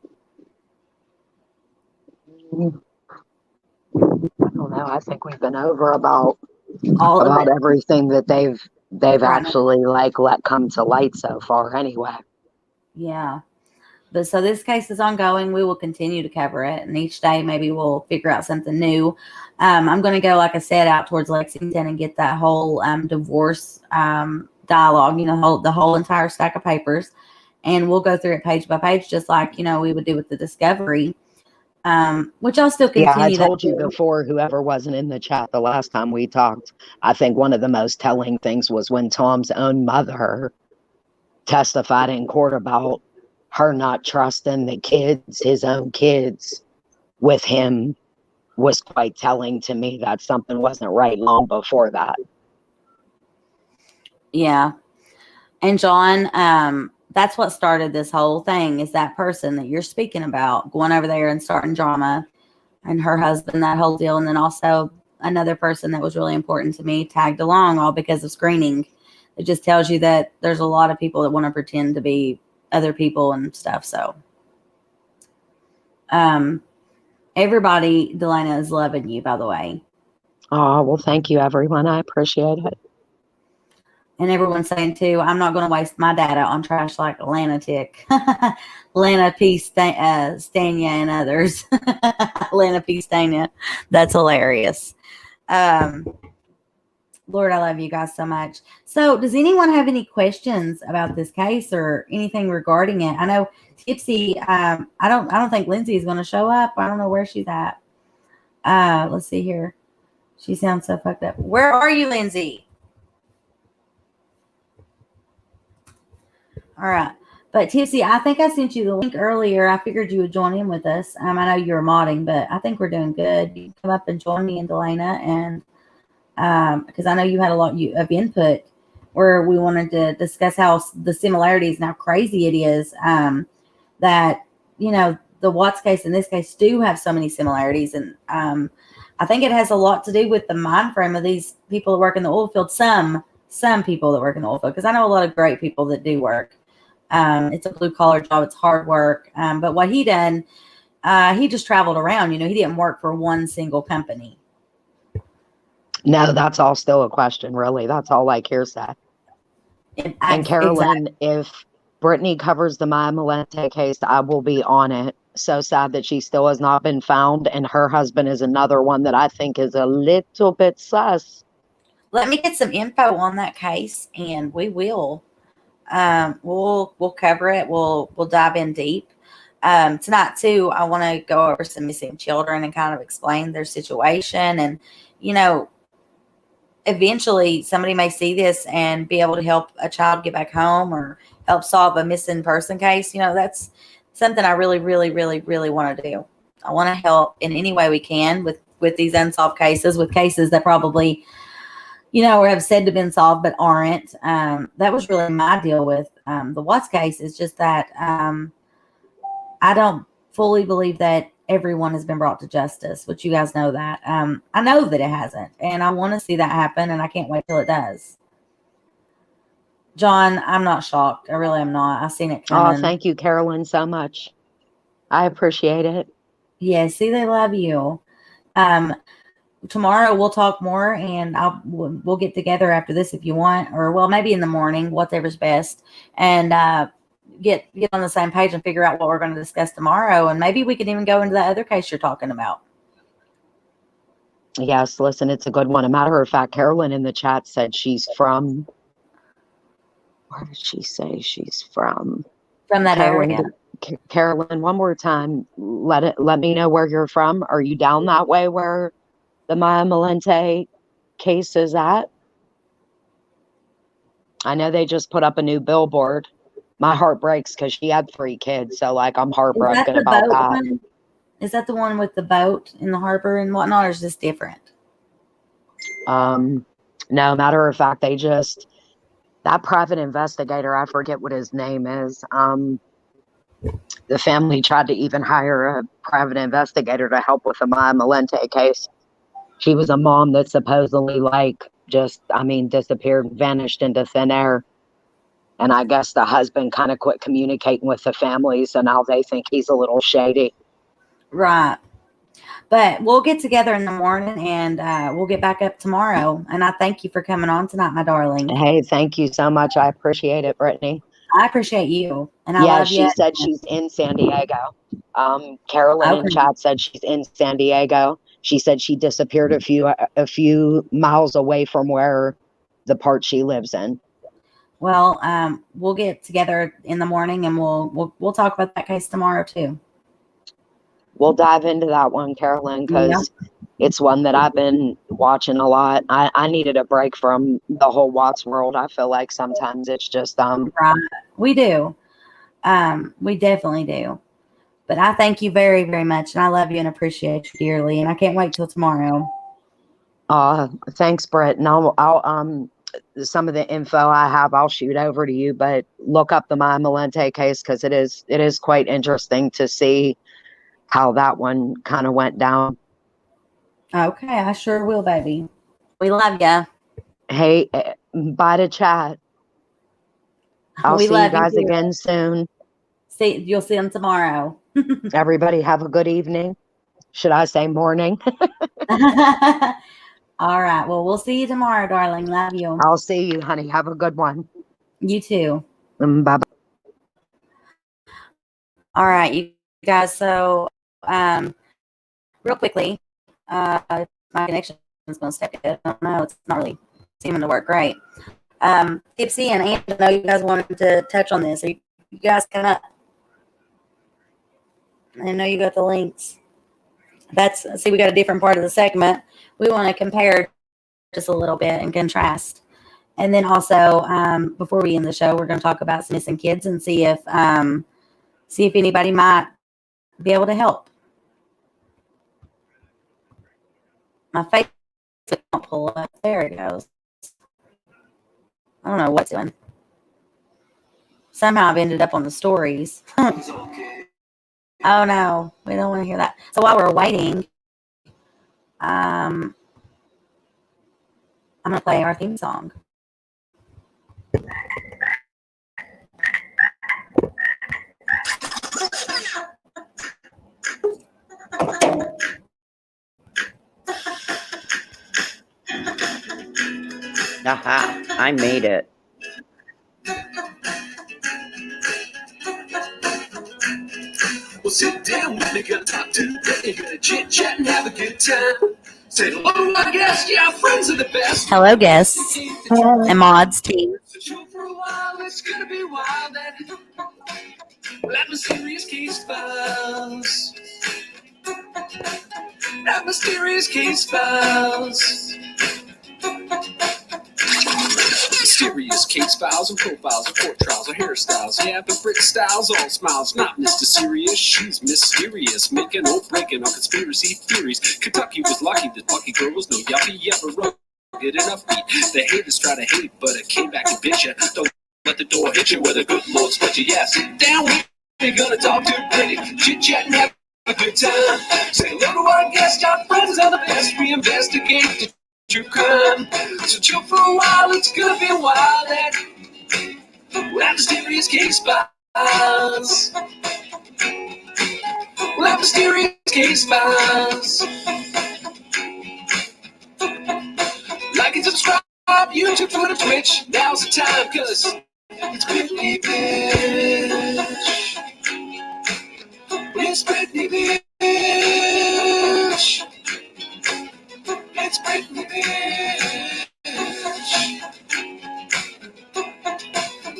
D: I don't know. I think we've been over about everything that they've right. Actually like let come to light so far anyway.
A: Yeah. But so this case is ongoing. We will continue to cover it, and each day maybe we'll figure out something new. I'm going to go, like I said, out towards Lexington and get that whole divorce dialogue, you know, the whole entire stack of papers, and we'll go through it page by page, just like, you know, we would do with the discovery. Which I'll still continue.
D: Yeah, I told you before, whoever wasn't in the chat the last time we talked, I think one of the most telling things was when Tom's own mother testified in court about her not trusting the kids, his own kids, with him, was quite telling to me that something wasn't right long before that.
A: Yeah. And John, that's what started this whole thing, is that person that you're speaking about going over there and starting drama, and her husband, that whole deal. And then also another person that was really important to me tagged along, all because of screening. It just tells you that there's a lot of people that want to pretend to be other people and stuff. So everybody, Delana, is loving you, by the way.
D: Oh, well, thank you, everyone. I appreciate it.
A: And everyone's saying, too, I'm not going to waste my data on trash like Lana Tick. Lana P. Stania and others. Lana P. Stania. That's hilarious. Lord, I love you guys so much. So does anyone have any questions about this case or anything regarding it? I know Tipsy, I don't think Lindsay is going to show up. I don't know where she's at. Let's see here. She sounds so fucked up. Where are you, Lindsay? All right. But Tipsy, I think I sent you the link earlier. I figured you would join in with us. I know you were modding, but I think we're doing good. You can come up and join me and Delana, and because I know you had a lot of input where we wanted to discuss how the similarities and how crazy it is that, you know, the Watts case and this case do have so many similarities. And I think it has a lot to do with the mind frame of these people that work in the oil field. Some people that work in the oil field, because I know a lot of great people that do work. It's a blue collar job. It's hard work. But what he done, he just traveled around. He didn't work for one single company.
D: No, that's all still a question, really. That's all like hearsay. And Carolyn,
A: exactly.
D: if Brittany covers the Maya Malente case, I will be on it. So sad that she still has not been found. And her husband is another one that I think is a little bit sus.
A: Let me get some info on that case, and we will. We'll cover it. We'll dive in deep. Tonight too, I want to go over some missing children and kind of explain their situation. And eventually somebody may see this and be able to help a child get back home or help solve a missing person case. That's something I really, really, really, really want to do. I want to help in any way we can with these unsolved cases, with cases that probably, or have said to have been solved but aren't. That was really my deal with the Watts case, is just that I don't fully believe that everyone has been brought to justice, which you guys know that. I know that it hasn't, and I want to see that happen, and I can't wait till it does. John, I'm not shocked. I really am not. I've seen it coming.
D: Oh, thank you, Carolyn, so much. I appreciate it.
A: Yeah, see, they love you. Tomorrow we'll talk more, and we'll get together after this if you want, or maybe in the morning, whatever's best, and get on the same page and figure out what we're going to discuss tomorrow, and maybe we can even go into that other case you're talking about.
D: Yes, listen, it's a good one. A matter of fact, Carolyn in the chat said she's from. Where did she say she's from?
A: From that area.
D: Carolyn, one more time. Let me know where you're from. Are you down that way where the Maya Malente case is at? I know they just put up a new billboard. My heart breaks because she had 3 kids, so I'm heartbroken about that.
A: One? Is that the one with the boat in the harbor and whatnot, or is this different?
D: No, matter of fact, that private investigator, I forget what his name is. The family tried to even hire a private investigator to help with the Maya Malente case. She was a mom that supposedly disappeared, vanished into thin air. And I guess the husband kind of quit communicating with the family. So now they think he's a little shady.
A: Right. But we'll get together in the morning, and we'll get back up tomorrow. And I thank you for coming on tonight, my darling.
D: Hey, thank you so much. I appreciate it, Brittany.
A: I appreciate you. And I love you.
D: She said she's in San Diego. Carolyn in chat said she's in San Diego. She said she disappeared a few miles away from where the part she lives in.
A: Well, we'll get together in the morning, and we'll talk about that case tomorrow too.
D: We'll dive into that one, Carolyn, because it's one that I've been watching a lot. I needed a break from the whole Watts world. I feel like sometimes it's just
A: right. We do. We definitely do. But I thank you very, very much, and I love you and appreciate you dearly. And I can't wait till tomorrow.
D: Thanks, Brett. And I'll some of the info I have, I'll shoot over to you. But look up the Maya Malente case, because it is quite interesting to see how that one kind of went down.
A: Okay, I sure will, baby. We love ya.
D: Hey, bye to chat. I'll see you guys again soon.
A: You'll see them tomorrow.
D: Everybody have a good evening. Should I say morning?
A: All right. Well, we'll see you tomorrow, darling. Love you.
D: I'll see you, honey. Have a good one.
A: You too.
D: Bye-bye.
A: All right, you guys. So, real quickly, my connection is going to step it. I don't know. It's not really seeming to work great. Tipsy and Anne, I know you guys wanted to touch on this. So you guys come up. I know you got the links. We got a different part of the segment. We want to compare just a little bit and contrast. And then also, before we end the show, we're going to talk about some missing kids and see if anybody might be able to help. My Facebook won't pull up. There it goes. I don't know what's doing. Somehow I've ended up on the stories. Oh no, we don't want to hear that. So while we're waiting, I'm going to play our theme song.
D: Aha, I made it.
G: Well, sit down with me, gonna talk to you, gonna chit chat and have a good time. Say hello to my guests, yeah, friends are the best.
A: Hello, guests and mods team.
G: For a while, it's gonna be wild. That mysterious case files. That mysterious case files. Mysterious case files and profiles of court trials or hairstyles. Yeah, but Brit Styles all smiles. Not Mr. Serious, she's mysterious. Making or breaking on conspiracy theories. Kentucky was lucky that lucky girl was no yuppie. Ever rugged enough beat. The haters try to hate, but it came back and bit ya. Don't let the door hit you where the good Lord split you. Yeah, sit down with me, gonna talk to pretty. Chit chat and have a good time. Say hello to our guests, our friends are the best. We investigate the true crime. So chill for a while, it's gonna be a while. That mysterious case files. That mysterious case files. Like and subscribe, YouTube, Twitter, Twitch. Now's the time, cause it's Britney Bitch. It's Britney Bitch. It's Britney Bitch.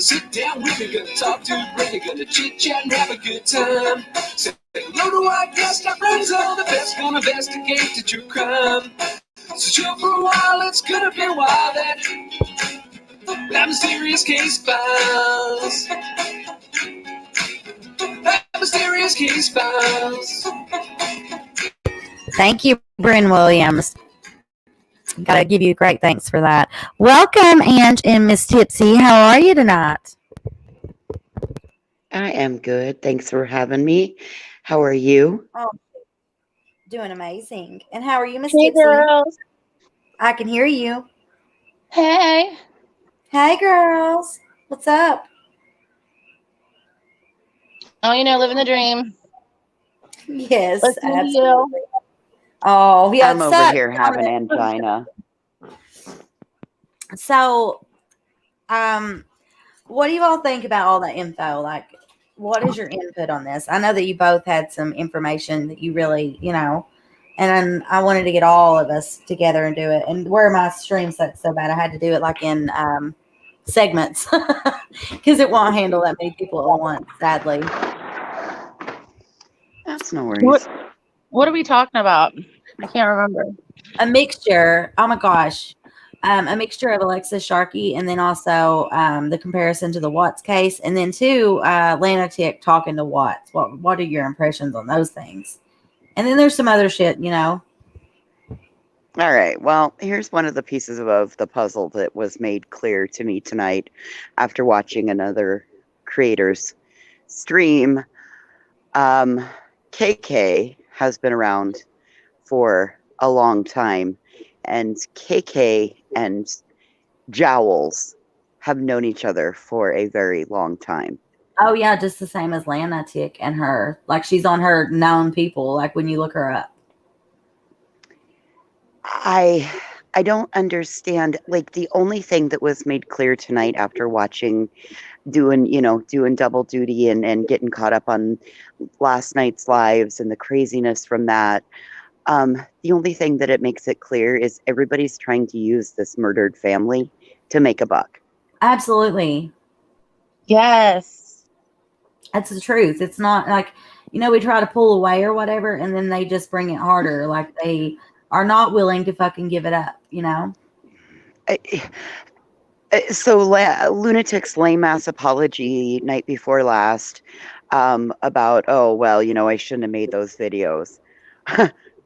G: Sit down with me, gonna talk to Britney, gonna chit chat and have a good time. Say hello to our guests, our friends are the best, gonna investigate the true crime. So chill for a while, it's gonna be a while. That mysterious case files. That mysterious case files.
A: Thank you, Bryn Williams. Gotta give you great thanks for that. Welcome, Ange and Miss Tipsy. How are you tonight?
H: I am good. Thanks for having me. How are you?
A: Oh, doing amazing. And how are you, Miss
I: Hey,
A: Tipsy?
I: girls.
A: I can hear you.
I: Hey.
A: Hey, girls. What's up?
I: Oh, living the dream.
A: Yes,
I: Listening to
A: absolutely. Oh, yeah.
H: I'm over here having angina.
A: So, what do you all think about all that info? Like, what is your input on this? I know that you both had some information that you really, and I wanted to get all of us together and do it. And where my stream sucks so bad, I had to do it like in segments because it won't handle that many people at once, sadly.
H: That's no worries.
I: What are we talking about? I can't remember.
A: A mixture. Oh my gosh. A mixture of Alexis, Sharkey, and then also the comparison to the Watts case, and then two, Lanatic talking to Watts. What are your impressions on those things? And then there's some other shit,
H: All right. Well, here's one of the pieces of the puzzle that was made clear to me tonight after watching another creator's stream. KK has been around for a long time, and KK and Jowls have known each other for a very long time.
A: Oh yeah, just the same as Lanatic and her. Like she's on her known people. Like when you look her up.
H: I don't understand. Like the only thing that was made clear tonight after watching, doing double duty and getting caught up on last night's lives and the craziness from that. The only thing that it makes it clear is everybody's trying to use this murdered family to make a buck.
A: Absolutely.
I: Yes.
A: That's the truth. It's not like, we try to pull away or whatever, and then they just bring it harder. Like they are not willing to fucking give it up,
H: So Lunatic's lame ass apology night before last about, I shouldn't have made those videos.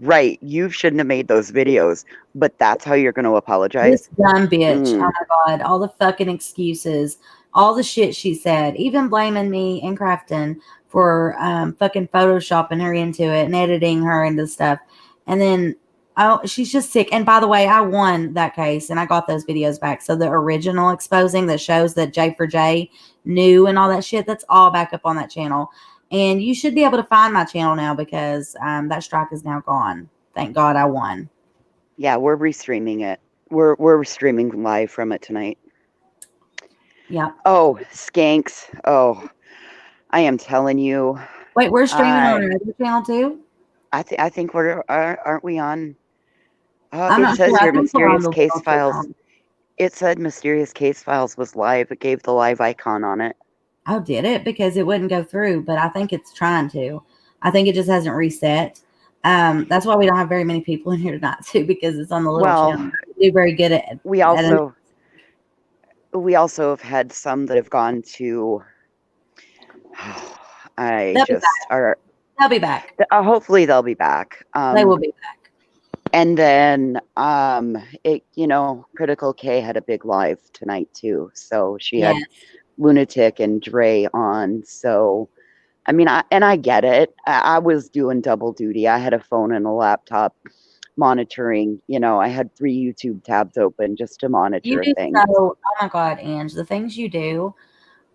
H: Right, you shouldn't have made those videos, but that's how you're going to apologize?
A: This dumb bitch. Oh my God. All the fucking excuses, all the shit she said, even blaming me and Crafton for fucking photoshopping her into it and editing her into stuff. And then Oh, she's just sick. And by the way, I won that case and I got those videos back. So the original exposing that shows that J for J knew and all that shit, that's all back up on that channel. And you should be able to find my channel now because that strike is now gone. Thank God I won.
H: Yeah, we're restreaming it. We're streaming live from it tonight.
A: Yeah.
H: Oh, skanks. Oh, I am telling you.
A: Wait, we're streaming on our other channel too?
H: I think aren't we on?
A: I'm
H: It
A: not
H: says
A: sure.
H: here
A: I think we're on
H: Mysterious
A: the
H: Case
A: little
H: Files.
A: channel.
H: It said Mysterious Case Files was live. It gave the live icon on it.
A: Oh, did it? Because it wouldn't go through, but I think it's trying to. I think it just hasn't reset. That's why we don't have very many people in here tonight too, because it's on the little channel. We do very good at.
H: We also have had some that have gone to.
A: They'll be back.
H: Hopefully they'll be back.
A: They will be back.
H: And then Critical K had a big live tonight too. So she had Lunatic and Dre on. So I mean, I get it. I was doing double duty. I had a phone and a laptop monitoring. I had 3 YouTube tabs open just to monitor things.
A: Oh my God, Ange, the things you do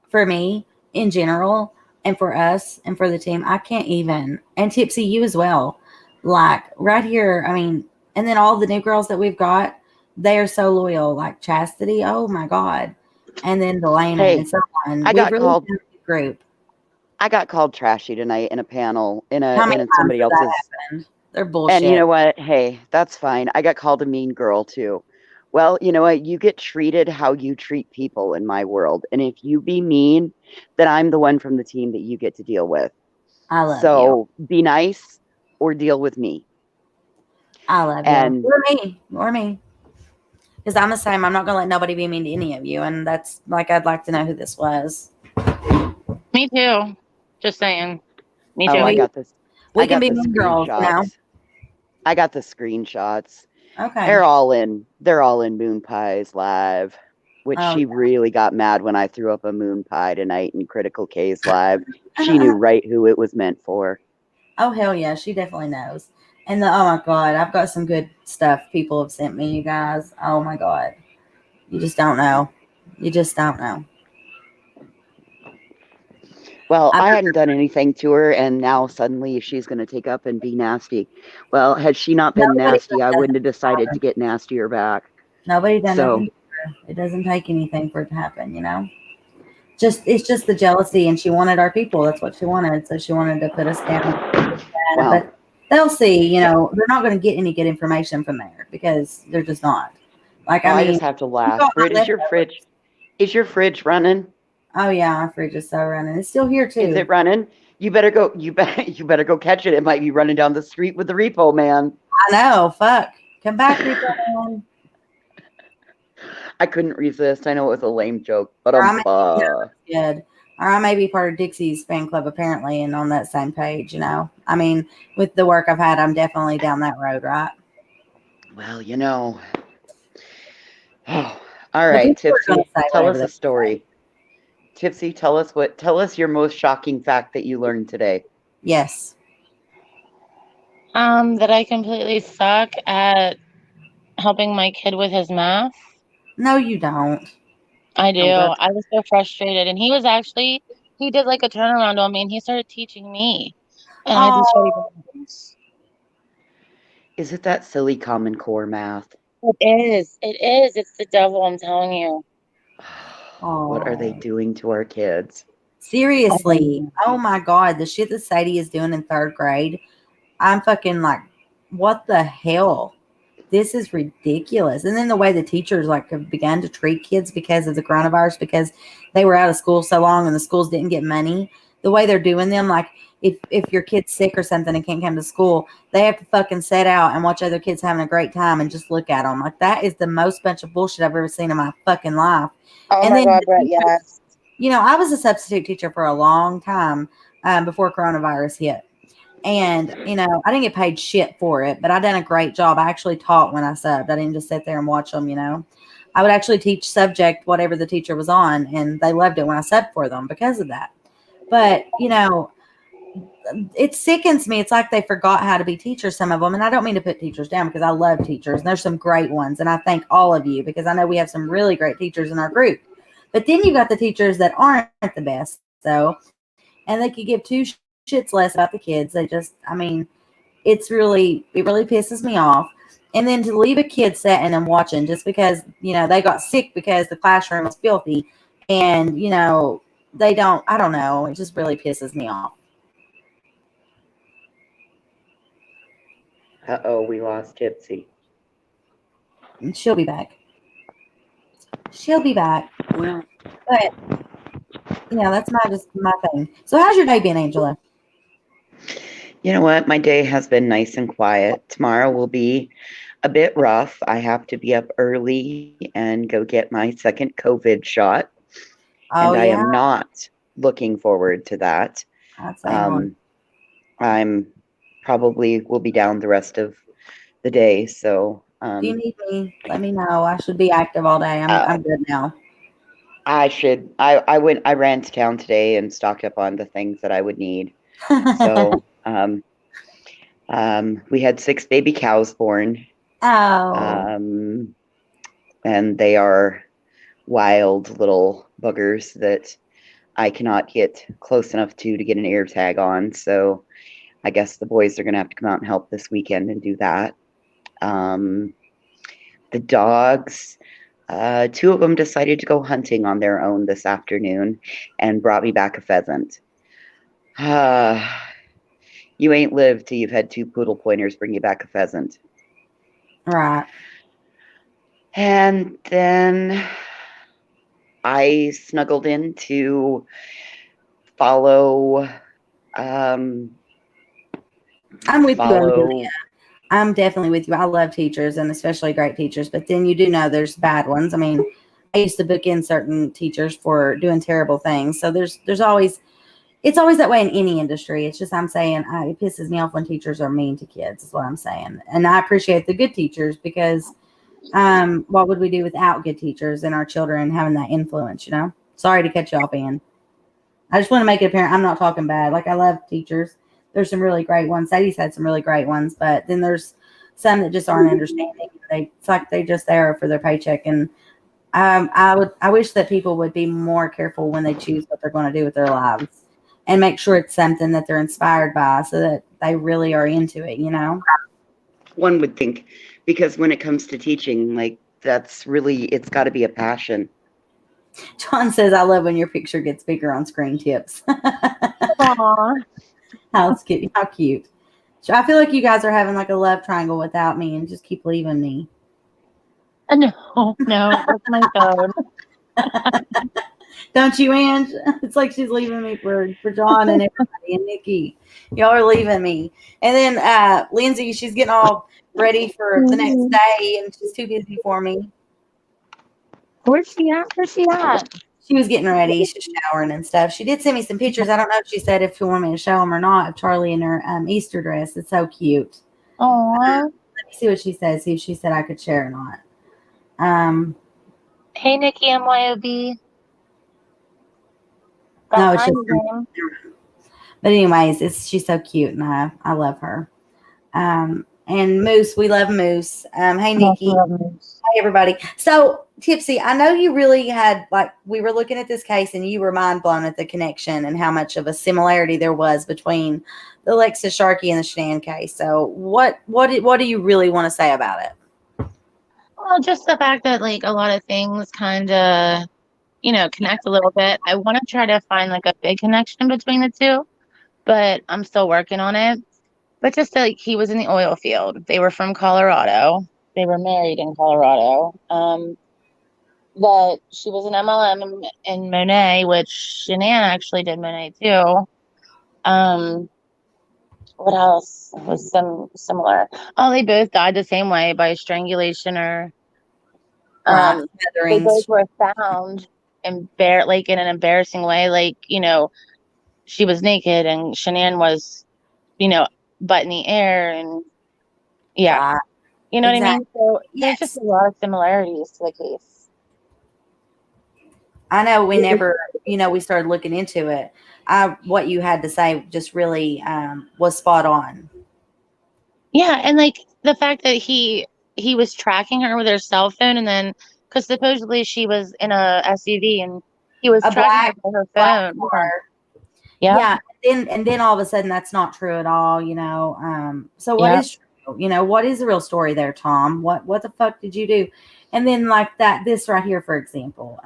A: for me in general and for us and for the team, I can't even. And Tipsy, you as well. Like right here, I mean, and then all the new girls that we've got, they are so loyal. Like Chastity, oh my God. And then Delana and so on.
H: I got called
A: group.
H: I got called trashy tonight in a panel in somebody
A: times
H: else's.
A: They're bullshit.
H: And you know what? Hey, that's fine. I got called a mean girl too. Well, you know what? You get treated how you treat people in my world. And if you be mean, then I'm the one from the team that you get to deal with.
A: I love you.
H: So be nice or deal with me.
A: I love you. Or me. Because I'm the same. I'm not going to let nobody be mean to any of you. And that's like, I'd like to know who this was.
I: Me too. Just saying. Me too.
H: Oh, I got this.
A: We can be mean girls now.
H: I got the screenshots.
A: Okay.
H: They're all in Moon Pie's live, which she really got mad when I threw up a Moon Pie tonight in Critical K's live. She knew right who it was meant for.
A: Oh, hell yeah. She definitely knows. And oh my God, I've got some good stuff people have sent me, you guys. Oh my God. You just don't know. You just don't know.
H: Well, I hadn't done anything to her, and now suddenly she's going to take up and be nasty. Well, had she not been nasty, I wouldn't have decided to get nastier back.
A: Nobody done nothing to her. It doesn't take anything for it to happen, It's just the jealousy, and she wanted our people. That's what she wanted. So she wanted to put us down.
H: Wow.
A: But they'll see, they're not going to get any good information from there because they're just not. Like, I just have
H: to laugh. Is your fridge running?
A: Oh yeah, our fridge is so running. It's still here too.
H: Is it running? You better go. You better go catch it. It might be running down the street with the repo man.
A: I know. Fuck. Come back, repo man.
H: I couldn't resist. I know it was a lame joke, but I'm
A: good. Or I may be part of Dixie's fan club apparently, and on that same page. I mean, with the work I've had, I'm definitely down that road, right?
H: Well, Oh, all right, Tipsy. Tell us a story. Tipsy, tell us your most shocking fact that you learned today.
A: Yes.
I: That I completely suck at helping my kid with his math.
A: No, you don't.
I: I do. I was so frustrated. And he did like a turnaround on me and he started teaching me. And I just started.
H: Is it that silly Common Core math?
I: It is. It's the devil, I'm telling you.
H: What are they doing to our kids?
A: Seriously. Oh my God. The shit that Sadie is doing in 3rd grade. I'm fucking like, what the hell? This is ridiculous. And then the way the teachers have begun to treat kids because of the coronavirus, because they were out of school so long and the schools didn't get money. The way they're doing them, like if your kid's sick or something and can't come to school, they have to fucking sit out and watch other kids having a great time and just look at them. Like, that is the most bunch of bullshit I've ever seen in my fucking life.
I: Oh
A: and
I: my God, Brett, yes.
A: I was a substitute teacher for a long time before coronavirus hit. And, I didn't get paid shit for it, but I done a great job. I actually taught when I subbed. I didn't just sit there and watch them, I would actually teach subject, whatever the teacher was on, and they loved it when I subbed for them because of that. But, it sickens me. It's like they forgot how to be teachers, some of them. And I don't mean to put teachers down because I love teachers. And there's some great ones. And I thank all of you because I know we have some really great teachers in our group. But then you got the teachers that aren't the best. So, and they could give two shits less about the kids. They just, I mean, it really pisses me off. And then to leave a kid sitting and watching just because, they got sick because the classroom was filthy and, they don't, I don't know. It just really pisses me off.
H: Uh-oh, we lost Tipsy.
A: She'll be back.
H: Well,
A: but that's my thing. So how's your day been, Angela?
H: You know what? My day has been nice and quiet. Tomorrow will be a bit rough. I have to be up early and go get my second COVID shot.
A: Oh,
H: and I
A: yeah?
H: am not looking forward to that.
A: I'd say more.
H: I'm probably will be down the rest of the day. So
A: if you need me, let me know. I should be active all day. I'm good now.
H: I ran to town today and stocked up on the things that I would need. So we had 6 baby cows born.
A: Oh.
H: And they are wild little buggers that I cannot get close enough to get an ear tag on. So I guess the boys are going to have to come out and help this weekend and do that. The dogs, 2 of them decided to go hunting on their own this afternoon and brought me back a pheasant. You ain't lived till you've had 2 poodle pointers bring you back a pheasant.
A: Right.
H: And then I snuggled in to follow.
A: I'm with you, Amelia. I'm definitely with you. I love teachers and especially great teachers, but then you do know there's bad ones. I mean, I used to book in certain teachers for doing terrible things. So it's always that way in any industry. It's just, I'm saying it pisses me off when teachers are mean to kids is what I'm saying. And I appreciate the good teachers because what would we do without good teachers and our children having that influence, Sorry to cut you off, Ann. I just want to make it apparent I'm not talking bad. Like, I love teachers. There's some really great ones. Sadie's had some really great ones, but then there's some that just aren't understanding. It's like they just there for their paycheck. And I wish that people would be more careful when they choose what they're going to do with their lives and make sure it's something that they're inspired by so that they really are into it,
H: One would think, because when it comes to teaching, like, it's got to be a passion.
A: John says, I love when your picture gets bigger on screen, Tips.
I: Aww.
A: How cute. So I feel like you guys are having like a love triangle without me and just keep leaving me.
I: No, that's my phone.
A: Don't you, Ange? It's like she's leaving me for John and everybody and Nikki. Y'all are leaving me. And then Lindsay, she's getting all ready for the next day and she's too busy for me.
I: Where's she at?
A: She was getting ready. She's showering and stuff. She did send me some pictures. I don't know if she said if she wanted me to show them or not of Charlie in her Easter dress. It's so cute.
I: Aww.
A: Let me see what she says. See if she said I could share or not.
I: Hey, Nikki MYOB.
A: No, it's just. But anyways, she's so cute and I love her. And Moose, we love Moose. Hey, Nikki. Hey, everybody. So, Tipsy, I know you really had, we were looking at this case and you were mind blown at the connection and how much of a similarity there was between the Alexis, Sharkey, and the Shanann case. So, what do you really want to say about it?
I: Well, just the fact that, a lot of things kind of, connect a little bit. I want to try to find, a big connection between the two, but I'm still working on it. But just he was in the oil field. They were from Colorado. They were married in Colorado. That she was an MLM in Monet, which Shanann actually did Monet too. What else was similar? Oh, they both died the same way by strangulation or they both were found in an embarrassing way. She was naked and Shanann was, butt in the air and yeah. You know what I mean? So there's just a lot of similarities to the case.
A: I know we never, we started looking into it. What you had to say just really was spot on.
I: Yeah, and like the fact that he was tracking her with her cell phone, and then because supposedly she was in a SUV, and he was
A: A
I: tracking her
A: black
I: with her
A: car.
I: phone. Yeah.
A: Yeah. And then all of a sudden that's not true at all, So what is true? What is the real story there, Tom? What the fuck did you do? And then like this right here, for example.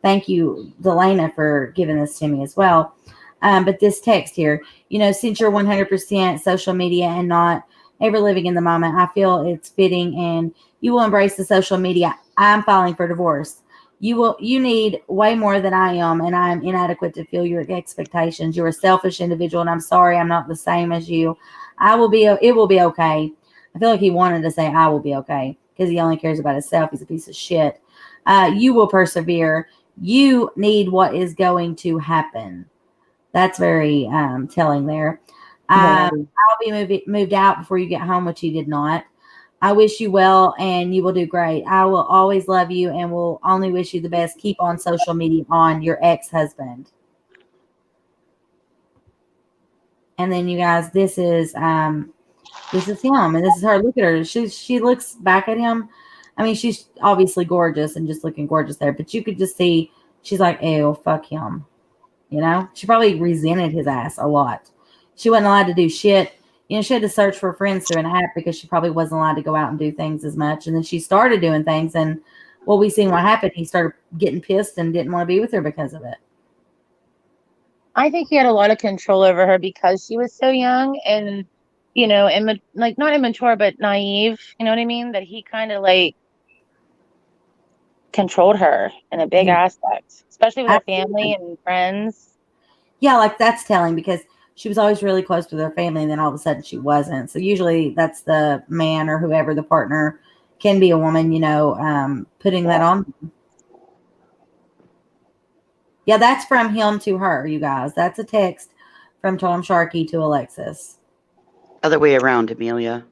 A: Thank you, Delana, for giving this to me as well. But this text here, since you're 100% social media and not ever living in the moment, I feel it's fitting and you will embrace the social media. I'm filing for divorce. You need way more than I am, and I am inadequate to fill your expectations. You're a selfish individual, and I'm sorry I'm not the same as you. It will be okay. I feel like he wanted to say I will be okay because he only cares about himself. He's a piece of shit. You will persevere. You need what is going to happen. That's very telling there. I'll be moved out before you get home, which he did not. I wish you well and you will do great. I will always love you and will only wish you the best. Keep on social media on your ex-husband. And then you guys, this is him and this is her. Look at her. She looks back at him. I mean, she's obviously gorgeous and just looking gorgeous there, but you could just see she's like, ew, fuck him. She probably resented his ass a lot. She wasn't allowed to do shit. She had to search for friends through an app because she probably wasn't allowed to go out and do things as much. And then she started doing things, and we seen what happened. He started getting pissed and didn't want to be with her because of it.
I: I think he had a lot of control over her because she was so young and, like not immature, but naive. You know what I mean? That he kind of like controlled her in a big aspect, especially with her family and friends.
A: Yeah, like that's telling because she was always really close with her family, and then all of a sudden she wasn't. So usually that's the man or whoever the partner can be a woman, putting that on. Yeah, that's from him to her, you guys. That's a text from Tom Sharkey to Alexis.
H: Other way around, Amelia.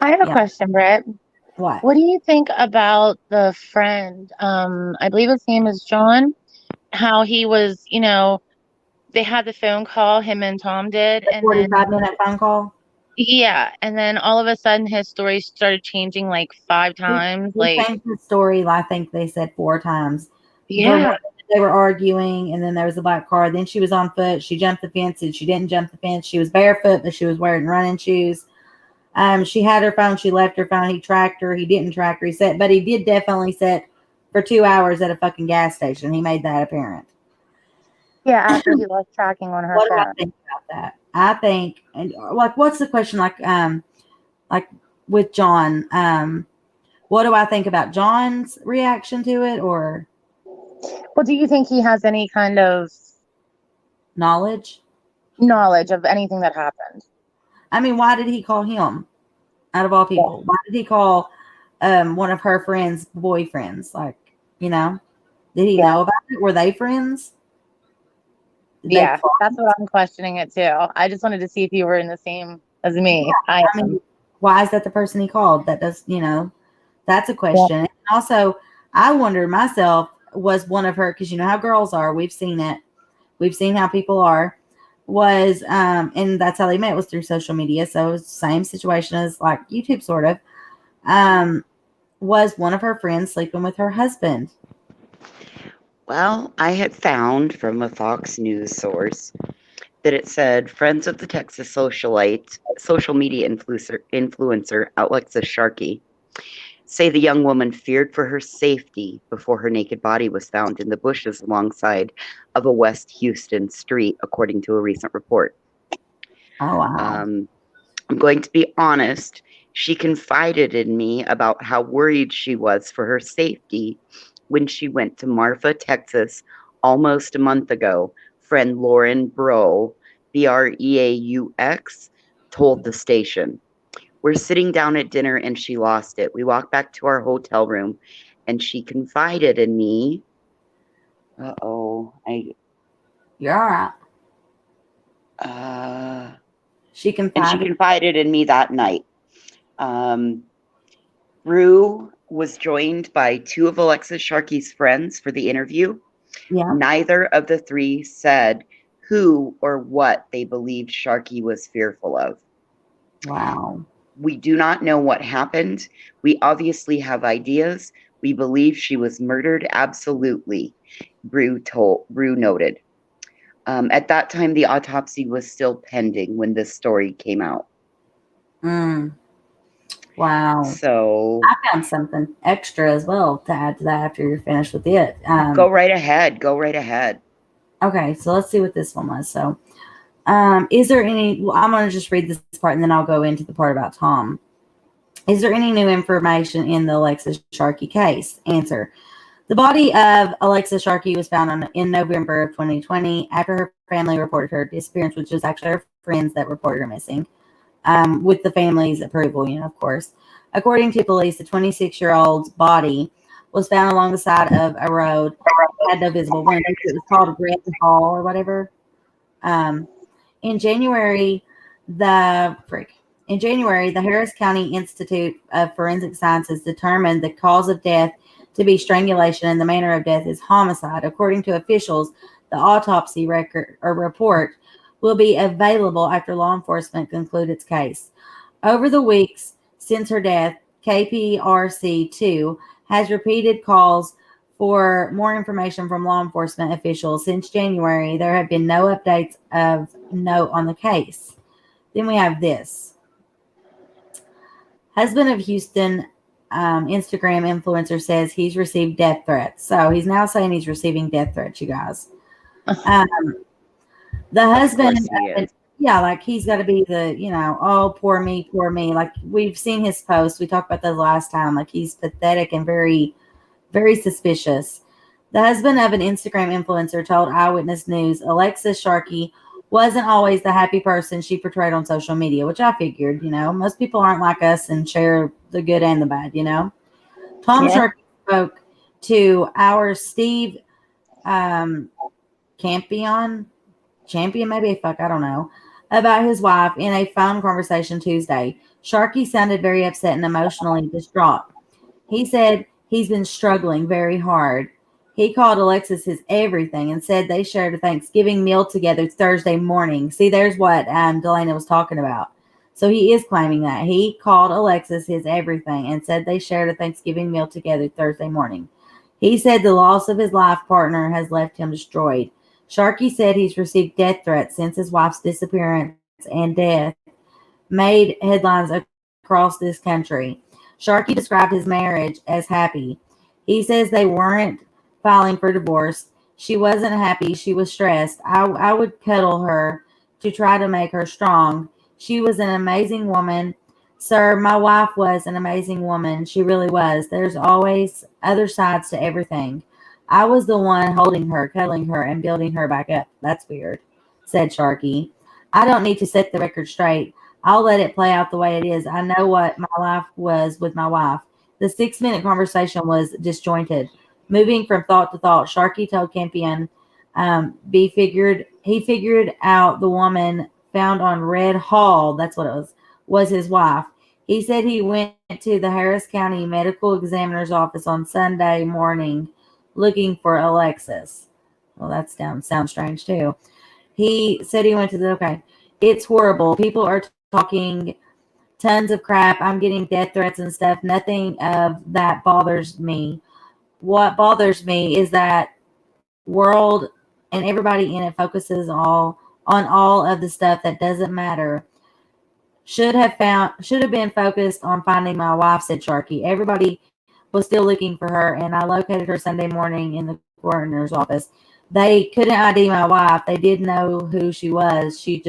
I: I have a question, Britt.
A: What?
I: What do you think about the friend? I believe his name is John. How he was, they had the phone call, him and Tom did, and
A: 45-minute phone call.
I: Yeah, and then all of a sudden his story started changing like 5 times.
A: He changed the story, I think they said 4 times.
I: Yeah.
A: They were arguing, and then there was a black car. Then she was on foot. She jumped the fence, and she didn't jump the fence. She was barefoot, but she was wearing running shoes. She had her phone. She left her phone. He tracked her. He didn't track her. But he did definitely sit for 2 hours at a fucking gas station. He made that apparent.
I: Yeah, after he lost tracking on her phone.
A: What do I think about that? I think, and like, what's the question? Like with John, what do I think about John's reaction to it, or?
I: Well, do you think he has any kind of
A: knowledge
I: of anything that happened?
A: I mean, why did he call him out of all people? Yeah. Why did he call one of her friends' boyfriends? Like, did he know about it? Were they friends?
I: That's what I'm questioning it too. I just wanted to see if you were in the same as me.
A: Yeah, I mean, why is that the person he called? That does, that's a question. Yeah. And also, I wonder myself, was one of her, because you know how girls are, we've seen it. We've seen how people are. Was and that's how they met, was through social media. So it was the same situation as like YouTube sort of. Was one of her friends sleeping with her husband?
H: Well, I had found from a Fox News source that it said friends of the Texas social media influencer Alexis Sharkey say the young woman feared for her safety before her naked body was found in the bushes alongside of a West Houston street, according to a recent report.
A: Oh, wow.
H: I'm going to be honest. She confided in me about how worried she was for her safety when she went to Marfa, Texas, almost a month ago. Friend Lauren Breaux, Breaux, told the station. We're sitting down at dinner and she lost it. We walked back to our hotel room and she confided in me.
A: You're all right. She confided
H: in me that night. Breaux was joined by two of Alexis Sharkey's friends for the interview.
A: Yeah.
H: Neither of the three said who or what they believed Sharkey was fearful of.
A: Wow.
H: We do not know what happened. We obviously have ideas. We believe she was murdered, absolutely, Brew noted. At that time, the autopsy was still pending when this story came out.
A: Wow.
H: So
A: I found something extra as well to add to that after you're finished with it.
H: Go right ahead. Go right ahead.
A: Okay, so let's see what this one was. So, is there any? Well, I'm going to just read this part and then I'll go into the part about Tom. Is there any new information in the Alexis Sharkey case? Answer. The body of Alexis Sharkey was found in November of 2020 after her family reported her disappearance, which was actually her friends that reported her missing, with the family's approval, of course. According to police, the 26-year-old's body was found along the side of a road. It had no visible windows. It was called Red Hall or whatever. In January, the Harris County Institute of Forensic Sciences determined the cause of death to be strangulation and the manner of death is homicide. According to officials, the autopsy report will be available after law enforcement conclude its case. Over the weeks since her death, KPRC2 has repeated calls for more information from law enforcement officials. Since January, there have been no updates of note on the case. Then we have this. Husband of Houston Instagram influencer says he's received death threats. So he's now saying he's receiving death threats, you guys. The husband, like he's got to be the, oh, poor me. Like we've seen his posts. We talked about that last time. Like he's pathetic and very, very suspicious. The husband of an Instagram influencer told Eyewitness News Alexis Sharkey wasn't always the happy person she portrayed on social media, which I figured, most people aren't like us and share the good and the bad, Tom Sharkey spoke to our Steve Champion, maybe, I don't know, about his wife in a phone conversation Tuesday. Sharkey sounded very upset and emotionally distraught. He said he's been struggling very hard. He called Alexis his everything and said they shared a Thanksgiving meal together Thursday morning. See, there's what Delana was talking about. So he is claiming that. He called Alexis his everything and said they shared a Thanksgiving meal together Thursday morning. He said the loss of his life partner has left him destroyed. Sharkey said he's received death threats since his wife's disappearance and death made headlines across this country. Sharkey described his marriage as happy. He says they weren't filing for divorce. She wasn't happy. She was stressed. I would cuddle her to try to make her strong. She was an amazing woman. Sir, my wife was an amazing woman. She really was. There's always other sides to everything. I was the one holding her, cuddling her, and building her back up. That's weird, said Sharkey. I don't need to set the record straight. I'll let it play out the way it is. I know what my life was with my wife. The 6-minute conversation was disjointed. Moving from thought to thought, Sharkey told Campion he figured out the woman found on Red Hall, that's what it was his wife. He said he went to the Harris County Medical Examiner's office on Sunday morning looking for Alexis. Well, that sounds strange too. He said he went to it's horrible. People are talking tons of crap. I'm getting death threats and stuff. Nothing of that bothers me. What bothers me is that world and everybody in it focuses on all of the stuff that doesn't matter. Should have been focused on finding my wife, said Sharkey. Everybody was still looking for her, and I located her Sunday morning in the coroner's office. They couldn't ID my wife. They didn't know who she was. She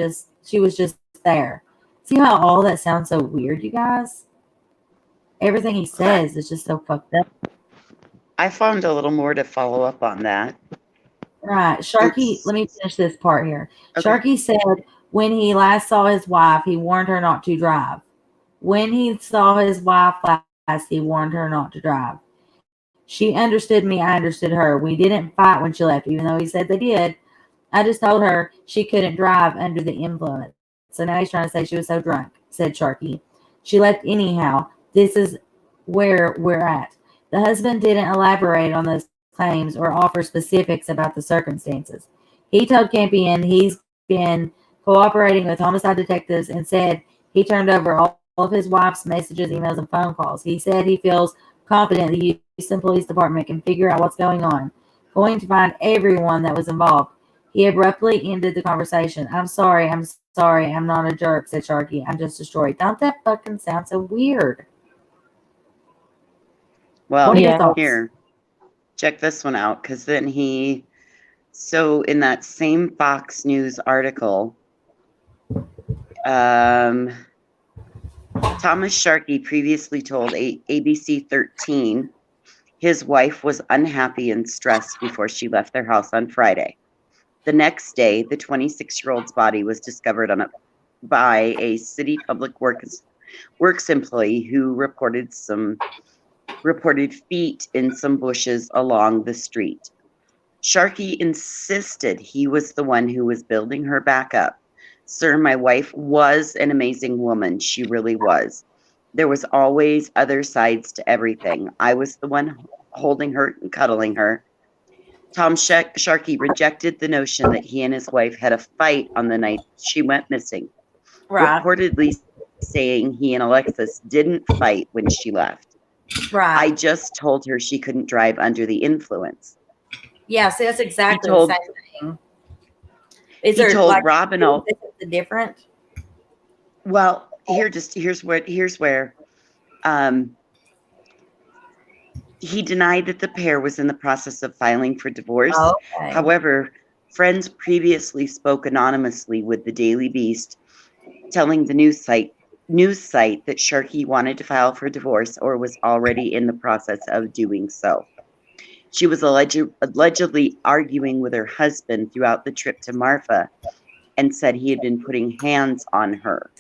A: was just there. See how all that sounds so weird, you guys? Everything he says is just so fucked up.
H: I found a little more to follow up on that.
A: Right. Sharkey, let me finish this part here.
H: Okay.
A: Sharkey said when he last saw his wife, he warned her not to drive. When he saw his wife last, he warned her not to drive. She understood me. I understood her. We didn't fight when she left, even though he said they did. I just told her she couldn't drive under the influence. So now he's trying to say she was so drunk, said Sharkey. She left anyhow. This is where we're at. The husband didn't elaborate on those claims or offer specifics about the circumstances. He told Campion he's been cooperating with homicide detectives and said he turned over all of his wife's messages, emails, and phone calls. He said he feels confident the Houston Police Department can figure out what's going on, going to find everyone that was involved. He abruptly ended the conversation. I'm sorry, I'm not a jerk, said Sharkey. I'm just destroyed. Don't that fucking sound so weird?
H: Well,
A: What are your thoughts?
H: here, check this one out, because then so in that same Fox News article, Thomas Sharkey previously told ABC 13 his wife was unhappy and stressed before she left their house on Friday. The next day, the 26-year-old's body was discovered by a city public works employee who reported feet in some bushes along the street. Sharkey insisted he was the one who was building her back up. Sir, my wife was an amazing woman. She really was. There was always other sides to everything. I was the one holding her and cuddling her. Tom Sharkey rejected the notion that he and his wife had a fight on the night she went missing, reportedly saying he and Alexis didn't fight when she left. I just told her she couldn't drive under the influence.
A: Yeah, see, that's exactly the same thing. Is there
H: told
A: like
H: Rob and all
A: different?
H: Well, here's where he denied that the pair was in the process of filing for divorce.
A: Okay.
H: However, friends previously spoke anonymously with the Daily Beast, telling the news site that Sharkey wanted to file for divorce or was already in the process of doing so. She was allegedly arguing with her husband throughout the trip to Marfa and said he had been putting hands on her.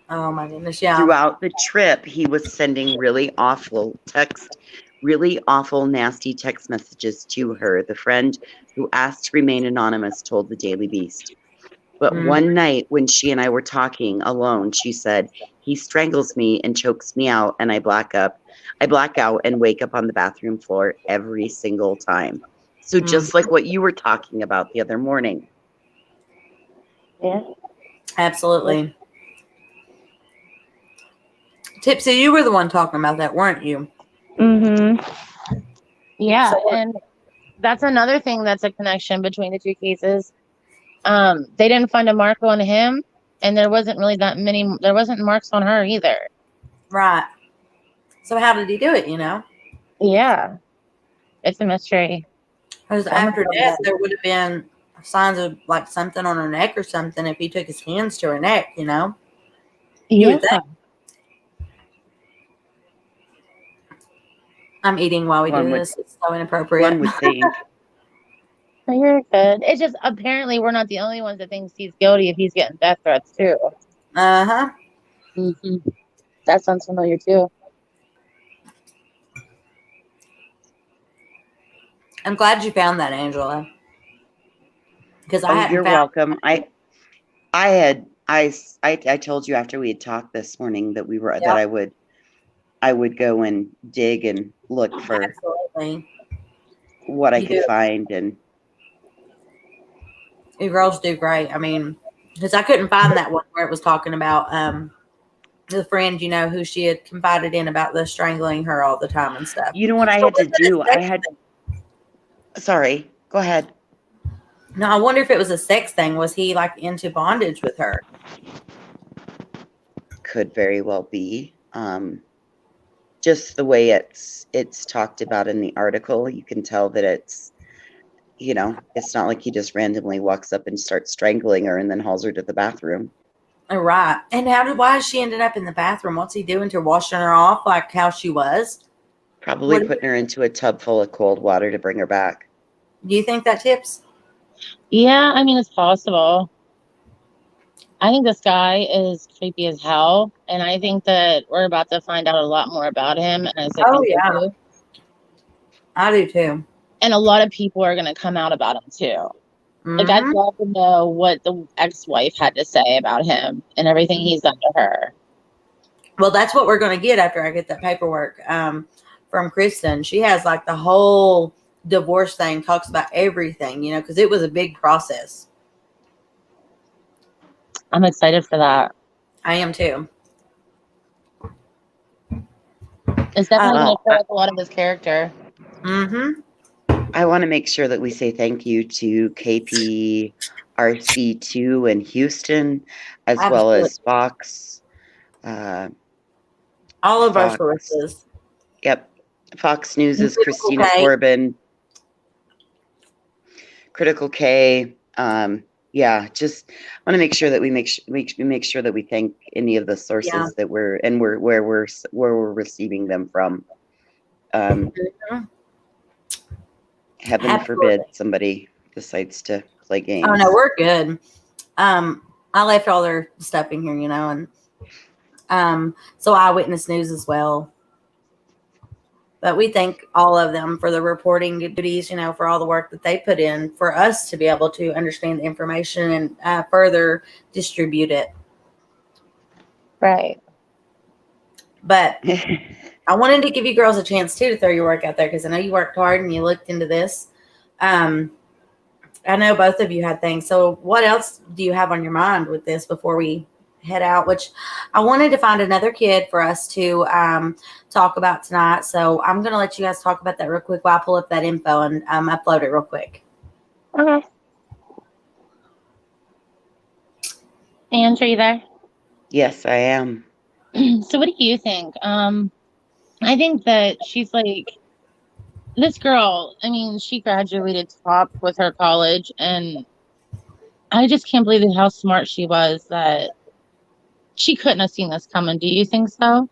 A: Oh my goodness, yeah.
H: Throughout the trip, he was sending really awful, nasty text messages to her. The friend who asked to remain anonymous told the Daily Beast. But one night when she and I were talking alone, she said, he strangles me and chokes me out and I black out and wake up on the bathroom floor every single time. So just like what you were talking about the other morning.
E: Yeah.
A: Absolutely. Tipsy, you were the one talking about that, weren't you?
I: Mm-hmm. Yeah, and that's another thing that's a connection between the two cases. They didn't find a mark on him, and there wasn't marks on her either.
A: Right. So how did he do it,
I: Yeah. It's a mystery.
A: Because after death, there would have been signs of like something on her neck or something if he took his hands to her neck, You would think. I'm eating while we do this. It's so inappropriate.
H: One would think.
I: You're good. It's just apparently we're not the only ones that thinks he's guilty if he's getting death threats too.
A: Uh-huh.
I: Mm-hmm. That sounds familiar too.
A: I'm glad you found that, Angela. Because
H: you're welcome. I told you after we had talked this morning that that I would go and dig and look for what I could find, and
A: you girls do great. I mean, because I couldn't find that one where it was talking about the friend, who she had confided in about the strangling her all the time and stuff.
H: You know what I had to do? Sorry, go ahead.
A: No, I wonder if it was a sex thing. Was he like into bondage with her?
H: Could very well be. Just the way it's talked about in the article, you can tell that it's, it's not like he just randomly walks up and starts strangling her and then hauls her to the bathroom.
A: All right. And why she ended up in the bathroom? What's he doing to her? Washing her off like how she was?
H: Probably putting her into a tub full of cold water to bring her back.
A: Do you think that Tips?
I: Yeah, I mean, it's possible. I think this guy is creepy as hell, and I think that we're about to find out a lot more about him. And
A: I do too.
I: And a lot of people are going to come out about him too.
A: Mm-hmm.
I: Like, I'd love to know what the ex-wife had to say about him and everything he's done to her.
A: Well, that's what we're going to get after I get that paperwork. from Kristen. She has like the whole divorce thing, talks about everything, you know, because it was a big process.
I: I'm excited for that.
A: I am too.
I: It's definitely going
H: Well,
I: to show us a lot of his character.
A: Mm-hmm.
H: I want to make sure that we say thank you to KPRC2 in Houston, as well
A: Absolutely.
H: as Fox.
A: All of our
H: Fox.
A: sources.
H: Yep. Fox News is
A: Critical
H: Christina
A: K.
H: Corbin. Critical K. Yeah, just want to make sure that we make sure that we thank any of the sources that we're receiving them from. Heaven
A: Absolutely.
H: forbid somebody decides to play games.
A: Oh no, we're good. I left all their stuff in here, you know, and so Eyewitness News as well. But we thank all of them for the reporting duties, you know, for all the work that they put in for us to be able to understand the information and further distribute it.
I: Right.
A: But I wanted to give you girls a chance too to throw your work out there because I know you worked hard and you looked into this. I know both of you had things. So what else do you have on your mind with this before we head out? Which I wanted to find another kid for us to talk about tonight. So I'm going to let you guys talk about that real quick while I pull up that info and upload it real quick.
I: Okay. Ange, are you there?
H: Yes, I am.
I: So what do you think? I think that she's like, this girl, I mean, she graduated top with her college, and I just can't believe how smart she was that she couldn't have seen this coming. Do you think so?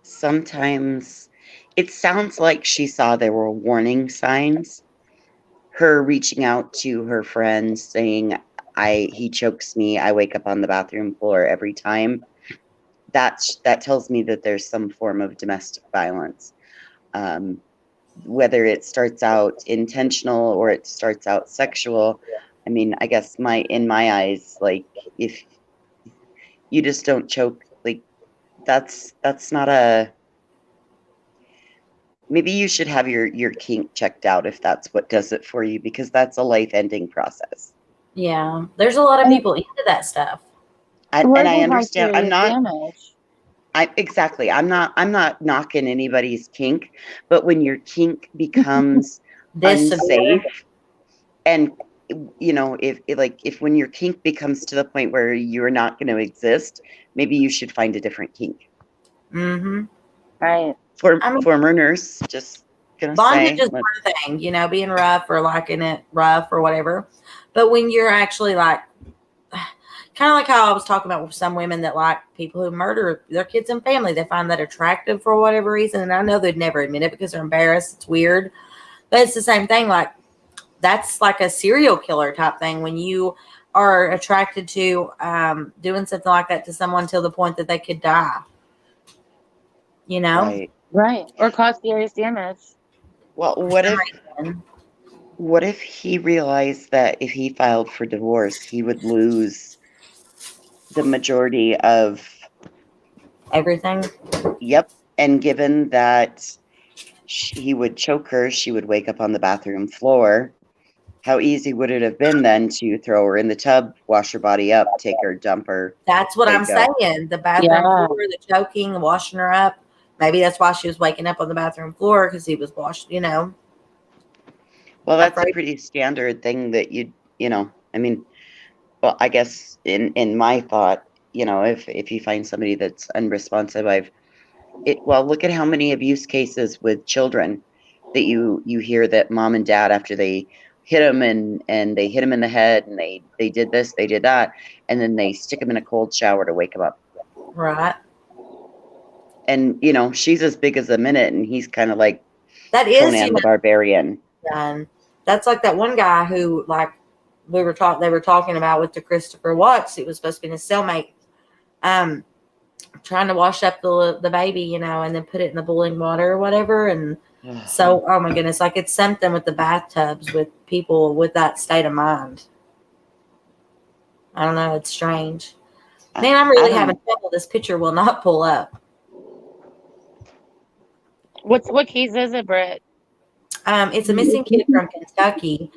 H: Sometimes it sounds like she saw there were warning signs. Her reaching out to her friends saying, he chokes me, I wake up on the bathroom floor every time. That tells me that there's some form of domestic violence. Whether it starts out intentional or it starts out sexual. I mean, I guess in my eyes, like, if you just don't choke, like, that's not maybe you should have your kink checked out if that's what does it for you, because that's a life-ending process.
A: Yeah, there's a lot of people into that stuff.
H: I understand. I'm not knocking anybody's kink, but when your kink becomes unsafe, and you know, if when your kink becomes to the point where you're not going to exist, maybe you should find a different kink.
A: Mm-hmm.
I: Right.
H: Former nurse, just gonna
A: bondage
H: say.
A: is one thing, you know, being rough or liking it rough or whatever. But when you're actually like, kind of like how I was talking about with some women that like people who murder their kids and family, they find that attractive for whatever reason. And I know they'd never admit it because they're embarrassed. It's weird. But it's the same thing. Like, that's like a serial killer type thing when you are attracted to doing something like that to someone till the point that they could die. You know?
I: Right. Or cause serious damage.
H: Well, what if he realized that if he filed for divorce, he would lose the majority of
A: everything?
H: Yep. And given that he would choke her, she would wake up on the bathroom floor. How easy would it have been then to throw her in the tub, wash her body up, take her, dump her?
A: That's what I'm saying. The bathroom floor, the choking, washing her up. Maybe that's why she was waking up on the bathroom floor, because he was washed, you know.
H: Well, that's a pretty standard thing that you know, I mean, well, I guess in my thought, you know, if you find somebody that's unresponsive, look at how many abuse cases with children that you hear that mom and dad, after they hit them and they hit them in the head and they did this, they did that, and then they stick them in a cold shower to wake them up.
A: Right.
H: And, you know, she's as big as a minute and he's kind of like
A: that is
H: Conan the Barbarian.
A: And that's like that one guy who, like, they were talking about with the Christopher Watts. It was supposed to be his cellmate, trying to wash up the baby, you know, and then put it in the boiling water or whatever. And so, oh my goodness, like, it's something with the bathtubs with people with that state of mind. I don't know. It's strange. Man, I'm really having trouble. This picture will not pull up.
I: What case is it, Britt?
A: It's a missing kid from Kentucky.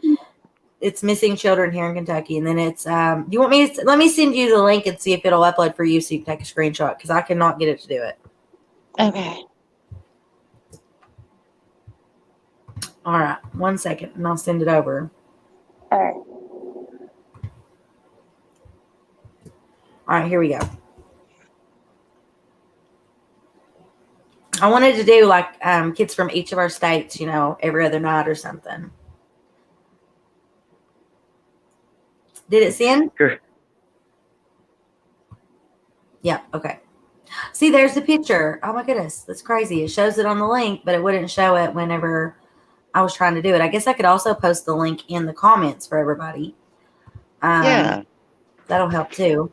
A: It's missing children here in Kentucky, and then it's you want me to let me send you the link and see if it'll upload for you so you can take a screenshot because I cannot get it to do it.
I: Okay.
A: All right, 1 second, and I'll send it over.
I: All right.
A: All right, here we go. I wanted to do like kids from each of our states, you know, every other night or something. Did it send?
H: Sure.
A: Yeah, okay. See, there's the picture. Oh my goodness, that's crazy. It shows it on the link, but it wouldn't show it whenever I was trying to do it. I guess I could also post the link in the comments for everybody.
H: Yeah.
A: That'll help too.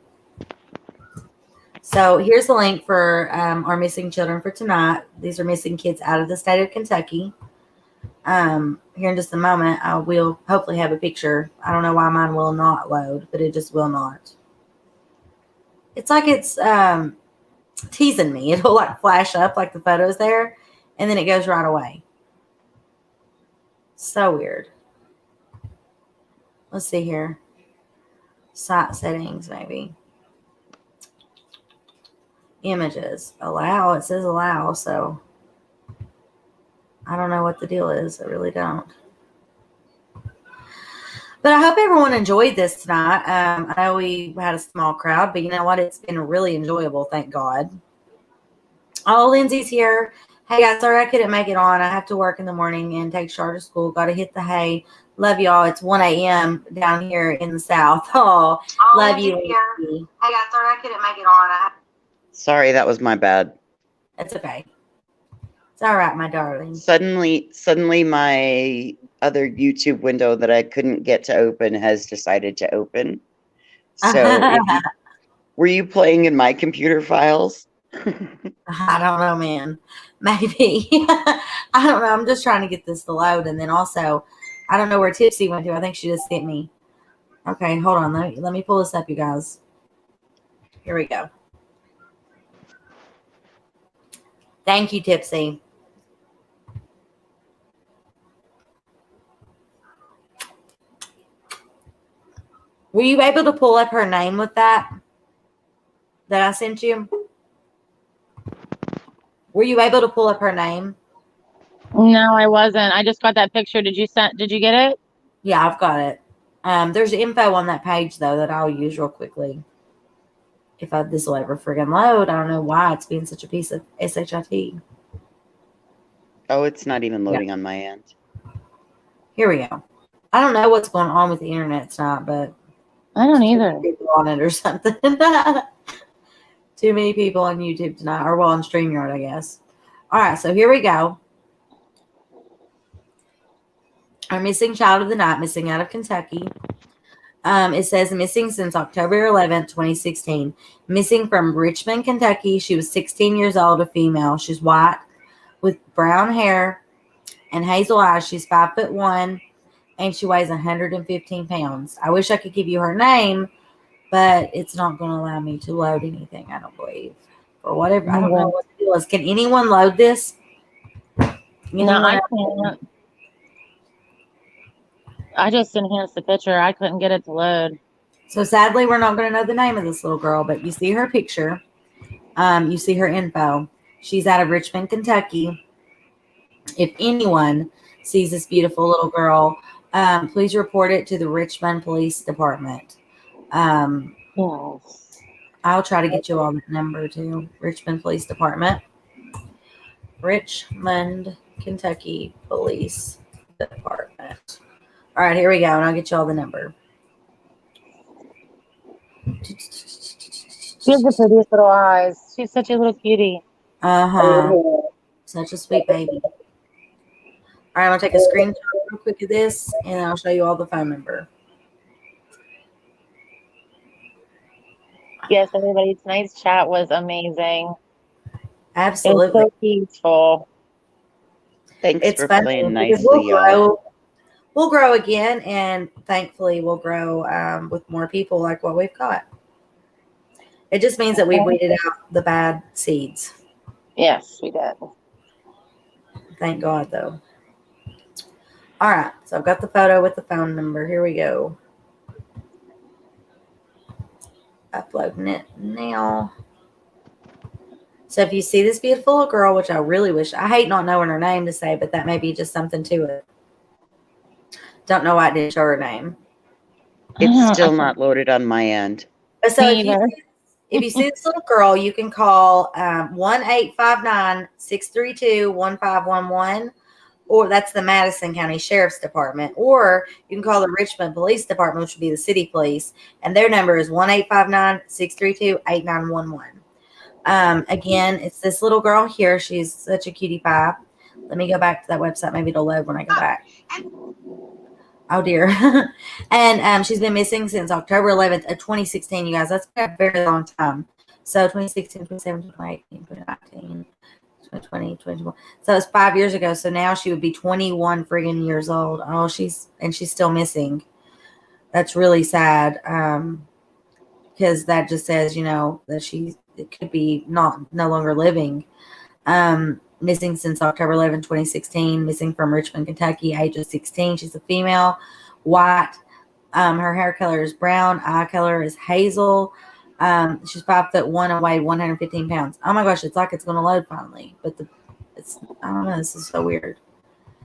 A: So here's the link for our missing children for tonight. These are missing kids out of the state of Kentucky. Here in just a moment, I will hopefully have a picture. I don't know why mine will not load, but it just will not. It's like it's teasing me. It'll like flash up like the photos there, and then it goes right away. So weird. Let's see here. Site settings, maybe. Images. Allow. It says allow, so I don't know what the deal is. I really don't. But I hope everyone enjoyed this tonight. I know we had a small crowd, but you know what? It's been really enjoyable, thank God. Oh, Lindsay's here. Hey, guys, sorry I couldn't make it on. I have to work in the morning and take Char to school. Got to hit the hay. Love y'all. It's 1 a.m. down here in the South. Oh, love you. Lindsay. Hey, guys, sorry I couldn't make it on.
H: Sorry, that was my bad.
A: It's okay. It's all right, my darling.
H: Suddenly my other YouTube window that I couldn't get to open has decided to open. So were you playing in my computer files?
A: I don't know, man. Maybe. I don't know. I'm just trying to get this to load. And then also, I don't know where Tipsy went to. I think she just sent me. Okay, hold on. Let me pull this up, you guys. Here we go. Thank you, Tipsy. Were you able to pull up her name with that I sent you? Were you able to pull up her name?
I: No, I wasn't. I just got that picture. Did you get it?
A: Yeah, I've got it. There's info on that page though that I'll use real quickly. If this will ever friggin' load, I don't know why it's being such a piece of shit.
H: Oh, it's not even loading on my end.
A: Here we go. I don't know what's going on with the internet tonight, but
I: I don't either.
A: People on it or something. Too many people on YouTube tonight, or well, on StreamYard, I guess. All right, so here we go. Our missing child of the night, missing out of Kentucky. It says missing since October 11th, 2016. Missing from Richmond, Kentucky. She was 16 years old, a female. She's white with brown hair and hazel eyes. She's 5'1", and she weighs 115 pounds. I wish I could give you her name, but it's not going to allow me to load anything, I don't believe. Or whatever. I don't know what the deal is. Can anyone load this?
I: No, I can't. I just enhanced the picture. I couldn't get it to load.
A: So sadly, we're not going to know the name of this little girl, but you see her picture. You see her info. She's out of Richmond, Kentucky. If anyone sees this beautiful little girl, please report it to the Richmond Police Department.
I: Yes.
A: I'll try to get you all that number too. Richmond Police Department. Richmond, Kentucky Police Department. All right, here we go, and I'll get you all the number.
I: She has the prettiest little eyes. She's such a little cutie.
A: Uh-huh. Such a sweet baby. All right, I'm going to take a screenshot real quick of this, and I'll show you all the phone number.
I: Yes, everybody, tonight's chat was amazing.
A: Absolutely.
I: It was so peaceful.
H: Thanks for playing nicely, y'all.
A: We'll grow again, and thankfully we'll grow with more people like what we've got. It just means that we've weeded out the bad seeds.
I: Yes, we did.
A: Thank God, though. All right, so I've got the photo with the phone number. Here we go. Uploading it now. So if you see this beautiful little girl, which I really wish, I hate not knowing her name to say, but that may be just something to it. Don't know why I didn't show her name.
H: It's still not loaded on my end.
A: So if you see this little girl, you can call 1-859-632-1511, or that's the Madison County Sheriff's Department, or you can call the Richmond Police Department, which would be the city police, and their number is 1-859-632-8911. Again, it's this little girl here. She's such a cutie pie. Let me go back to that website. Maybe it'll load when I go back. Oh dear. And she's been missing since October 11th of 2016, you guys. That's been a very long time. So 2016, 2017, 2018, 2019, 2020, 2021. So it's 5 years ago. So now she would be 21 friggin' years old. Oh, she's still missing. That's really sad. Because that just says, that it could be no longer living. Missing since October 11, 2016, missing from Richmond, Kentucky, age of 16. She's a female, white. Her hair color is brown. Eye color is hazel. She's 5'1" and weighed 115 pounds. Oh my gosh, it's like it's going to load finally. But I don't know. This is so weird.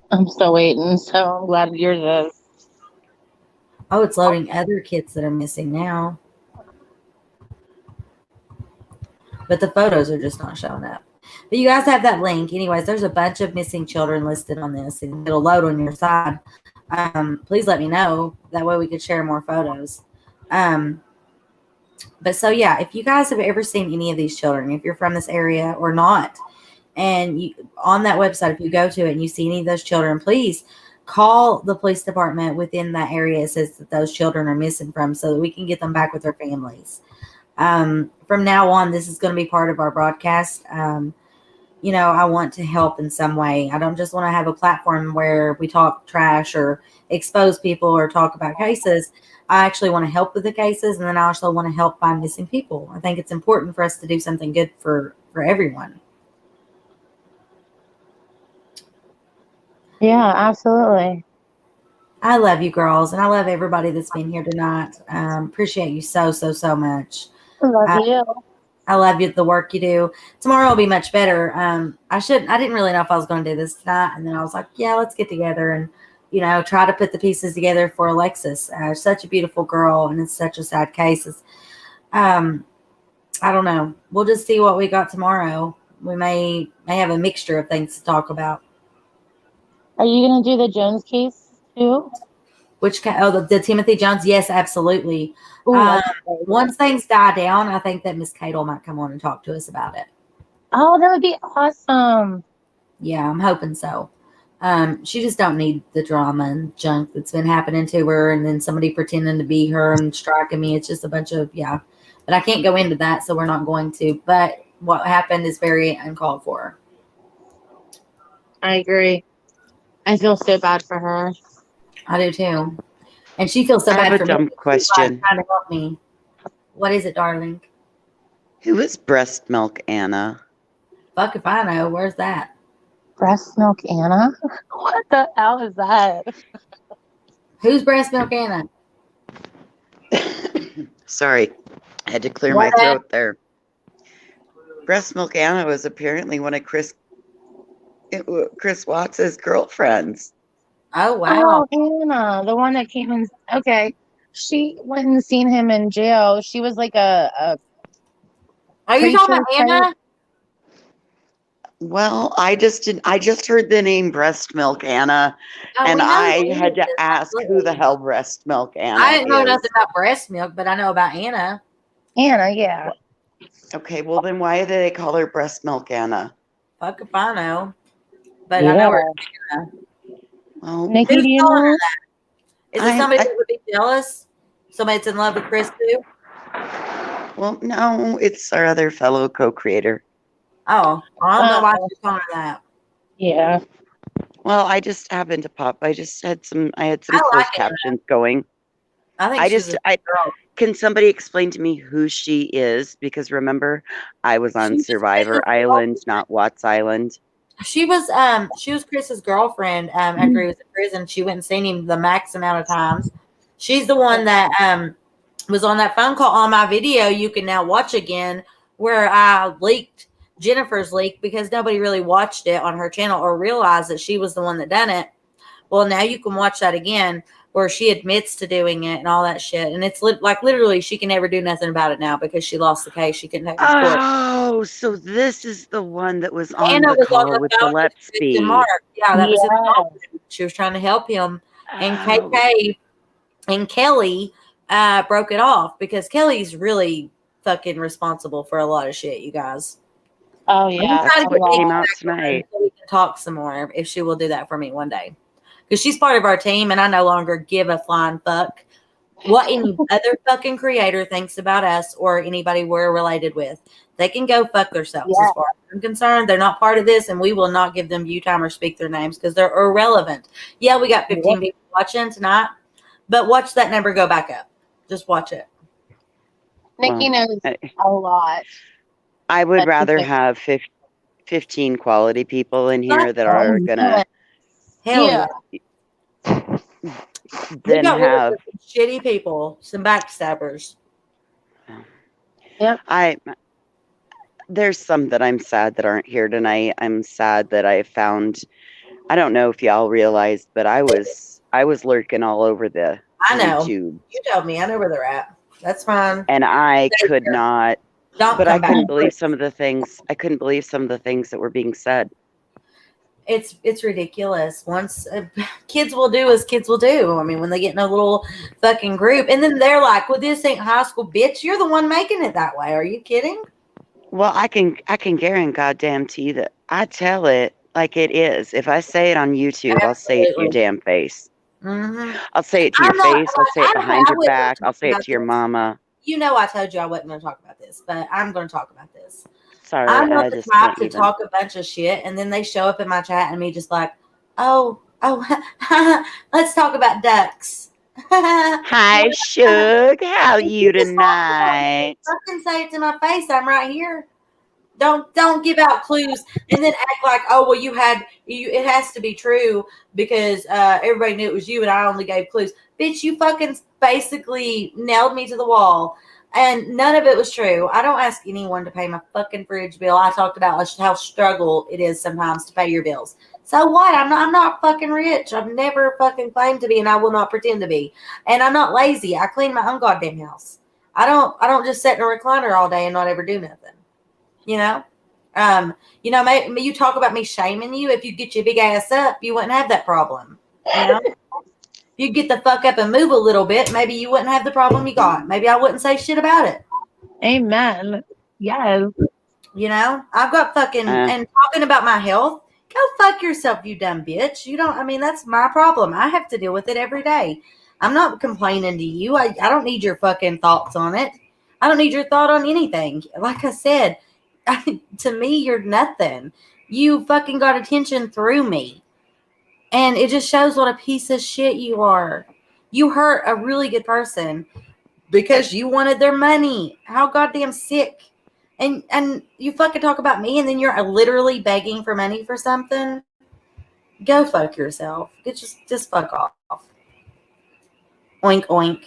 I: I'm still waiting, so I'm glad yours is.
A: Oh, it's loading other kids that are missing now. But the photos are just not showing up. But you guys have that link. Anyways, there's a bunch of missing children listed on this, and it'll load on your side. Please let me know. That way we could share more photos. But so, yeah, if you guys have ever seen any of these children, if you're from this area or not, and on that website, if you go to it and you see any of those children, please call the police department within that area it says that those children are missing from, so that we can get them back with their families. From now on, this is going to be part of our broadcast. I want to help in some way. I don't just want to have a platform where we talk trash or expose people or talk about cases. I actually want to help with the cases, and then I also want to help find missing people. I think it's important for us to do something good for everyone.
I: Yeah, absolutely.
A: I love you girls, and I love everybody that's been here tonight. Appreciate you so much.
I: I love you.
A: I love you, the work you do. Tomorrow will be much better. I didn't really know if I was going to do this tonight. And then I was like, yeah, let's get together and, try to put the pieces together for Alexis. Such a beautiful girl, and it's such a sad case. I don't know. We'll just see what we got tomorrow. We may have a mixture of things to talk about.
I: Are you going to do the Jones case too?
A: Which the Timothy Jones? Yes, absolutely.
I: Ooh,
A: once things die down, I think that Miss Cadle might come on and talk to us about it.
I: Oh, that would be awesome.
A: Yeah, I'm hoping so. She just don't need the drama and junk that's been happening to her, and then somebody pretending to be her and striking me. It's just a bunch of, yeah. But I can't go into that, so we're not going to. But what happened is very uncalled for.
I: I agree. I feel so bad for her.
A: I do too. And she feels so bad for me.
H: I have a dumb question.
A: Trying to help me. What is it, darling?
H: Who is Breast Milk Anna?
A: Fuck if I know. Where's that?
I: Breast Milk Anna? What the hell is that?
A: Who's Breast Milk Anna?
H: Sorry. I had to clear my throat there. Breast Milk Anna was apparently one of Chris Watts' girlfriends.
A: Oh, wow.
I: Oh, Anna, the one that came in. Okay. She went and seen him in jail. She was like a
A: Are you talking about Anna?
H: Well, I just heard the name Breast Milk Anna, and I had to ask who the hell Breast Milk Anna
A: I didn't know
H: is.
A: nothing about breast milk, but I know about Anna.
I: Anna, yeah.
H: Okay, well then why do they call her Breast Milk Anna?
A: Fuck if I know. But I know her Anna.
H: Well,
I: Nikki,
A: who's
I: do you
A: calling her
I: know?
A: that? Is it somebody that would be jealous? Somebody that's in love with Chris too?
H: Well, no, it's our other fellow co-creator.
A: Oh, I don't know why she's calling her that.
I: Yeah.
H: Well, I just happened to pop. I had some closed captions going.
A: I think
H: can somebody explain to me who she is? Because remember, I was on Survivor Island, not Watts Island.
A: She was Chris's girlfriend after he was in prison. She went and seen him the max amount of times. She's the one that was on that phone call on my video you can now watch again, where I leaked Jennifer's leak because nobody really watched it on her channel or realized that she was the one that done it. Well, now you can watch that again where she admits to doing it and all that shit. And it's like literally she can never do nothing about it now because she lost the case. She couldn't take it to court.
H: Oh, so this is the one that was on
A: Anna
H: the
A: was on
H: call
A: the
H: with
A: phone with Chris and
H: Gillespie.
A: Mark. Yeah, that was his
I: Yeah.
A: girlfriend. She was trying to help him. And
H: Oh.
A: KK and Kelly broke it off because Kelly's really fucking responsible for a lot of shit, you guys.
I: Oh yeah.
H: That's
A: Try to
H: what
A: get
H: came
A: Nikki
H: out
A: back on
H: tonight.
A: so we can talk some more if she will do that for me one day. Because she's part of our team and I no longer give a flying fuck what any other fucking creator thinks about us or anybody we're related with. They can go fuck themselves
I: Yeah.
A: as far as I'm concerned. They're not part of this and we will not give them view time or speak their names because they're irrelevant. Yeah, we got 15 people watching tonight, but watch that number go back up. Just watch it.
I: Nikki
H: Well,
I: knows a lot.
H: I would
I: That's
H: rather
I: okay.
H: have 15 quality people in here that
I: Oh,
H: are gonna
A: Hell
I: Yeah.
A: yeah. We
H: then
A: got rid of
H: have
A: some shitty people, some backstabbers.
I: Yep.
H: there's some that I'm sad that aren't here tonight. I'm sad that I found, I don't know if y'all realized, but I was lurking all over the
A: I know.
H: YouTube.
A: You told me. I know where they're at. That's fine.
H: And I
A: Stay
H: could
A: here.
H: not,
A: Don't
H: but I
A: come back.
H: couldn't believe some of the things. I couldn't believe some of the things that were being said.
A: It's ridiculous. Once kids will do as kids will do. I mean, when they get in a little fucking group, and then they're like, "Well, this ain't high school, bitch. You're the one making it that way. Are you kidding?"
H: Well, I can guarantee goddamn to you that I tell it like it is. If I say it on YouTube, I'll say it to your
A: Absolutely.
H: damn face.
A: Mm-hmm.
H: I'll say it to your
A: I'm not.
H: face. I'll say it behind your back. I'll say it to your
A: this.
H: mama.
A: You know, I told you I wasn't going to talk about this, but I'm going to talk about this.
H: Sorry,
A: I'm not
H: I
A: the
H: just
A: type
H: can't
A: to
H: even.
A: talk a bunch of shit, and then they show up in my chat and me just like, oh, let's talk about ducks.
H: Hi, Shug. How you
A: just
H: tonight?
A: fucking say it to my face. I'm right here. Don't give out clues and then act like, oh well, it has to be true because everybody knew it was you and I only gave clues. Bitch, you fucking basically nailed me to the wall. And none of it was true. I don't ask anyone to pay my fucking fridge bill. I talked about how struggle it is sometimes to pay your bills. So what? I'm not fucking rich. I've never fucking claimed to be, and I will not pretend to be. And I'm not lazy. I clean my own goddamn house. I don't just sit in a recliner all day and not ever do nothing. You know, maybe you talk about me shaming you. If you get your big ass up, you wouldn't have that problem. You know, you get the fuck up and move a little bit, maybe you wouldn't have the problem you got. Maybe I wouldn't say shit about it.
I: Amen. Yes.
A: You know, I've got fucking and talking about my health. Go fuck yourself, you dumb bitch. You don't. I mean, that's my problem. I have to deal with it every day. I'm not complaining to you. I don't need your fucking thoughts on it. I don't need your thought on anything. Like I said, to me, you're nothing. You fucking got attention through me. And it just shows what a piece of shit you are. You hurt a really good person because you wanted their money. How goddamn sick. And you fucking talk about me and then you're literally begging for money for something. Go fuck yourself. Just fuck off. Oink oink.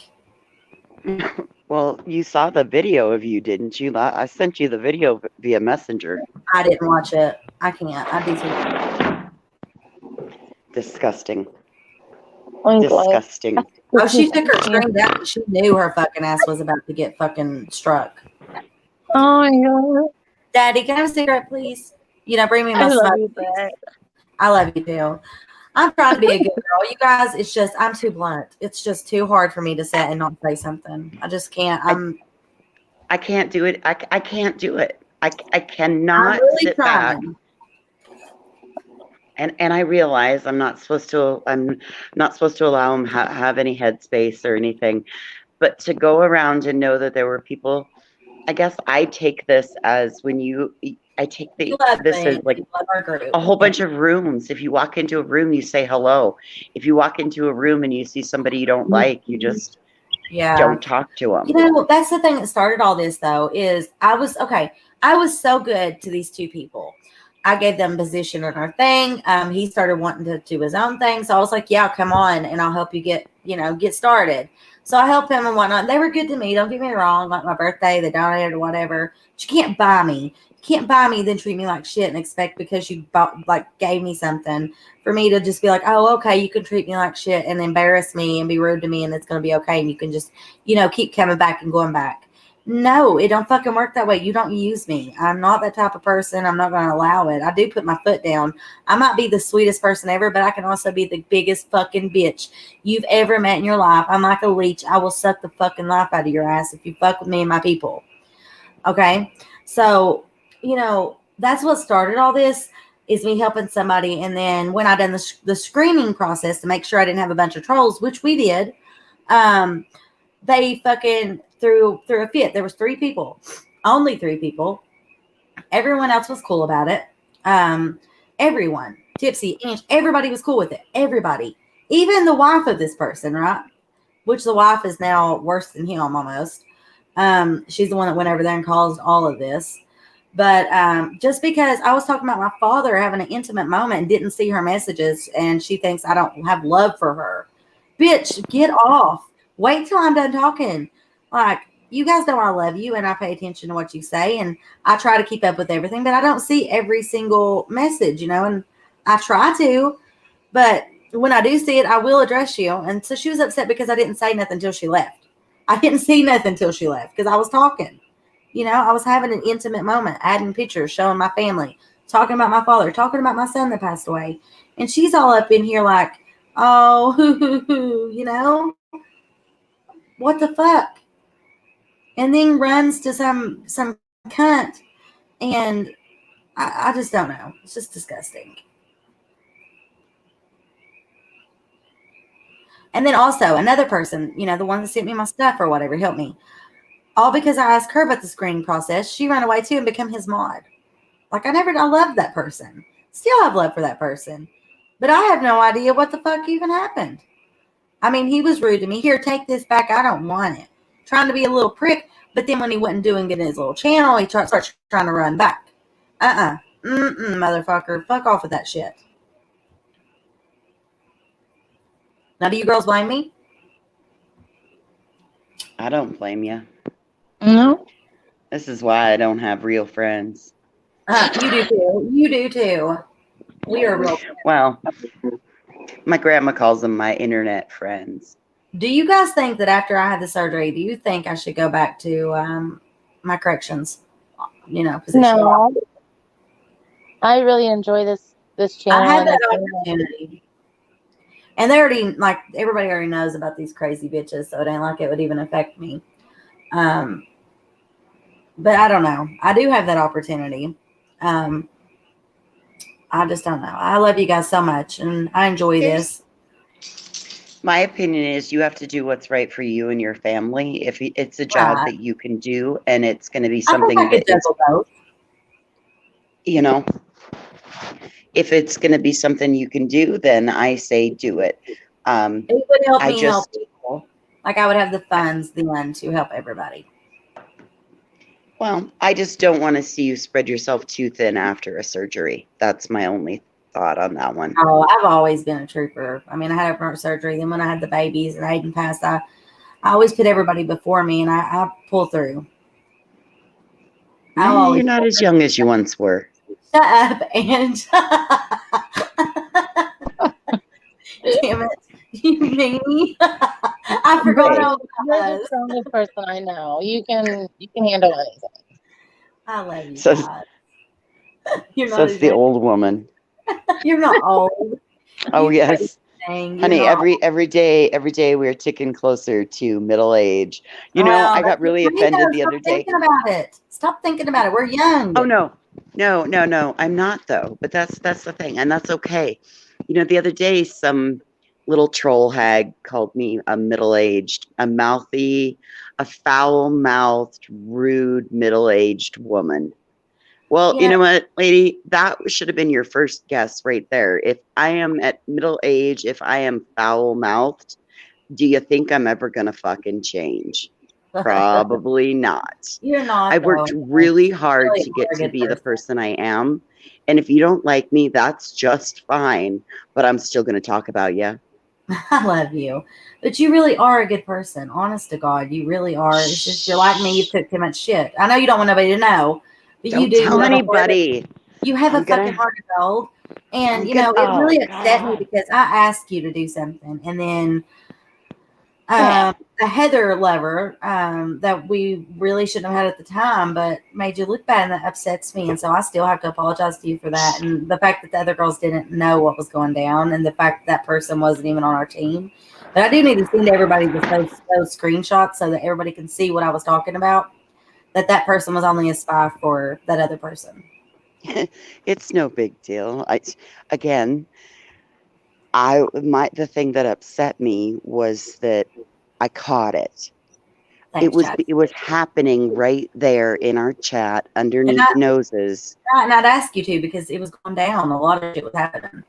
H: Well, you saw the video of you, didn't you? I sent you the video via Messenger.
A: I didn't watch it. I can't. I do too.
H: Disgusting.
I: Oink,
H: Disgusting.
A: Oh, she took her screen down. She knew her fucking ass was about to get fucking struck.
I: Oh my god.
A: Daddy, can I have a cigarette, please? Bring me my
I: I love
A: smoke.
I: you, Brett.
A: I love you too. I'm trying to be a good girl. You guys, it's just, I'm too blunt. It's just too hard for me to sit and not say something. I just can't.
H: I can't do it. I can't do it. I cannot
A: I'm really
H: sit back.
A: trying.
H: And I realize I'm not supposed to allow them have any headspace or anything, but to go around and know that there were people, I guess I take this as this as like a whole bunch of rooms. If you walk into a room, you say hello. If you walk into a room and you see somebody you don't like, you just don't talk to them.
A: That's the thing that started all this though, is I was so good to these two people. I gave them position in our thing. He started wanting to do his own thing. So I was like, yeah, come on and I'll help you get started. So I helped him and whatnot. They were good to me. Don't get me wrong. Like my birthday, they donated or whatever. But you can't buy me. You can't buy me, then treat me like shit and expect because you gave me something for me to just be like, oh, okay, you can treat me like shit and embarrass me and be rude to me and it's going to be okay. And you can just, keep coming back and going back. No, it don't fucking work that way. You don't use me. I'm not that type of person. I'm not going to allow it. I do put my foot down. I might be the sweetest person ever, but I can also be the biggest fucking bitch you've ever met in your life. I'm like a leech. I will suck the fucking life out of your ass if you fuck with me and my people. Okay? So, that's what started all this is me helping somebody. And then when I done the screening process to make sure I didn't have a bunch of trolls, which we did, they fucking threw a fit. There was 3 people, only 3 people. Everyone else was cool about it. Everyone, Tipsy, Ange, everybody was cool with it. Everybody, even the wife of this person, right? Which the wife is now worse than him almost. She's the one that went over there and caused all of this. But just because I was talking about my father having an intimate moment and didn't see her messages, and she thinks I don't have love for her. Bitch, get off. Wait till I'm done talking. Like, you guys know I love you and I pay attention to what you say and I try to keep up with everything, but I don't see every single message, and I try to, but when I do see it, I will address you. And so she was upset because I didn't say nothing until she left. I didn't see nothing until she left because I was talking. I was having an intimate moment, adding pictures, showing my family, talking about my father, talking about my son that passed away. And she's all up in here like, oh, what the fuck? And then runs to some cunt, and I just don't know. It's just disgusting. And then also another person, the one that sent me my stuff or whatever, helped me. All because I asked her about the screening process. She ran away too and became his mod. Like I loved that person. Still have love for that person. But I have no idea what the fuck even happened. I mean, he was rude to me. Here, take this back. I don't want it. Trying to be a little prick. But then when he wasn't doing it in his little channel, he starts trying to run back. Motherfucker. Fuck off with that shit. Now, do you girls blame me?
H: I don't blame you.
I: No.
H: This is why I don't have real friends.
A: You do too. You do too. We are real friends.
H: Well, my grandma calls them my internet friends.
A: Do you guys think that after I had the surgery, do you think I should go back to my corrections? Position?
I: No. I really enjoy this channel.
A: I had that opportunity. And they already, everybody already knows about these crazy bitches, so it ain't like it would even affect me. But I don't know. I do have that opportunity. I just don't know. I love you guys so much, and I enjoy this.
H: My opinion is you have to do what's right for you and your family. If it's a job that you can do, and it's going to be something that if it's going to be something you can do, then I say do it.
A: It would help me help people. Like I would have the funds then to help everybody.
H: Well, I just don't want to see you spread yourself too thin after a surgery. That's my only thought on that one.
A: Oh, I've always been a trooper. I mean, I had open surgery. Then when I had the babies and Aiden passed, I always put everybody before me, and I pull through.
H: You're not as young as you once were.
A: Shut up, and damn it, you mean? I forgot how
I: You're the strongest person I know. You can handle anything.
A: I love you.
H: So,
A: You're not
H: so it's the old woman.
A: You're not old.
H: Oh yes, honey. Every day we're ticking closer to middle age. I got really offended the other day.
A: Stop thinking about it. We're young.
H: Oh no. I'm not though. But that's the thing, and that's okay. The other day some little troll hag called me a middle-aged, a foul-mouthed, rude middle-aged woman. Well, you know what, lady? That should have been your first guess right there. If I am at middle age, if I am foul-mouthed, do you think I'm ever going to fucking change? Probably not.
A: You're not.
H: I've worked really hard to get to be the person I am. And if you don't like me, that's just fine. But I'm still going to talk about you.
A: I love you. But you really are a good person. Honest to God, you really are. It's just you're like me. You took too much shit. I know you don't want nobody to know, but
H: Don't
A: you do.
H: tell anybody.
A: You have a fucking heart of gold. And, it really upset me because I asked you to do something. And then a Heather lover that we really shouldn't have had at the time, but made you look bad, and that upsets me. And so I still have to apologize to you for that. And the fact that the other girls didn't know what was going down, and the fact that person wasn't even on our team. But I do need to send everybody those screenshots so that everybody can see what I was talking about, that person was only a spy for that other person.
H: It's no big deal. The thing that upset me was that I caught it.
A: Thanks,
H: It was happening right there in our chat underneath noses.
A: And I'd ask you to because it was going down. A lot of shit was happening.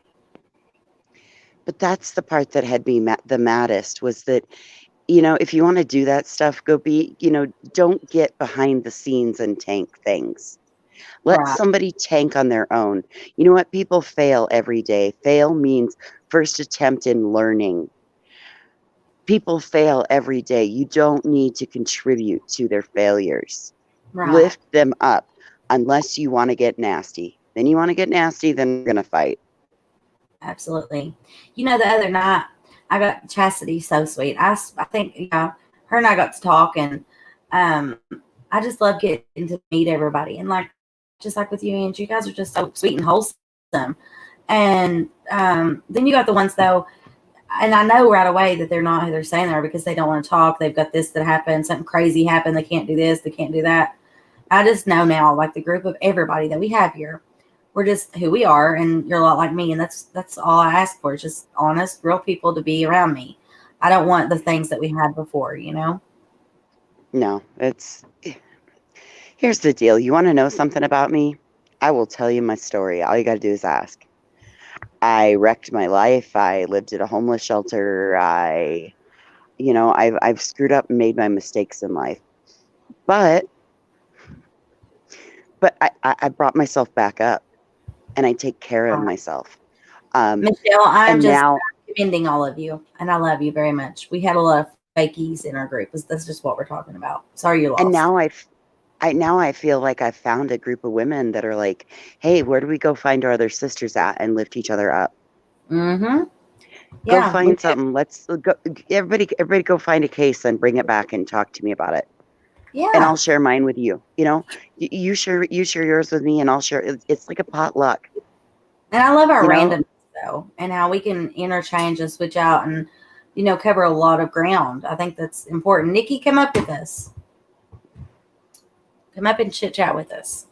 H: But that's the part that had me the maddest was that, if you want to do that stuff, don't get behind the scenes and tank things. Let somebody tank on their own. You know what? People fail every day. Fail means first attempt in learning. People fail every day. You don't need to contribute to their failures. Lift them up unless you want to get nasty. Then you want to get nasty, then we're going to fight.
A: Absolutely. The other night, I got Chastity so sweet. I think, her and I got to talk, and I just love getting to meet everybody. And just like with you, Angie, you guys are just so sweet and wholesome. And then you got the ones, though, and I know right away that they're not who they're saying they are because they don't want to talk. They've got this that happened, something crazy happened. They can't do this, they can't do that. I just know now, the group of everybody that we have here, we're just who we are, and you're a lot like me, and that's all I ask for. It's just honest, real people to be around me. I don't want the things that we had before,
H: No, here's the deal. You want to know something about me? I will tell you my story. All you got to do is ask. I wrecked my life. I lived at a homeless shelter. I've screwed up and made my mistakes in life. But I brought myself back up, and I take care of myself.
A: Michelle, I'm just commending all of you, and I love you very much. We had a lot of fakies in our group. That's just what we're talking about. Sorry you lost.
H: And now I feel like I've found a group of women that are like, hey, where do we go find our other sisters at and lift each other up?
A: Mm-hmm.
H: Go find something. Let's go. Everybody go find a case and bring it back and talk to me about it.
A: Yeah.
H: And I'll share mine with you. You share yours with me, and I'll share. It's like a potluck.
A: And I love our randomness, though, and how we can interchange and switch out and, cover a lot of ground. I think that's important. Nikki, come up with us. Come up and chit chat with us.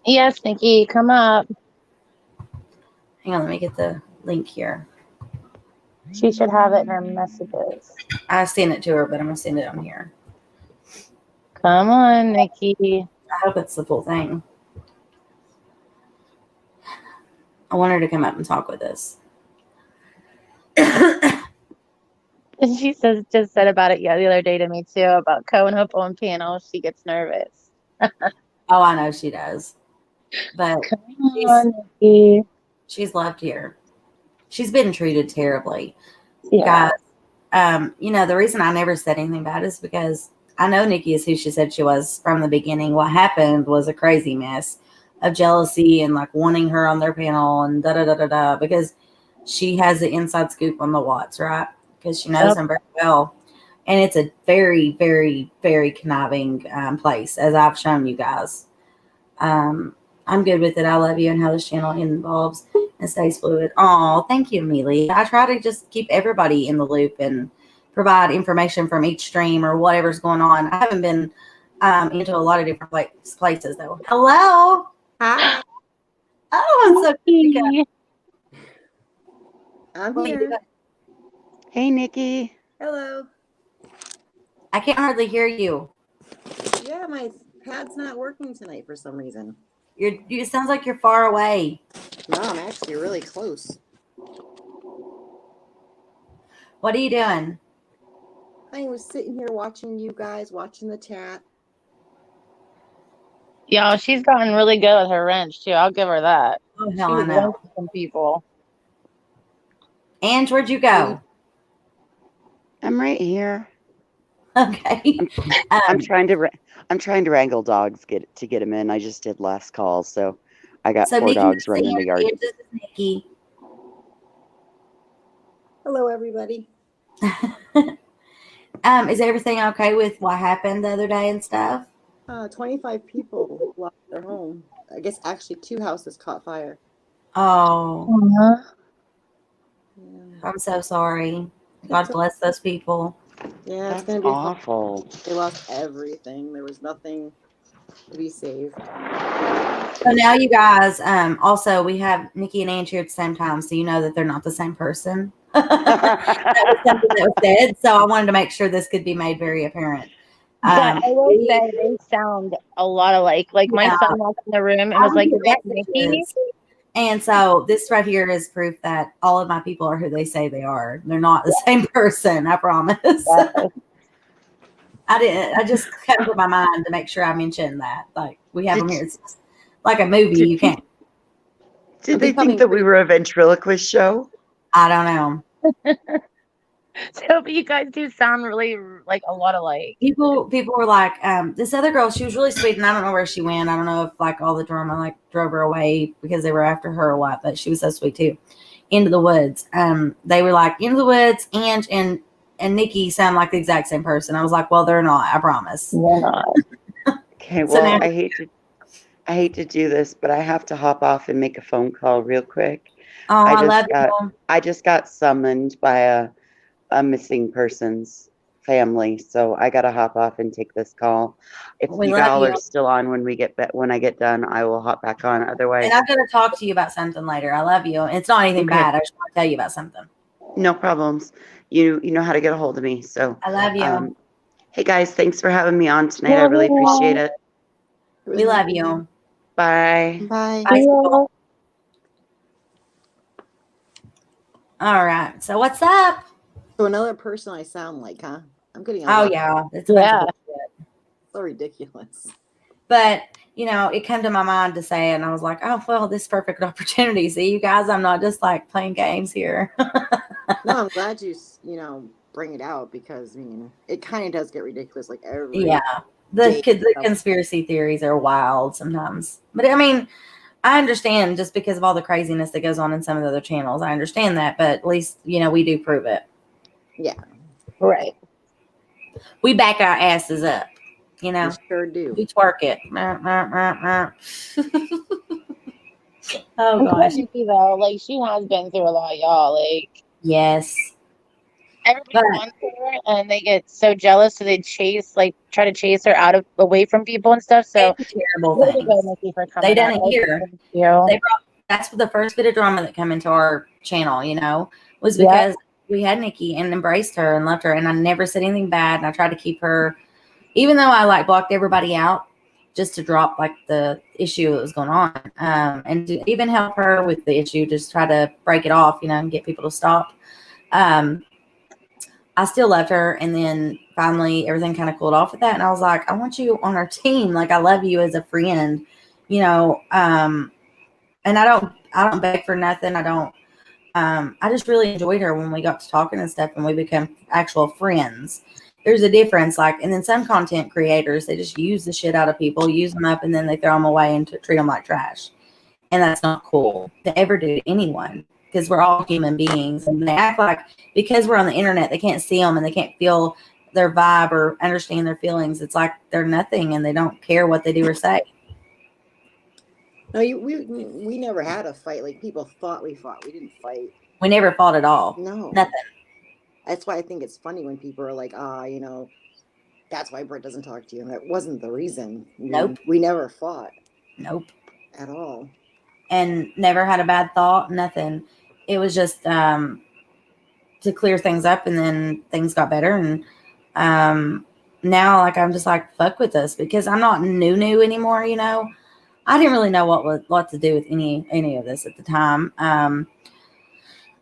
I: Yes, Nikki, come up.
A: Hang on, let me get the link here.
I: She should have it in her messages.
A: I sent it to her, but I'm going to send it on here.
I: Come on, Nikki.
A: I hope it's the full thing. I want her to come up and talk with us.
I: She just said about it the other day to me too, about Cohen Hoppo and piano. She gets nervous.
A: Oh, I know she does. But she's loved here. She's been treated terribly. Yeah. Guys, the reason I never said anything bad is because I know Nikki is who she said she was from the beginning. What happened was a crazy mess of jealousy and wanting her on their panel and da-da-da-da-da, because she has the inside scoop on the Watts, right? Because she knows them very well. And it's a very, very, very conniving place, as I've shown you guys. I'm good with it. I love you and how this channel involves and stays fluid. Oh, thank you, Amelia. I try to just keep everybody in the loop and provide information from each stream or whatever's going on. I haven't been into a lot of different places, though. Hello.
J: Hi.
A: Oh, I'm so cute.
J: I'm here.
H: Hey, Nikki.
J: Hello.
A: I can't hardly hear you.
J: Yeah, my pad's not working tonight for some reason.
A: It sounds like you're far away.
J: No, I'm actually really close.
A: What are you doing?
J: I was sitting here watching you guys, watching the chat.
I: Y'all, she's gotten really good with her wrench too. I'll give her that.
A: Oh,
I: She
A: hell, I
I: was
A: know.
I: wrenching some people.
A: Ange, where'd you go?
H: I'm right here.
A: Okay.
H: I'm trying to wrangle dogs to get them in. I just did last call, so I got
A: So
H: 4
A: Nikki,
H: dogs running the yard.
A: this is Nikki.
J: Hello, everybody.
A: Is everything okay with what happened the other day and stuff?
J: 25 people lost their home. I guess actually 2 houses caught fire.
A: Oh,
J: Yeah,
A: I'm so sorry. God bless those people.
J: yeah, it's
H: That's
J: gonna be
H: awful.
J: They lost everything. There was nothing to be saved.
A: So now you guys, also we have Nikki and Ange here at the same time, so you know that they're not the same person. That was something that was said, so I wanted to make sure this could be made very apparent.
I: Yeah, I will say they sound a lot alike. Like my son walked in the room and was like, "Is that Nikki?"
A: And so this right here is proof that all of my people are who they say they are. They're not the same person, I promise. I just cut into my mind to make sure I mentioned that. Like we have them here. It's like a movie. You can't.
H: Did they think that we were a ventriloquist show?
A: I don't know.
I: So, but you guys do sound really like a lot alike.
A: People were like, this other girl, she was really sweet, and I don't know where she went. I don't know if like all the drama like drove her away because they were after her or what, but she was so sweet too. Into the Woods. They were like, Into the Woods, Ange and Nikki sound like the exact same person. I was like, well, they're not, I promise.
I: They're not.
H: Okay,
A: So
H: well,
A: now-
H: I hate to do this, but I have to hop off and make a phone call real quick.
A: Oh, I love you.
H: I just got summoned by a missing person's family, so I got to hop off and take this call. If
A: We
H: you
A: love
H: all
A: you.
H: are still on when I get done, I will hop back on. Otherwise,
A: And I'm going to talk to you about something later. I love you. It's not anything
H: Okay.
A: bad. I just want to tell you about something.
H: no problems. You know how to get a hold of me. So
A: I love you.
H: hey guys, thanks for having me on tonight. I really appreciate it.
A: We love you.
H: Bye.
J: Bye.
A: Bye, school. All right. So what's up?
J: So another person I sound like, huh? I'm getting a
A: Oh
J: lot.
A: yeah, it's a bunch of bullshit.
J: So ridiculous.
A: But you know, it came to my mind to say it, and I was like, oh well, this is perfect opportunity. See, you guys, I'm not just like playing games here.
J: No, I'm glad you bring it out because I mean it kind of does get ridiculous like every
A: Yeah, the conspiracy theories are wild sometimes, but I mean, I understand just because of all the craziness that goes on in some of the other channels. I understand that, but at least we do prove it.
J: Yeah,
I: right.
A: We back our asses up.
J: We sure do.
A: We twerk it. Oh gosh.
I: Nikki, though, like she has been through a lot, y'all. Like
A: yes.
I: Everybody wants her, and they get so jealous, so they try to chase her away from people and stuff. So
A: terrible
I: way to go,
A: things.
I: Nikki, for coming
A: They done
I: out.
A: it here. That's the first bit of drama that come into our channel, was because we had Nikki and embraced her and loved her, and I never said anything bad, and I tried to keep her, even though I like blocked everybody out just to drop like the issue that was going on, and to even help her with the issue, just try to break it off, and get people to stop. I still loved her, and then finally everything kind of cooled off with that, and I was like, I want you on our team. Like, I love you as a friend, and I don't beg for nothing. I just really enjoyed her when we got to talking and stuff, and we became actual friends. There's a difference, and then some content creators, they just use the shit out of people, use them up, and then they throw them away and treat them like trash. And that's not cool to ever do to anyone, because we're all human beings, and they act like because we're on the internet, they can't see them and they can't feel their vibe or understand their feelings. It's like they're nothing and they don't care what they do or say.
J: No, we never had a fight. Like people thought we fought. We didn't fight.
A: We never fought at all.
J: No,
A: nothing.
J: That's why I think it's funny when people are like, that's why Britt doesn't talk to you. And that wasn't the reason.
A: Nope.
J: We never fought.
A: Nope.
J: At all.
A: And never had a bad thought, nothing. It was just to clear things up, and then things got better. And now, I'm just like, fuck with this, because I'm not new anymore, I didn't really know what to do with any of this at the time.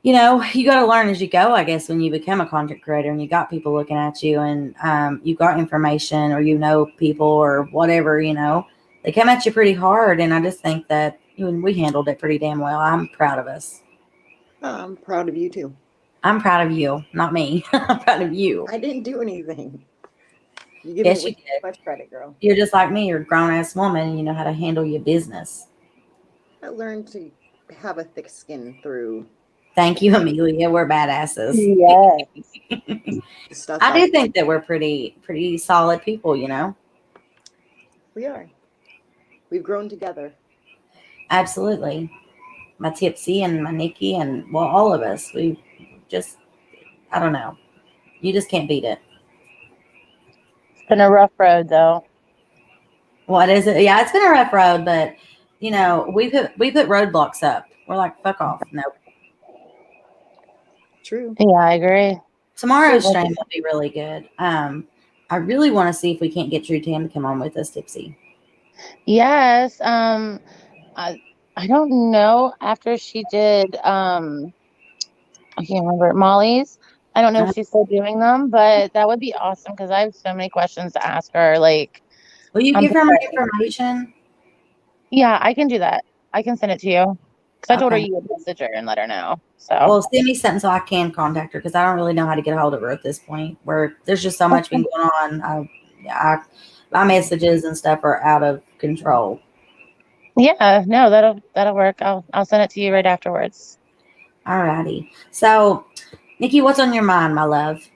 A: you know, you got to learn as you go, I guess, when you become a content creator and you got people looking at you and you got information or you know people or whatever, you know, they come at you pretty hard. And I just think that we handled it pretty damn well. I'm proud of us.
J: I'm proud of you too.
A: I'm proud of you, not me. I'm proud of you.
J: I didn't do anything. You give
A: Yes,
J: me
A: you
J: way
A: did.
J: too much credit, girl.
A: You're just like me. You're a grown-ass woman and you know how to handle your business.
J: I learned to have a thick skin through.
A: Thank you, Amelia. We're badasses.
I: Yes.
J: The stuff
A: I do think that we're pretty solid people, you know?
J: We are. We've grown together.
A: Absolutely. My Tipsy and my Nikki and, well, all of us. We just, I don't know. You just can't beat it.
I: It's been a rough road, though.
A: What is it? Yeah, it's been a rough road, but, you know, we put roadblocks up. We're like, fuck off. Nope.
J: True.
I: Yeah, I agree.
A: Tomorrow's stream will be really good. I really want to see if we can't get Drew Tam to come on with us, Tipsy.
I: Yes. I don't know. After she did, I can't remember Molly's. I don't know if she's still doing them, but that would be awesome because I have so many questions to ask her. Like,
A: will you give her my information?
I: Yeah, I can do that. I can send it to you because I told her
A: Okay.
I: you would message her and let her know. So,
A: Well, send me something so I can contact her because I don't really know how to get a hold of her at this point. Where there's just so much been going on. My messages and stuff are out of control.
I: yeah, no, that'll work. I'll send it to you right afterwards.
A: Alrighty. So, Nikki, what's on your mind, my love?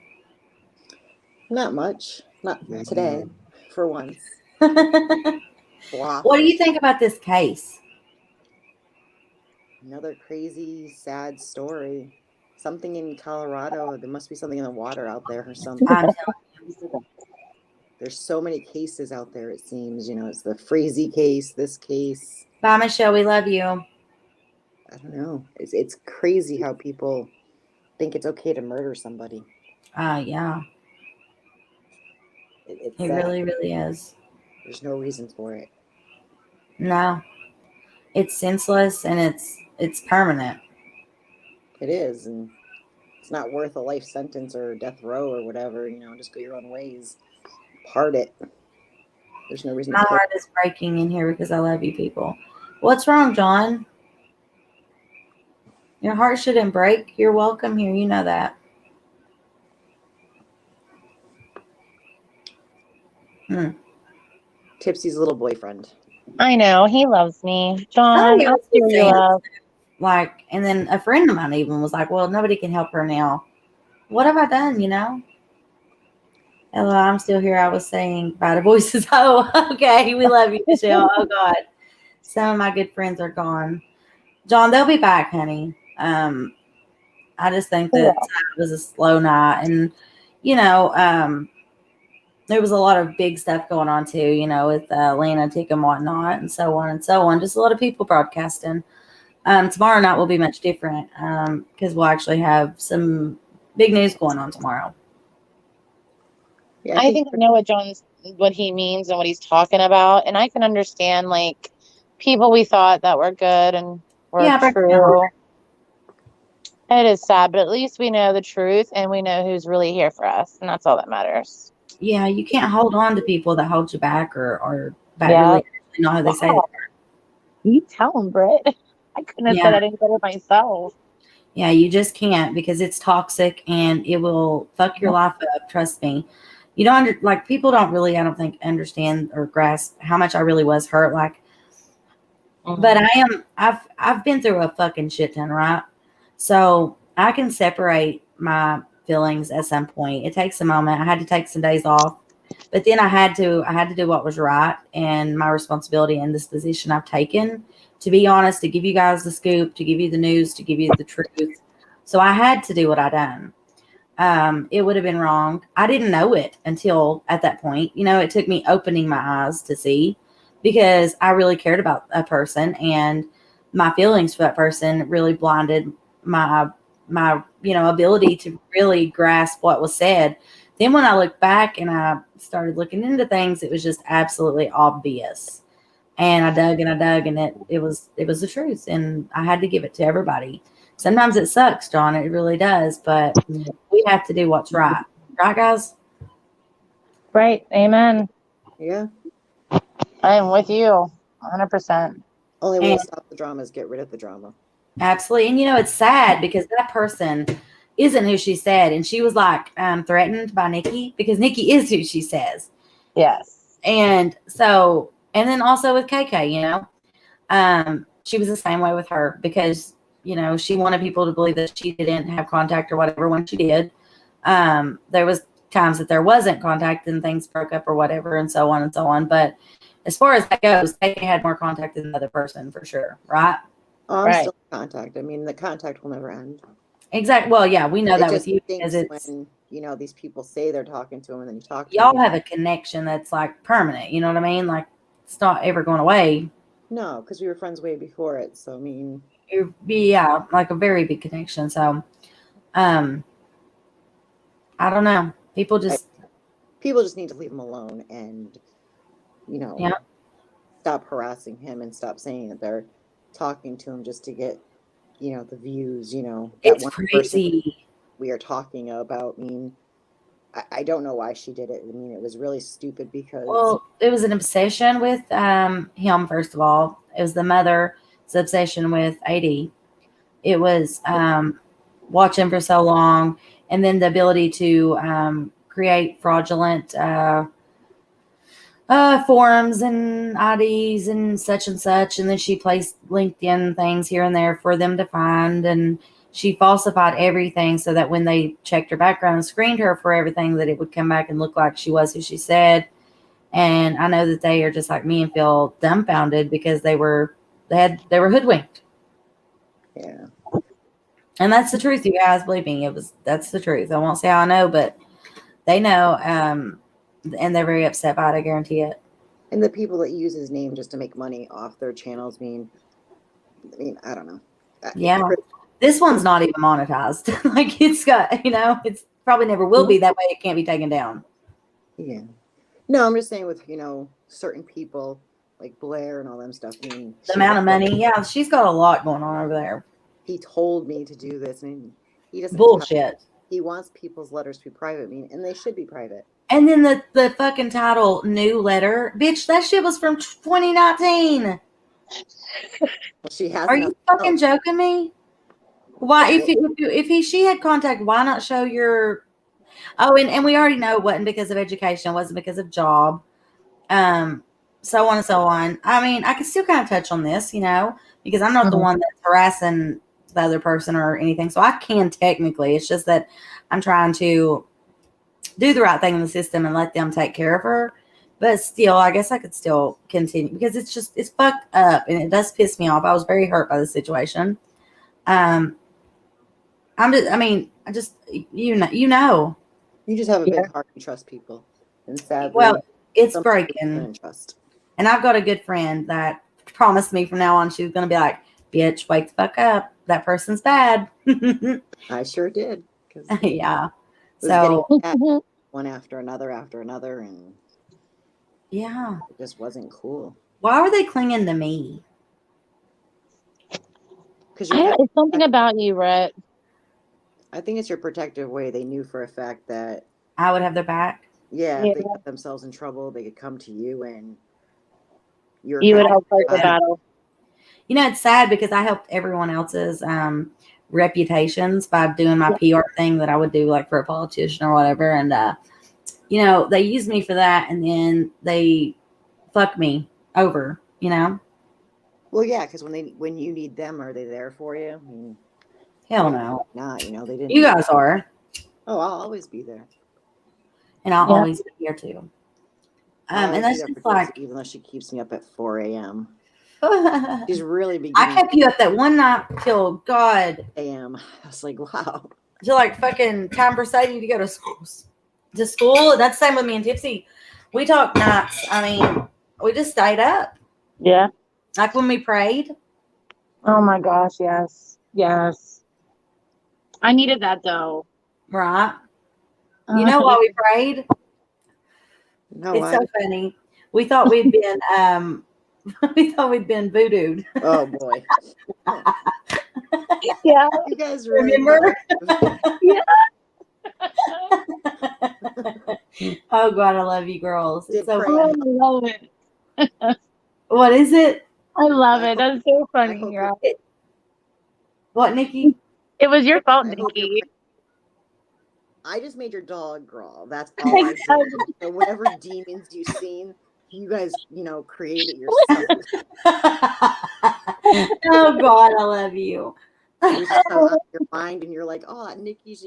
J: Not much. Not today, for once.
A: What do you think about this case?
J: Another crazy, sad story. Something in Colorado. There must be something in the water out there or something.
A: I'm telling you.
J: There's so many cases out there, it seems. You know, it's the Frazee case, this case.
A: Bye, Michelle. We love you.
J: I don't know. It's crazy how people think it's okay to murder somebody.
A: Yeah.
J: It
A: really, really is.
J: There's no reason for it.
A: No. It's senseless and it's permanent.
J: It is, and it's not worth a life sentence or death row or whatever. You know, just go your own ways. Part it. There's no reason.
A: My heart is breaking in here because I love you people. What's wrong, John? Your heart shouldn't break. You're welcome here. You know that.
J: Tipsy's little boyfriend.
I: I know. He loves me. John, I feel your love.
A: Like, and then a friend of mine even was like, well, nobody can help her now. What have I done, you know? Hello, I'm still here. I was saying bye to voices. Oh, okay. We love you, Michelle. Oh, God. Some of my good friends are gone. John, they'll be back, honey. I just think that it was a slow night. And, you know, there was a lot of big stuff going on, too, you know, with Lunatic and whatnot and so on and so on. Just a lot of people broadcasting. Tomorrow night will be much different because we'll actually have some big news going on tomorrow.
I: Yeah, I think I know what he means and what he's talking about, and I can understand like people we thought that were good and were true. It is sad, but at least we know the truth and we know who's really here for us, and that's all that matters.
A: Yeah, you can't hold on to people that hold you back or really know how they say that.
I: You tell them, Britt. I couldn't have said any better myself.
A: Yeah, you just can't because it's toxic and it will fuck your life up. Trust me. You don't like people don't really, I don't think, understand or grasp how much I really was hurt. Like, but I've been through a fucking shit ton, right? So I can separate my feelings at some point. It takes a moment. I had to take some days off, but then I had to do what was right and my responsibility in this position I've taken. To be honest, to give you guys the scoop, to give you the news, to give you the truth. So I had to do what I done. It would have been wrong. I didn't know it until at that point. You know, it took me opening my eyes to see because I really cared about a person and my feelings for that person really blinded my ability to really grasp what was said. Then when I looked back and I started looking into things, it was just absolutely obvious. And I dug and it was the truth and I had to give it to everybody. Sometimes it sucks, John. It really does. But we have to do what's right. Right, guys?
I: Right. Amen.
J: Yeah.
I: I am with you 100%.
J: Only way to stop the drama is get rid of the drama.
A: Absolutely. And, it's sad because that person isn't who she said. And she was like threatened by Nikki because Nikki is who she says.
I: Yes.
A: And so, and then also with KK, she was the same way with her because, she wanted people to believe that she didn't have contact or whatever when she did. There was times that there wasn't contact and things broke up or whatever and so on and so on. But as far as that goes, KK had more contact than the other person for sure, right?
J: I'm still in contact. I mean, the contact will never end.
A: Exactly. Well, yeah, we know that with you
J: because it's when these people say they're talking to him, and then you talk to
A: y'all
J: them.
A: have a connection that's like permanent. You know what I mean? Like it's not ever going away.
J: No, because we were friends way before it. So I mean,
A: yeah, like a very big connection. So, I don't know. People just
J: need to leave him alone, and stop harassing him and stop saying that they're talking to him just to get the views. That
A: it's
J: one
A: crazy.
J: We are talking about. I mean, I don't know why she did it. I mean, it was really stupid because
A: it was an obsession with him. First of all, it was the mother's obsession with AD. It was watch him for so long, and then the ability to create fraudulent forums and IDs and such, and then she placed LinkedIn things here and there for them to find, and she falsified everything so that when they checked her background and screened her for everything, that it would come back and look like she was who she said. And I know that they are just like me and feel dumbfounded because they were hoodwinked.
J: Yeah.
A: And that's the truth, you guys. Believe me, that's the truth. I won't say how I know, but they know, and they're very upset by it. I guarantee it.
J: And the people that use his name just to make money off their channels, I mean, I don't know.
A: Yeah, this one's not even monetized. Like it's got, it's probably never will be. That way, it can't be taken down.
J: Yeah. No, I'm just saying with certain people like Blair and all them stuff. I mean,
A: the amount of money. Yeah, she's got a lot going on over there.
J: He told me to do this, and he doesn't.
A: Bullshit.
J: He wants people's letters to be private, and they should be private.
A: And then the fucking title, new letter, bitch. That shit was from 2019.
J: Well, she has.
A: Are you fucking joking me? Why, if she had contact, why not show your? Oh, and we already know it wasn't because of education. It wasn't because of job. So on and so on. I mean, I can still kind of touch on this, because I'm not the one that's harassing the other person or anything. So I can technically. It's just that I'm trying to do the right thing in the system and let them take care of her. But still, I guess I could still continue because it's fucked up and it does piss me off. I was very hurt by the situation. You just
J: have a big heart and trust people. And sadly,
A: well, it's breaking. Trust. And I've got a good friend that promised me from now on she was going to be like, bitch, wake the fuck up. That person's bad.
J: I sure did.
A: Yeah. So
J: one after another, and
A: yeah,
J: it just wasn't cool.
A: Why were they clinging to me?
I: Because it's something about you, Rhett.
J: I think it's your protective way. They knew for a fact that
A: I would have their back.
J: Yeah, if they got themselves in trouble, they could come to you and
I: you would help fight the battle.
A: It's sad because I helped everyone else's reputations by doing my PR thing that I would do like for a politician or whatever. And, they used me for that and then they fuck me over,
J: Well, yeah, because when you need them, are they there for you? I mean,
A: hell no.
J: Not, they didn't.
A: You guys are.
J: Oh, I'll always be there.
A: And I'll always be here too. And that's just like,
J: even though she keeps me up at 4 a.m. She's really beginning.
A: I kept you up that one night till God
J: a.m. I was like, wow.
A: Till like fucking time for Sadie to go to school. That's the same with me and Tipsy. We talk nights. I mean, we just stayed up.
I: Yeah.
A: Like when we prayed.
I: Oh my gosh, yes. Yes. I needed that though.
A: Right. You know why we prayed?
J: No,
A: it's so funny. We thought we'd been voodooed.
J: Oh boy.
I: Yeah.
J: You guys really
A: Remember?
I: Yeah.
A: Oh God, I love you girls. It's so
J: Pray.
I: Oh,
A: fun.
I: I love it.
A: What is it?
I: I love
J: I
I: it. That's so funny.
J: hope
I: Yeah.
A: What, Nikki?
I: It was your fault,
J: I hope you're
I: Nikki.
J: I just made your dog growl. That's all I did. So whatever demons you've seen, you guys, create it yourself.
A: Oh God, I love you.
J: It was just out of your mind, and you're like, oh, Nikki's,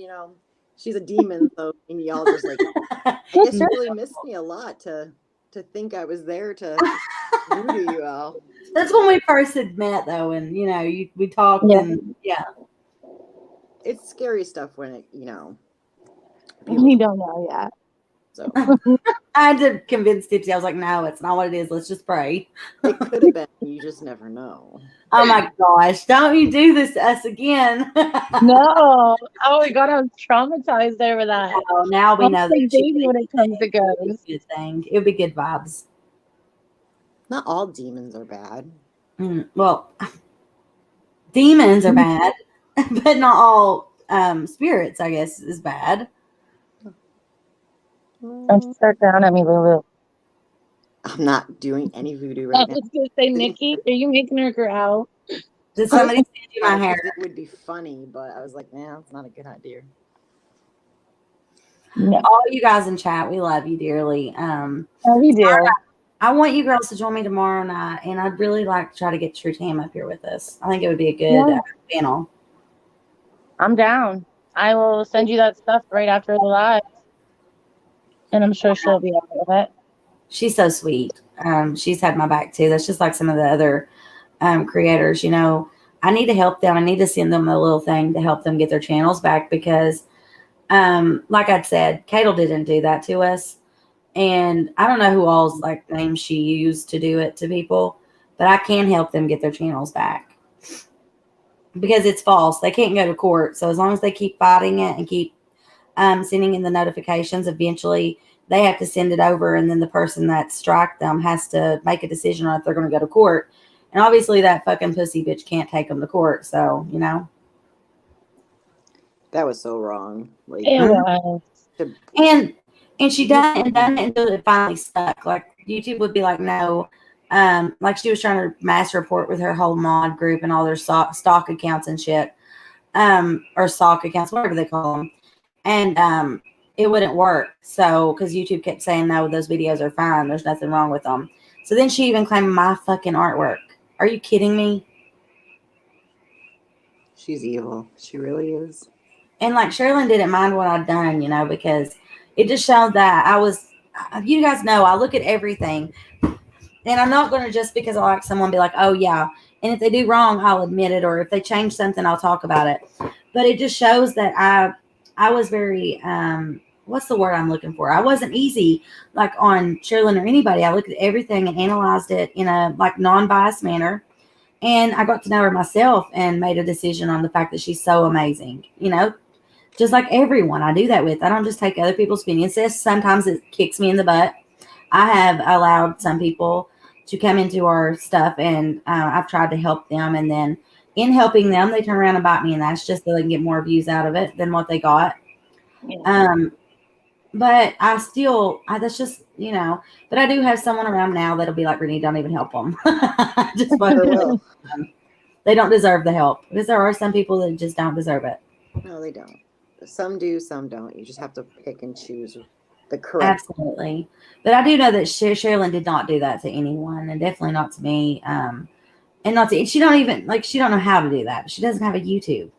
J: she's a demon. So, and y'all just like, I guess you really missed me a lot to think I was there to voodoo you all.
A: That's when we first had met, though, and we talked, and yeah.
J: It's scary stuff when it,
I: You don't know yet.
J: So
A: I had to convince Tipsy. I was like, no, it's not what it is. Let's just pray.
J: it could have been. You just never know.
A: Oh my gosh! Don't you do this to us again?
I: No. Oh my God, I was traumatized over that.
A: Oh, now we know that
I: baby when it comes to ghosts.
A: Good thing. It would be good vibes.
J: Not all demons are bad.
A: Well, demons are bad, but not all spirits, I guess, is bad.
I: Don't start down at me, Lulu.
J: I'm not doing any voodoo
I: I
J: right now.
I: was going to say, Nikki, are you making her growl?
A: Did somebody send you my hair?
J: It would be funny, but I was like, nah, it's not a good idea.
I: No.
A: All you guys in chat, we love you dearly.
I: We do.
A: I want you girls to join me tomorrow night, and I'd really like to try to get True Tam up here with us. I think it would be a good panel.
I: I'm down. I will send you that stuff right after the live. And I'm sure she'll be up with it.
A: She's so sweet. She's had my back too. That's just like some of the other creators. I need to help them. I need to send them a little thing to help them get their channels back because, like I said, Katel didn't do that to us. And I don't know who all's like names she used to do it to people, but I can help them get their channels back because it's false. They can't go to court. So as long as they keep fighting it and keep sending in the notifications, eventually they have to send it over. And then the person that struck them has to make a decision on if they're going to go to court. And obviously that fucking pussy bitch can't take them to court. So,
J: That was so wrong. Like,
I: it was.
A: And she done it until it finally stuck. Like YouTube would be like, no. Like she was trying to mass report with her whole mod group and all their stock accounts and shit. Or stock accounts, whatever they call them. And it wouldn't work. So, because YouTube kept saying, no, those videos are fine. There's nothing wrong with them. So then she even claimed my fucking artwork. Are you kidding me?
J: She's evil. She really is.
A: And like Sherilyn didn't mind what I'd done, because it just showed that you guys know, I look at everything. And I'm not going to just because I like someone be like, oh, yeah. And if they do wrong, I'll admit it. Or if they change something, I'll talk about it. But it just shows that I was very, what's the word I'm looking for? I wasn't easy like on Sherilyn or anybody. I looked at everything and analyzed it in a like non-biased manner. And I got to know her myself and made a decision on the fact that she's so amazing, just like everyone I do that with. I don't just take other people's opinions. Sometimes it kicks me in the butt. I have allowed some people to come into our stuff and I've tried to help them. And then in helping them, they turn around and bite me. And that's just so they can get more views out of it than what they got. Yeah. But that's just, but I do have someone around now that'll be like, Renee, don't even help them. Just they don't deserve the help because there are some people that just don't deserve it.
J: No, they don't. Some do, some don't. You just have to pick and choose the correct.
A: Absolutely. But I do know that Sherilyn did not do that to anyone and definitely not to me. And not to, she don't know how to do that. She doesn't have a YouTube,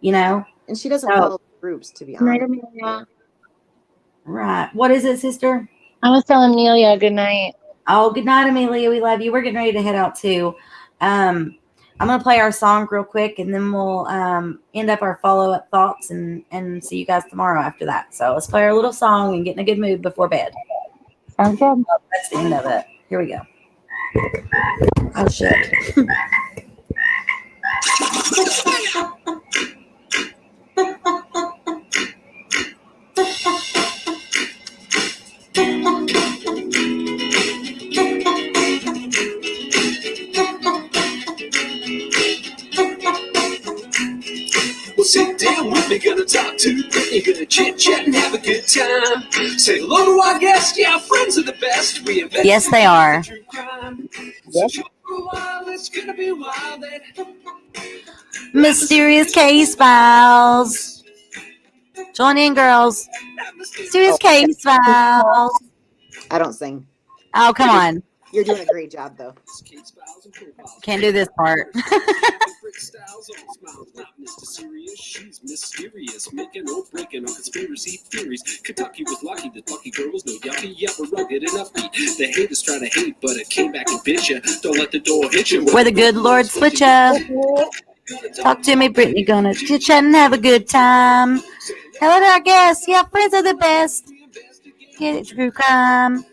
J: And she doesn't follow groups, to be honest.
A: Right. What is it, sister?
I: I was telling Amelia good night.
A: Oh, good night, Amelia. We love you. We're getting ready to head out too. I'm going to play our song real quick and then we'll end up our follow-up thoughts and see you guys tomorrow after that. So let's play our little song and get in a good mood before bed.
I: Sounds good.
A: That's the end of it. Here we go. Oh, shit.
G: Sit down with me, gonna talk to Brittany, gonna chit chat and have a good time. Say hello to our guests, yeah, friends are the best.
A: Yes, they are.
G: So for a while, it's gonna be wild.
A: Mysterious Case Files. Join in, girls. Mysterious Case Files.
J: I don't sing.
A: Oh, come on.
J: You're doing a great job, though.
A: Can't do this part.
G: She's mysterious, making or breaking on conspiracy theories. Kentucky was lucky that lucky girl was no yuppie, yet we're rugged and upbeat. The haters try to hate, but it came back and bit you. Don't let the door hit you.
A: Where the good Lord switch up. Talk to me, Brittany. Gonna chit chat and have a good time. Hello to our guests. Yeah, friends are the best. Get it through crime.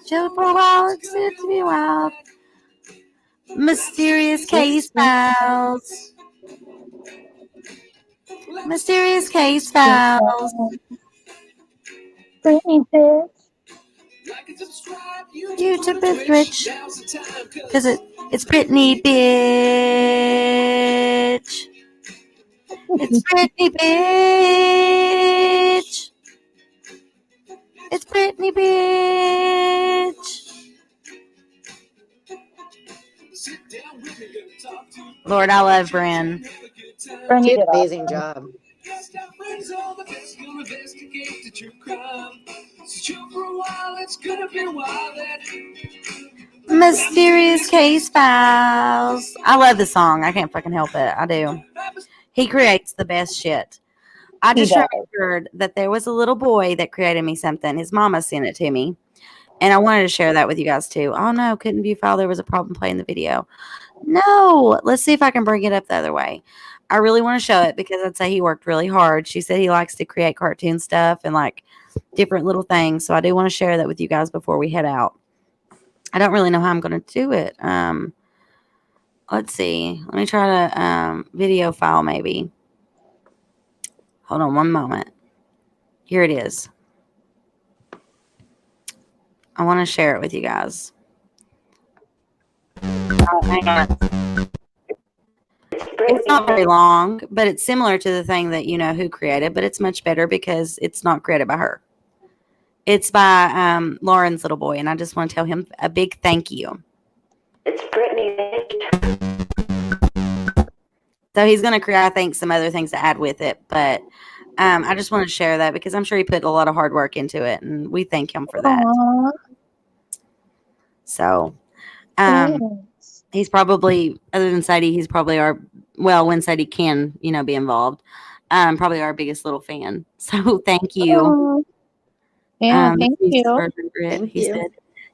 A: Chill for a while. It's good to be wild. Mysterious Case Files. Mysterious Case Files.
I: Brittany, bitch.
A: YouTube is rich. Because it's Brittany, bitch. It's Brittany, bitch. It's Brittany, bitch. Lord, I love Bryn.
J: She did an amazing job.
A: Mysterious Case Files. I love the song. I can't fucking help it. I do. He creates the best shit. I just remembered that there was a little boy that created me something. His mama sent it to me. And I wanted to share that with you guys too. Oh no, couldn't view file. There was a problem playing the video. No, let's see if I can bring it up the other way. I really want to show it because I'd say he worked really hard. She said he likes to create cartoon stuff and like different little things. So I do want to share that with you guys before we head out. I don't really know how I'm going to do it. Let's see. Let me try to video file maybe. Hold on one moment. Here it is. I want to share it with you guys. Oh, hang on. It's not very long, but it's similar to the thing that you know who created, but it's much better because it's not created by her. It's by Lauren's little boy, and I just want to tell him a big thank you.
K: It's Brittany.
A: So he's going to create, I think, some other things to add with it, but I just want to share that because I'm sure he put a lot of hard work into it, and we thank him for that.
I: Aww.
A: So he's probably, other than Sadie, he's probably when Sadie can, be involved, probably our biggest little fan. So thank you.
I: Aww. Yeah, thank you.
A: He said,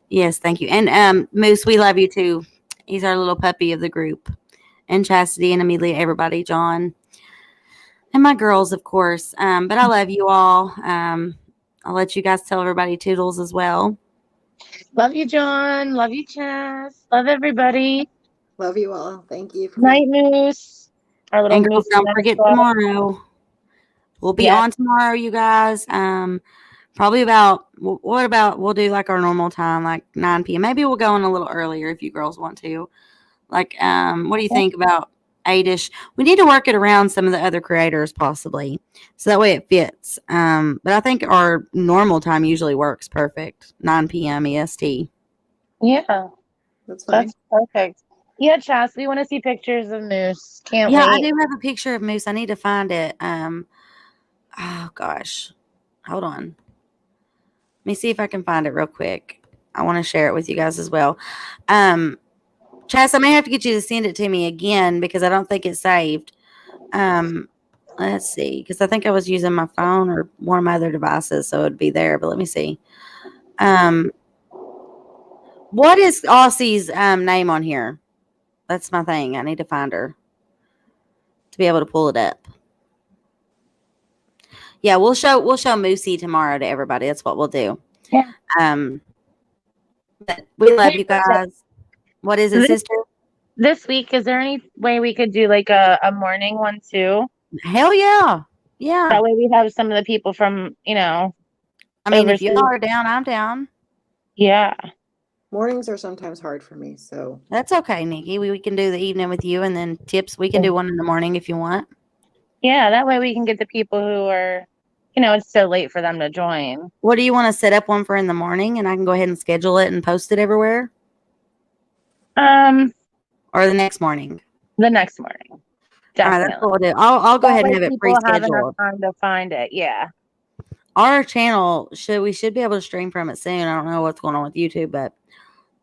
A: yes, thank you. And Moose, we love you too. He's our little puppy of the group. And Chastity and Amelia, everybody, John. And my girls, of course. But I love you all. I'll let you guys tell everybody toodles as well.
I: Love you, John. Love you, Chas. Love everybody.
J: Love you all. Thank you.
I: Night, Moose. Our little
A: and girls,
I: Moose.
A: don't forget tomorrow. We'll be on tomorrow, you guys. Probably about, we'll do like our normal time, like 9 p.m. Maybe we'll go in a little earlier if you girls want to. Like, what do you think about 8-ish? We need to work it around some of the other creators possibly. So that way it fits. But I think our normal time usually works perfect. 9 p.m. EST.
I: Yeah.
J: That's fine.
I: That's perfect. Yeah, Chas, we want to see pictures of Moose. Can't wait.
A: Yeah, I do have a picture of Moose. I need to find it. Oh gosh. Hold on. Let me see if I can find it real quick. I want to share it with you guys as well. Chas, I may have to get you to send it to me again because I don't think it's saved. Let's see, because I think I was using my phone or one of my other devices, so it'd be there. But let me see. What is Aussie's name on here? That's my thing. I need to find her to be able to pull it up. Yeah, we'll show Moosey tomorrow to everybody. That's what we'll do.
I: Yeah.
A: But we love you guys. What is it, sister?
I: This week, is there any way we could do like a morning one too?
A: Hell yeah. Yeah.
I: That way we have some of the people from,
A: I mean,
I: overseas.
A: if you are down, I'm down.
I: Yeah.
J: Mornings are sometimes hard for me, so.
A: That's okay, Nikki. We can do the evening with you, and then tips. We can do one in the morning if you want.
I: Yeah, that way we can get the people who are, it's so late for them to join.
A: What do you want to set up one for in the morning, and I can go ahead and schedule it and post it everywhere? Or the next morning?
I: The next morning. Definitely.
A: All right, that's what I'll go ahead and have it
I: people have enough
A: pre-scheduled.
I: time to find it. Yeah.
A: Our channel we should be able to stream from it soon. I don't know what's going on with YouTube, but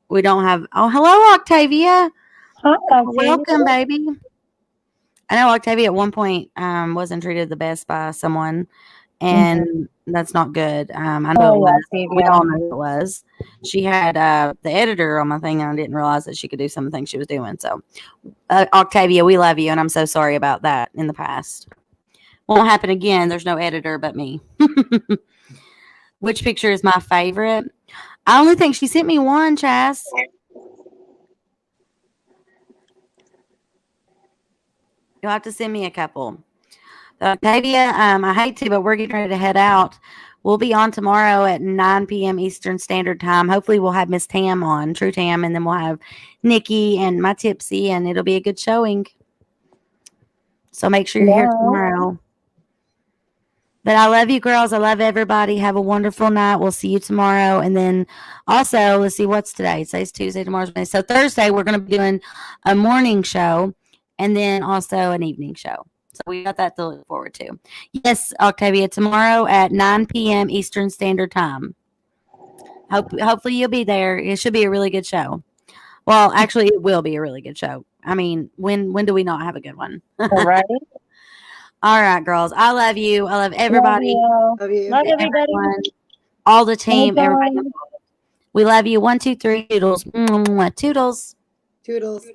A: we don't have. Oh, hello, Octavia.
I: Hi,
A: welcome, baby. I know Octavia at one point wasn't treated the best by someone, and that's not good. I know it was. We all know it was. She had the editor on my thing, and I didn't realize that she could do some things she was doing. So, Octavia, we love you, and I'm so sorry about that in the past. Won't happen again. There's no editor but me. Which picture is my favorite? I only think she sent me one, Chas. You'll have to send me a couple. Octavia, I hate to, but we're getting ready to head out. We'll be on tomorrow at 9 p.m. Eastern Standard Time. Hopefully we'll have Miss Tam on, True Tam, and then we'll have Nikki and my Tipsy, and it'll be a good showing. So make sure you're here tomorrow. But I love you, girls. I love everybody. Have a wonderful night. We'll see you tomorrow. And then also, let's see, what's today? Today's Tuesday, tomorrow's Wednesday. So Thursday, we're going to be doing a morning show and then also an evening show. So we got that to look forward to. Yes, Octavia, tomorrow at 9 p.m. Eastern Standard Time. Hopefully you'll be there. It should be a really good show. Well, actually, it will be a really good show. I mean, when do we not have a good one?
I: Right.
A: All right, girls. I love you. I love everybody.
J: Love you.
I: Love everybody.
A: Everyone, all the team. Everybody. We love you. 1, 2, 3. Toodles. Toodles.
J: Toodles.